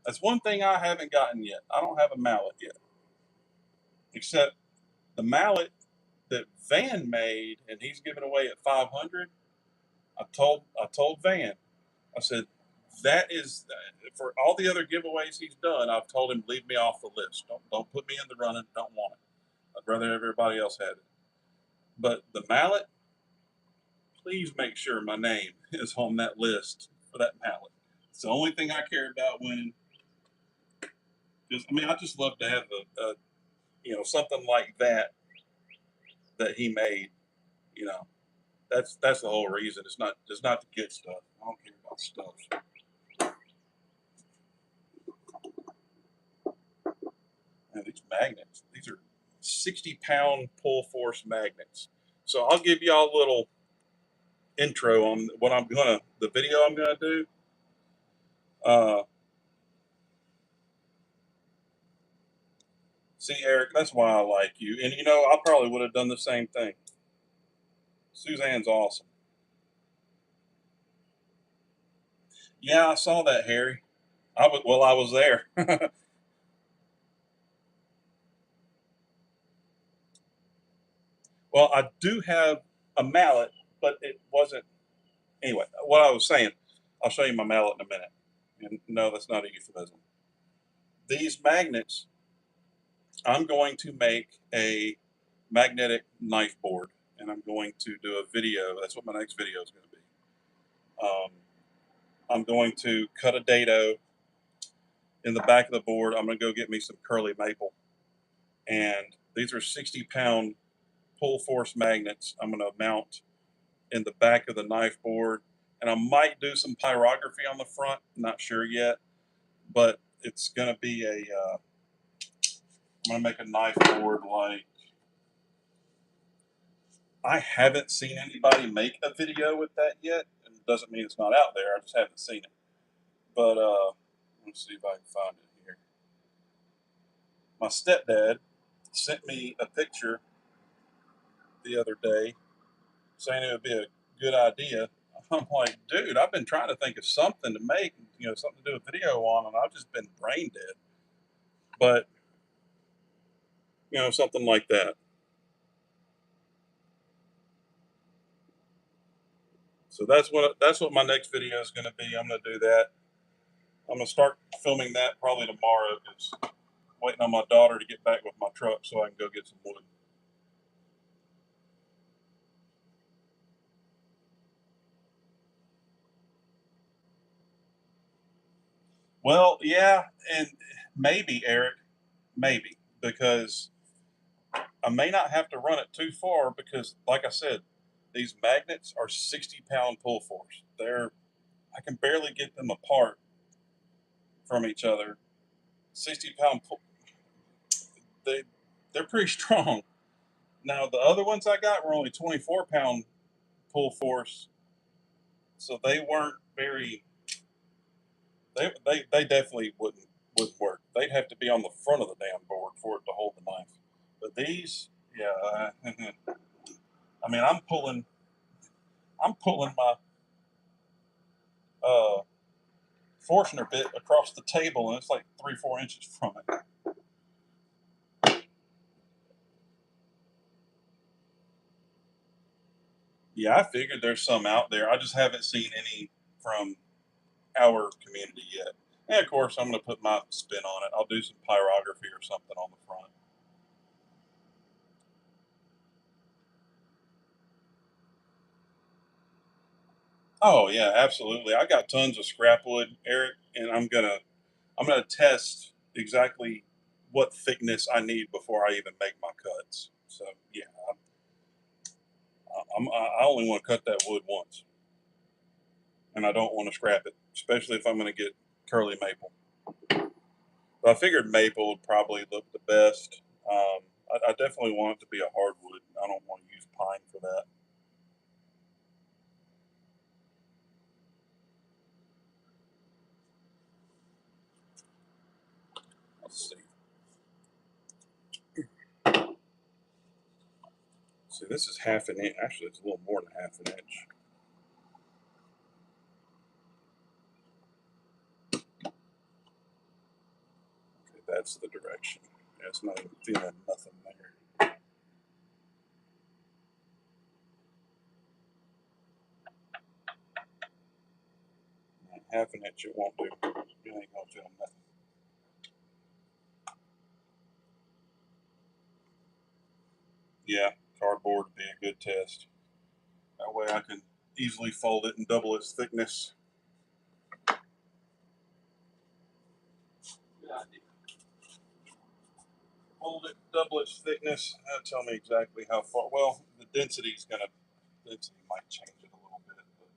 That's one thing I haven't gotten yet. I don't have a mallet yet, except the mallet. that Van made, and he's giving away at 500. I told Van, I said, that is for all the other giveaways he's done. I've told him, leave me off the list. Don't put me in the running. Don't want it. I'd rather everybody else had it. But the mallet, please make sure my name is on that list for that mallet. It's the only thing I care about winning. Because I just love to have something like that he made. You know, that's the whole reason. It's not the good stuff. I don't care about stuff. And these magnets, these are 60-pound pull force magnets. So I'll give y'all a little intro on the video I'm gonna do. See, Eric, that's why I like you. And I probably would have done the same thing. Suzanne's awesome. Yeah, I saw that, Harry. I was there. Well, I do have a mallet, but it wasn't. Anyway, what I was saying, I'll show you my mallet in a minute. And no, that's not a euphemism. These magnets, I'm going to make a magnetic knife board, and I'm going to do a video. That's what my next video is going to be. I'm going to cut a dado in the back of the board. I'm going to go get me some curly maple, and these are 60-pound pull force magnets. I'm going to mount in the back of the knife board, and I might do some pyrography on the front. Not sure yet, but it's going to be I'm going to make a knife board like. I haven't seen anybody make a video with that yet. And it doesn't mean it's not out there. I just haven't seen it. But let's see if I can find it here. My stepdad sent me a picture the other day saying it would be a good idea. I'm like, dude, I've been trying to think of something to make, something to do a video on, and I've just been brain dead. But something like that. So that's what my next video is going to be. I'm going to do that. I'm going to start filming that probably tomorrow because waiting on my daughter to get back with my truck so I can go get some wood. Well, yeah, and maybe, Eric, maybe, because I may not have to run it too far because, like I said, these magnets are 60-pound pull force. I can barely get them apart from each other. 60-pound pull, they, they're pretty strong. Now, the other ones I got were only 24-pound pull force, so they weren't very, they definitely wouldn't work. They'd have to be on the front of the damn board for it to hold the knife. But these, yeah, I'm pulling my uh, Forstner bit across the table, and it's like 3-4 inches from it. Yeah, I figured there's some out there. I just haven't seen any from our community yet. And of course, I'm going to put my spin on it. I'll do some pyrography or something on the front. Oh yeah, absolutely. I got tons of scrap wood, Eric, and I'm gonna test exactly what thickness I need before I even make my cuts. So yeah, I only want to cut that wood once, and I don't want to scrap it, especially if I'm going to get curly maple. But I figured maple would probably look the best. I definitely want it to be a hardwood. I don't want to use pine for that. Let's see. See, this is half an inch. Actually, it's a little more than half an inch. Okay, that's the direction. Yeah, it's not even feeling nothing there. half an inch, it won't do. You ain't gonna feel nothing. Yeah, cardboard would be a good test. That way I can easily fold it and double its thickness. Good idea. Fold it, double its thickness. That'll tell me exactly how far. Well, the density might change it a little bit, but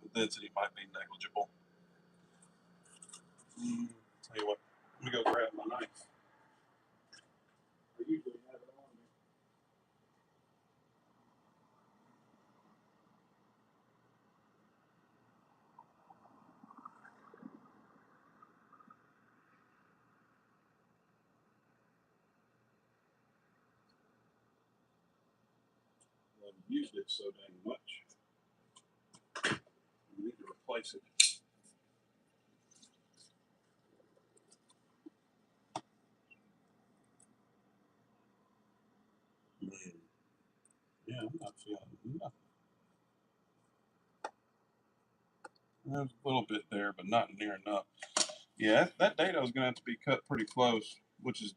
the density might be negligible. Tell you what, let me go grab my knife. I usually have it on me. I've used it so dang much. I need to replace it. Yeah, I'm not feeling nothing. There's a little bit there, but not near enough. Yeah, that dado is going to have to be cut pretty close, which is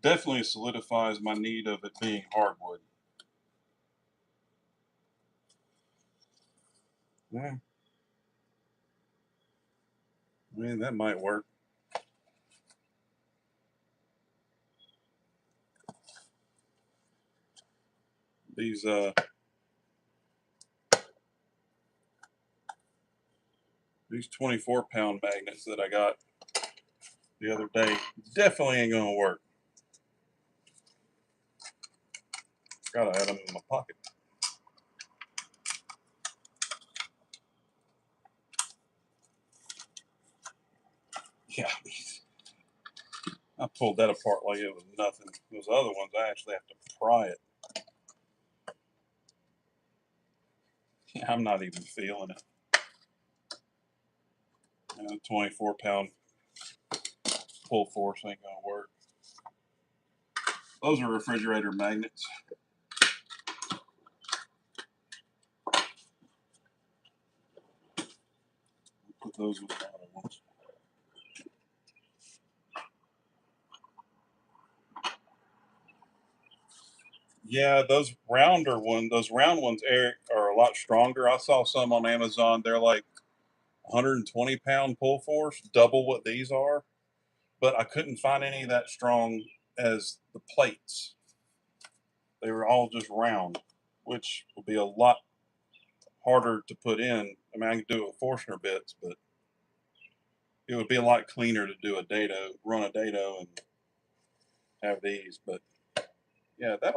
definitely solidifies my need of it being hardwood. Yeah, I mean that might work. These 24-pound magnets that I got the other day definitely ain't gonna work. Gotta have them in my pocket. Yeah, I pulled that apart like it was nothing. Those other ones, I actually have to pry it. Yeah, I'm not even feeling it. 24-pound pull force ain't gonna work. Those are refrigerator magnets. Put those with the other ones. Yeah, those round ones, Eric, are a lot stronger. I saw some on Amazon. They're like 120-pound pull force, double what these are. But I couldn't find any that strong as the plates. They were all just round, which will be a lot harder to put in. I mean, I can do it with Forstner bits, but it would be a lot cleaner to do run a dado, and have these. But yeah, that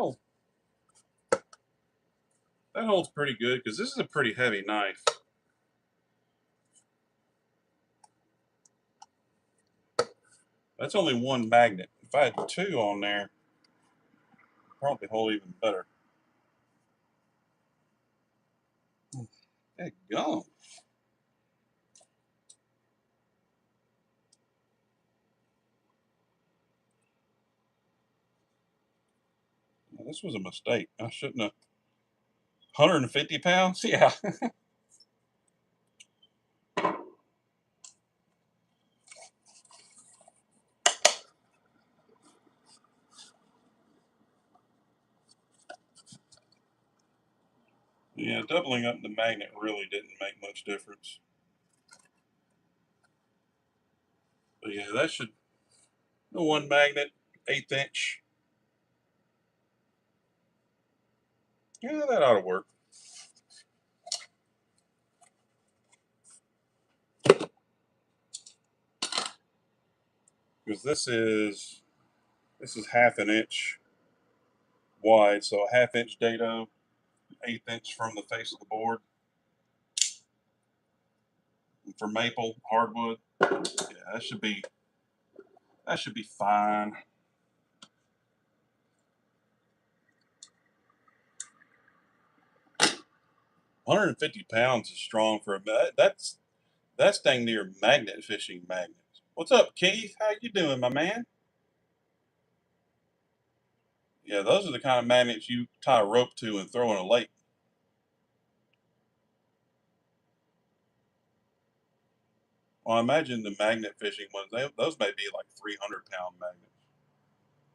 holds pretty good because this is a pretty heavy knife. That's only one magnet. If I had two on there, it'd probably hold even better. Hey, gum. This was a mistake. I shouldn't have. 150 pounds? Yeah. Yeah, doubling up the magnet really didn't make much difference. But yeah, that should, the one magnet, 1/8 inch. Yeah, that ought to work. Because this is 1/2 inch wide, so a 1/2 inch dado, 1/8 inch from the face of the board. And for maple hardwood, yeah, that should be fine. 150 pounds is strong for that's dang near magnet fishing magnets. What's up, Keith? How you doing, my man? Yeah, those are the kind of magnets you tie a rope to and throw in a lake. Well, I imagine the magnet fishing ones, those may be like 300-pound magnets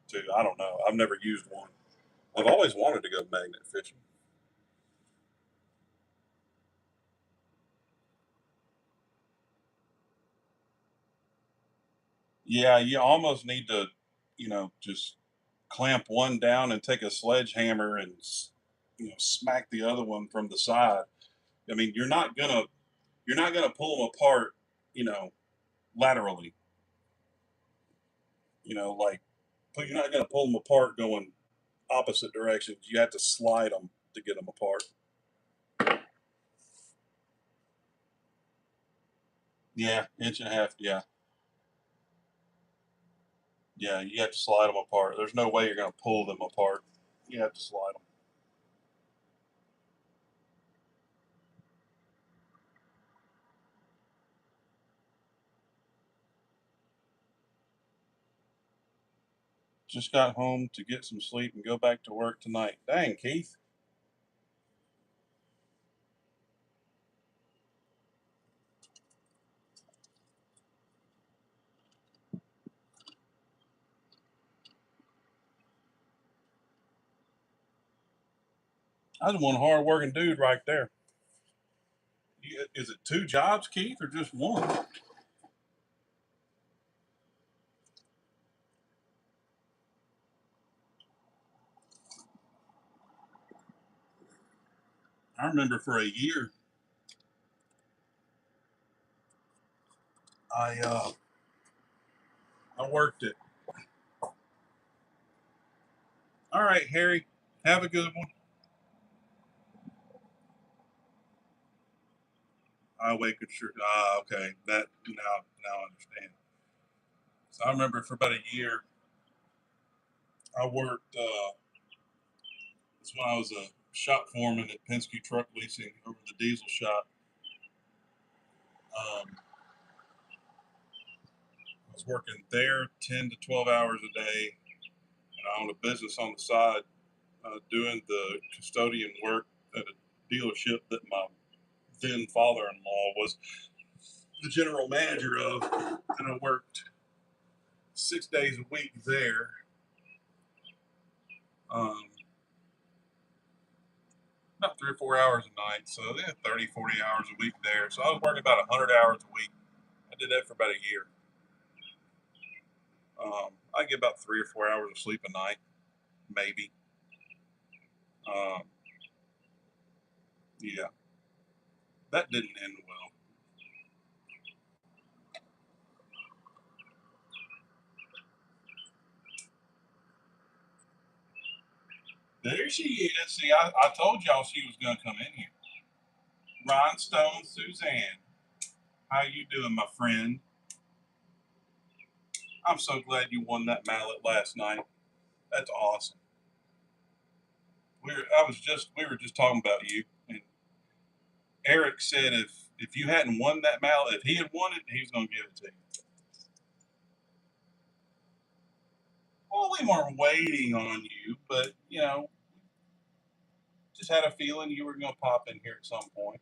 too. I don't know. I've never used one. I've always wanted to go magnet fishing. Yeah, you almost need to, just clamp one down and take a sledgehammer and smack the other one from the side. I mean, you're not gonna pull them apart, you know, laterally. Like you're not gonna pull them apart going opposite directions. You have to slide them to get them apart. Yeah, inch and a half. Yeah, yeah. You have to slide them apart. There's no way you're gonna pull them apart. You have to slide them. Just got home to get some sleep and go back to work tonight. Dang, Keith. I just one hard working dude right there. Is it two jobs, Keith, or just one? I remember for a year, I uh, I worked it. All right, Harry, have a good one. I wake up sure. Okay, that now I understand. So I remember for about a year, I worked. That's when I was a shop foreman at Penske Truck Leasing over the diesel shop. I was working there 10 to 12 hours a day, and I owned a business on the side doing the custodian work at a dealership that my then father-in-law was the general manager of, and I worked 6 days a week there. Um, about 3 or 4 hours a night, so yeah, 30, 40 hours a week there. So I was working about 100 hours a week. I did that for about a year. I get about 3 or 4 hours of sleep a night, maybe. Um, yeah, that didn't end well. There she is. See, I told y'all she was going to come in here. Rhinestone Suzanne, how you doing, my friend? I'm so glad you won that mallet last night. That's awesome. We were just talking about you, and Eric said if you hadn't won that mallet, if he had won it, he was going to give it to you. Well, we weren't waiting on you, but just had a feeling you were going to pop in here at some point.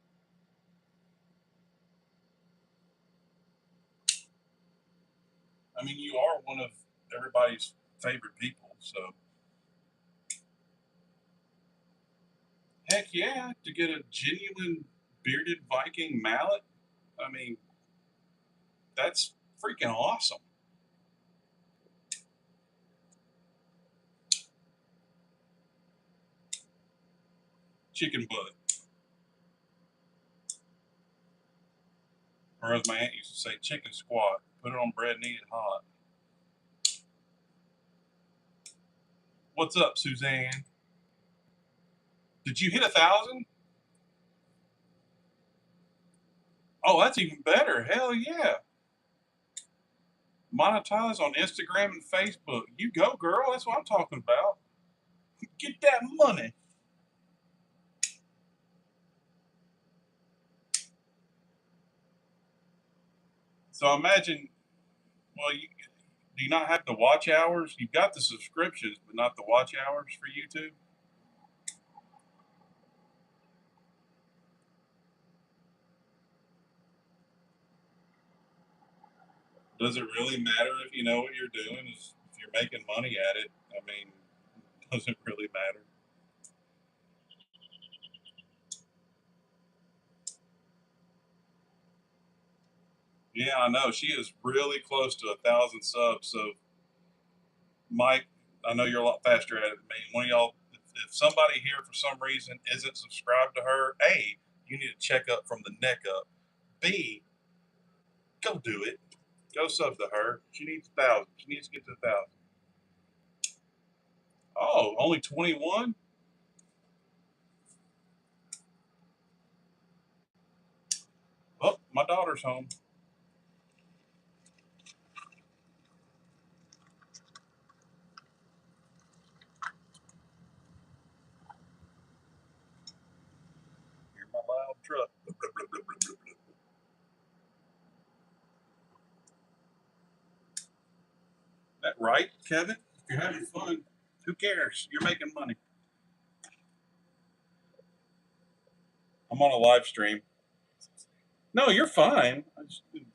I mean, you are one of everybody's favorite people, so heck yeah, to get a genuine bearded Viking mallet. I mean, that's freaking awesome. Chicken butt, or as my aunt used to say, chicken squat. Put it on bread and eat it hot. What's up, Suzanne? Did you hit 1,000? Oh, that's even better. Hell yeah. Monetize on Instagram and Facebook. You go, girl. That's what I'm talking about. Get that money. So imagine, well, do you not have the watch hours? You've got the subscriptions, but not the watch hours for YouTube? Does it really matter if you know what you're doing? If you're making money at it, I mean, does it really matter? Yeah, I know. She is really close to 1,000 subs. So, Mike, I know you're a lot faster at it than me. One of y'all, if somebody here for some reason isn't subscribed to her, A, you need to check up from the neck up. B, go do it. Go sub to her. She needs 1,000. She needs to get to 1,000. Oh, only 21? Oh, my daughter's home. Hear my loud truck. That right, Kevin? If you're having fun, who cares? You're making money. I'm on a live stream. No, you're fine.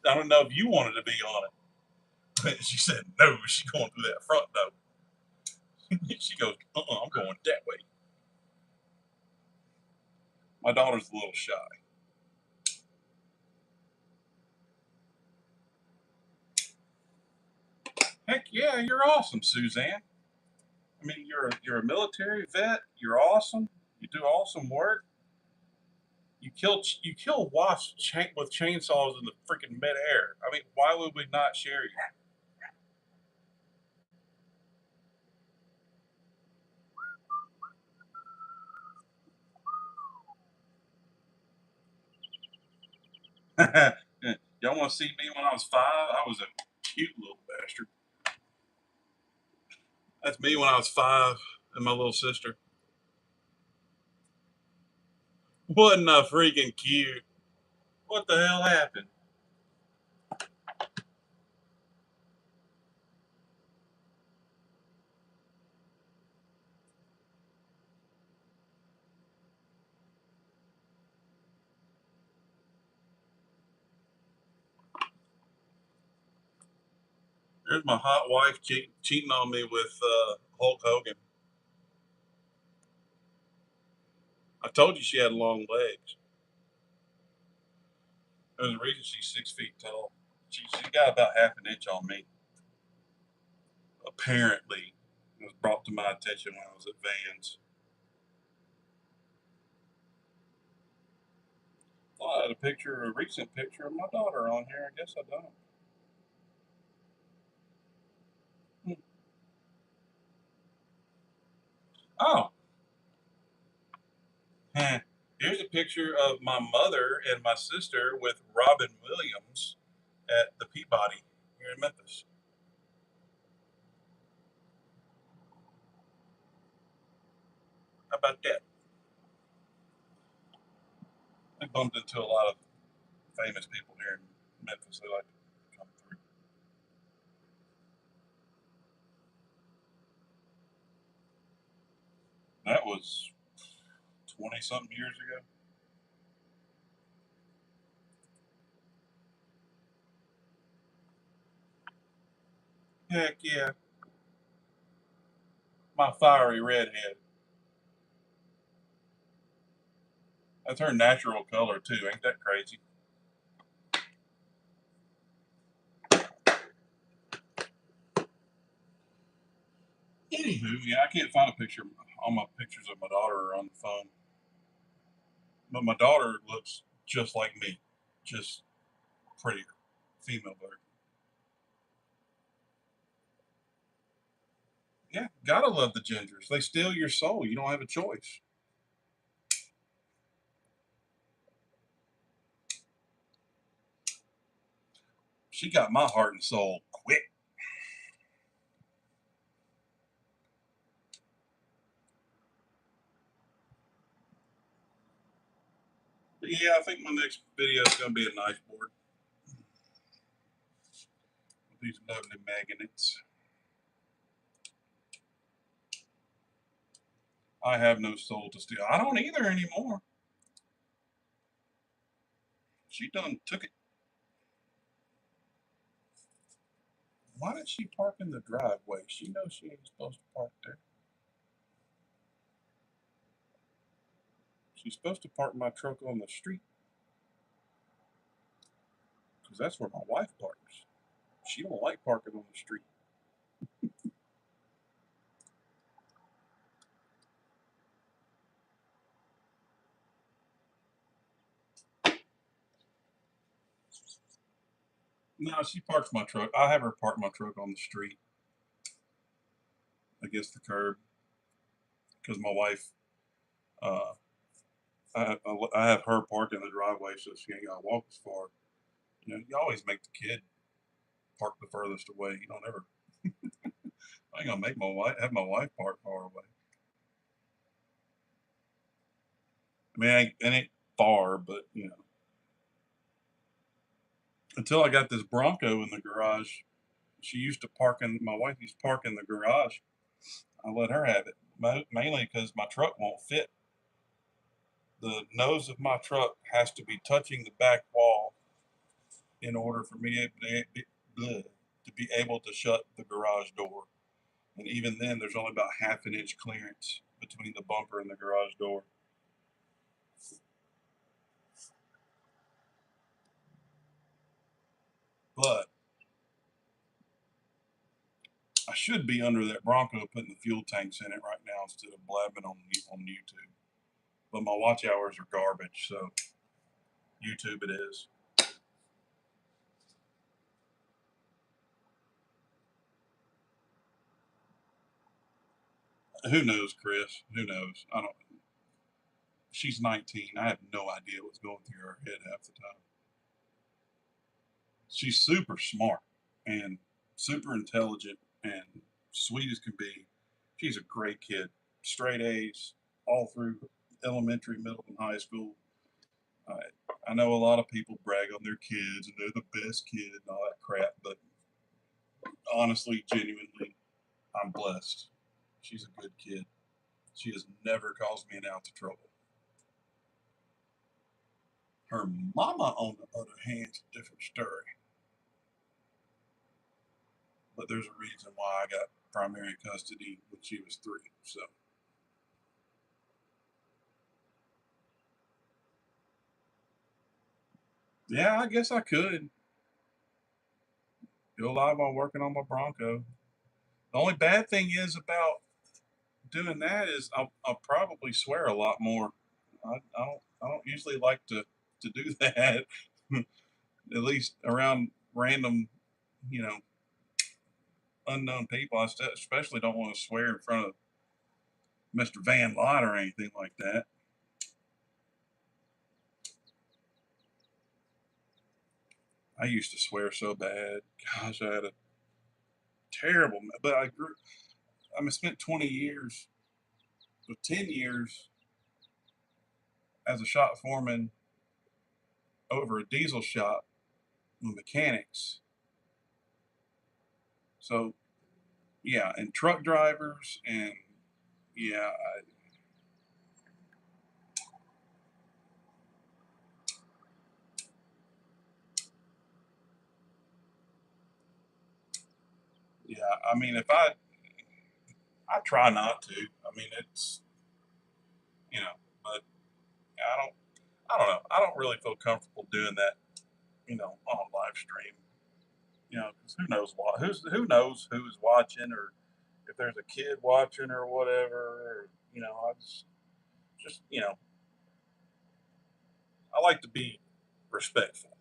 I don't know if you wanted to be on it. She said no. She's going through that front door. She goes, I'm going that way. My daughter's a little shy. Heck yeah, you're awesome, Suzanne. I mean, you're a military vet. You're awesome. You do awesome work. You kill wasps with chainsaws in the freaking midair. I mean, why would we not share you? Y'all want to see me when I was 5? I was a cute little bastard. That's me when I was 5, and my little sister. Wasn't I freaking cute? What the hell happened? There's my hot wife cheating on me with Hulk Hogan. I told you she had long legs. There's a reason she's 6 feet tall. She got about half an inch on me. Apparently, it was brought to my attention when I was at Vans. Thought I had a recent picture of my daughter on here. I guess I don't. Hmm. Oh, here's a picture of my mother and my sister with Robin Williams at the Peabody here in Memphis. How about that? I bumped into a lot of famous people here in Memphis. They like to come through. That was 20 something years ago. Heck yeah. My fiery redhead. That's her natural color too. Ain't that crazy? Anywho, yeah, I can't find a picture. All my pictures of my daughter are on the phone. But my daughter looks just like me, just prettier, female version. Yeah, gotta love the gingers. They steal your soul. You don't have a choice. She got my heart and soul quick. But yeah, I think my next video is gonna be a nice board with these lovely magnets. I have no soul to steal. I don't either anymore. She done took it. Why did she park in the driveway? She knows she ain't supposed to park there. She's supposed to park my truck on the street because that's where my wife parks. She don't like parking on the street. No, she parks my truck. I have her park my truck on the street against the curb because my wife, uh, I have her park in the driveway so she ain't got to walk as far. You know, you always make the kid park the furthest away. You don't ever. I ain't gonna make my wife have my wife park far away. I mean, it ain't far, but you know, until I got this Bronco in the garage, she used to park in. My wife used to park in the garage. I let her have it mainly because my truck won't fit. The nose of my truck has to be touching the back wall in order for me to be able to shut the garage door. And even then, there's only about half an inch clearance between the bumper and the garage door. But I should be under that Bronco putting the fuel tanks in it right now instead of blabbing on YouTube. But my watch hours are garbage, so YouTube it is. Who knows, Chris? Who knows? I don't. She's 19. I have no idea what's going through her head half the time. She's super smart and super intelligent and sweet as can be. She's a great kid. Straight A's all through elementary, middle, and high school. I know a lot of people brag on their kids and they're the best kid and all that crap, but honestly, genuinely, I'm blessed. She's a good kid. She has never caused me an ounce of trouble. Her mama, on the other hand, is a different story. But there's a reason why I got primary custody when she was 3. So, yeah, I guess I could go live while working on my Bronco. The only bad thing is about doing that is I'll probably swear a lot more. I don't usually like to do that. At least around random, you know, unknown people. I especially don't want to swear in front of Mr. Van Lot or anything like that. I used to swear so bad. Gosh, I had a terrible. But I grew. I spent 20 years, or 10 years as a shop foreman over a diesel shop with mechanics. So yeah, and truck drivers, and yeah, yeah. I mean, if I try not to. I mean, it's but I don't know. I don't really feel comfortable doing that, on a live stream. Because who knows who knows who's watching, or if there's a kid watching or whatever. Or, I just I like to be respectful.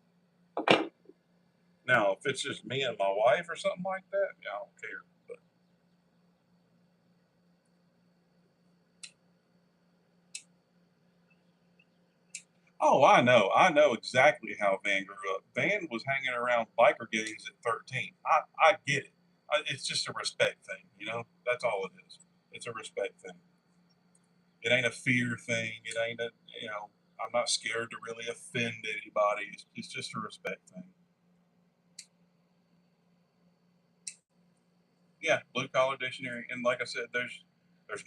Now, if it's just me and my wife or something like that, yeah, I don't care. But oh, I know exactly how Van grew up. Van was hanging around biker gangs at 13. I get it. It's just a respect thing, That's all it is. It's a respect thing. It ain't a fear thing. It ain't a, you know, I'm not scared to really offend anybody. It's just a respect thing. Yeah, blue collar dictionary. And like I said, there's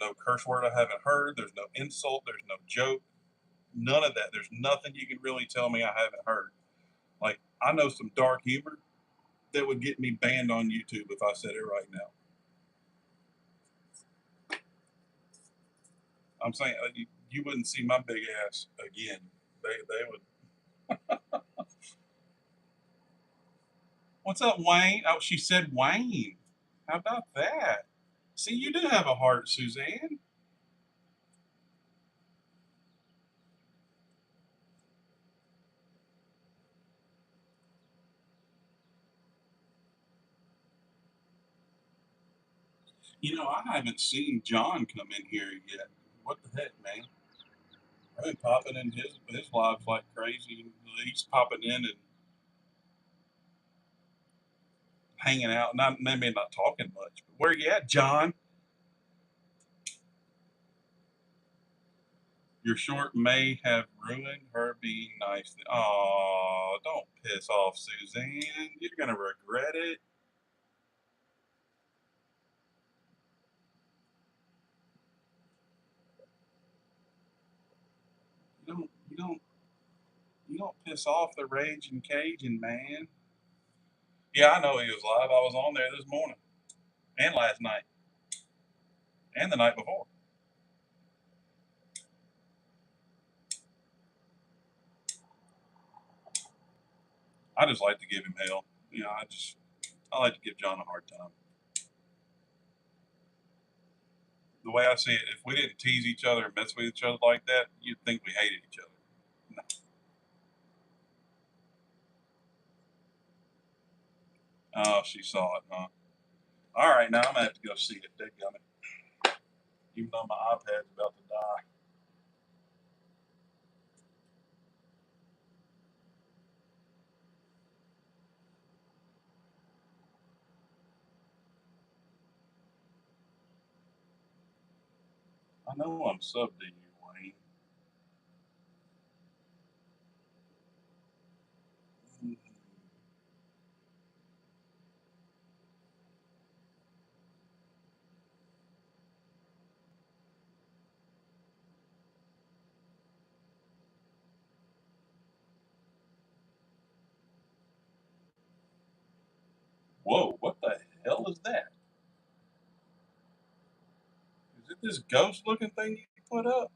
no curse word I haven't heard. There's no insult. There's no joke. None of that. There's nothing you can really tell me I haven't heard. Like I know some dark humor. that would get me banned on YouTube if I said it right now. I'm saying you wouldn't see my big ass again. They would. What's up, Wayne? Oh, she said Wayne. How about that? See, you do have a heart, Suzanne. You know, I haven't seen John come in here yet. What the heck, man? I've been popping in his lives like crazy. He's popping in and hanging out. Not maybe not talking much. But where you at, John? Your short may have ruined her being nice. Oh, don't piss off, Suzanne. You're gonna regret it. You don't piss off the raging Cajun man. Yeah, I know he was live. I was on there this morning and last night and the night before. I just like to give him hell. You know, I like to give John a hard time. The way I see it, if we didn't tease each other and mess with each other like that, you'd think we hated each other. No. Oh, she saw it, huh? All right, now I'm gonna have to go see it. Dadgummit. Even though my iPad's about to die. I know I'm subbed to you, Wayne. Mm. Whoa, what the hell is that? Is it this ghost looking thing you put up?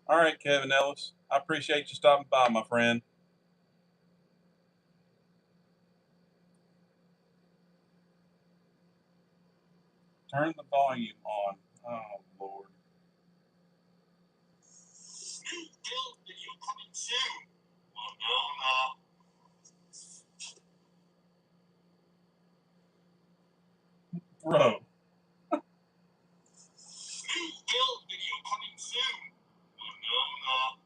All right, Kevin Ellis. I appreciate you stopping by, my friend. Turn the volume on. Oh, Lord. New build video coming soon. Well, no, Bro. New build video coming soon. Well, no.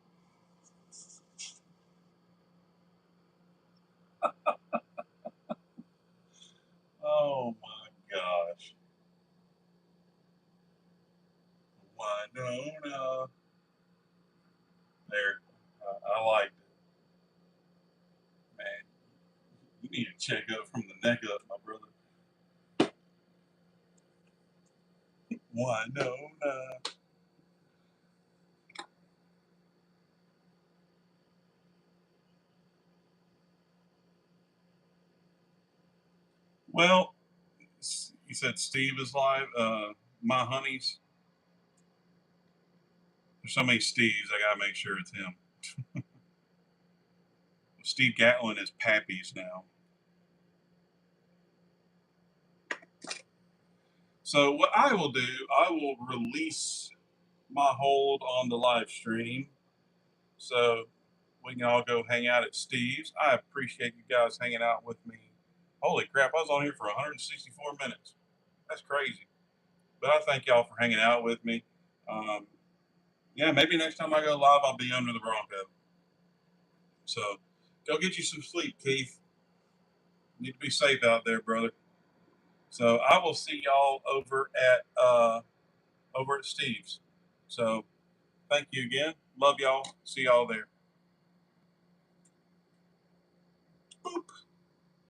Oh, my gosh. Why, no. There. I liked it. Man, you need to check up from the neck up, my brother. Why, no. Well, you said Steve is live. My honeys. There's so many Steves, I gotta make sure it's him. Steve Gatlin is Pappy's now. So what I will do, I will release my hold on the live stream, so we can all go hang out at Steve's. I appreciate you guys hanging out with me. Holy crap, I was on here for 164 minutes. That's crazy. But I thank y'all for hanging out with me. Um, yeah, maybe next time I go live, I'll be under the Bronco. So go get you some sleep, Keith. You need to be safe out there, brother. So I will see y'all over at Steve's. So thank you again. Love y'all. See y'all there.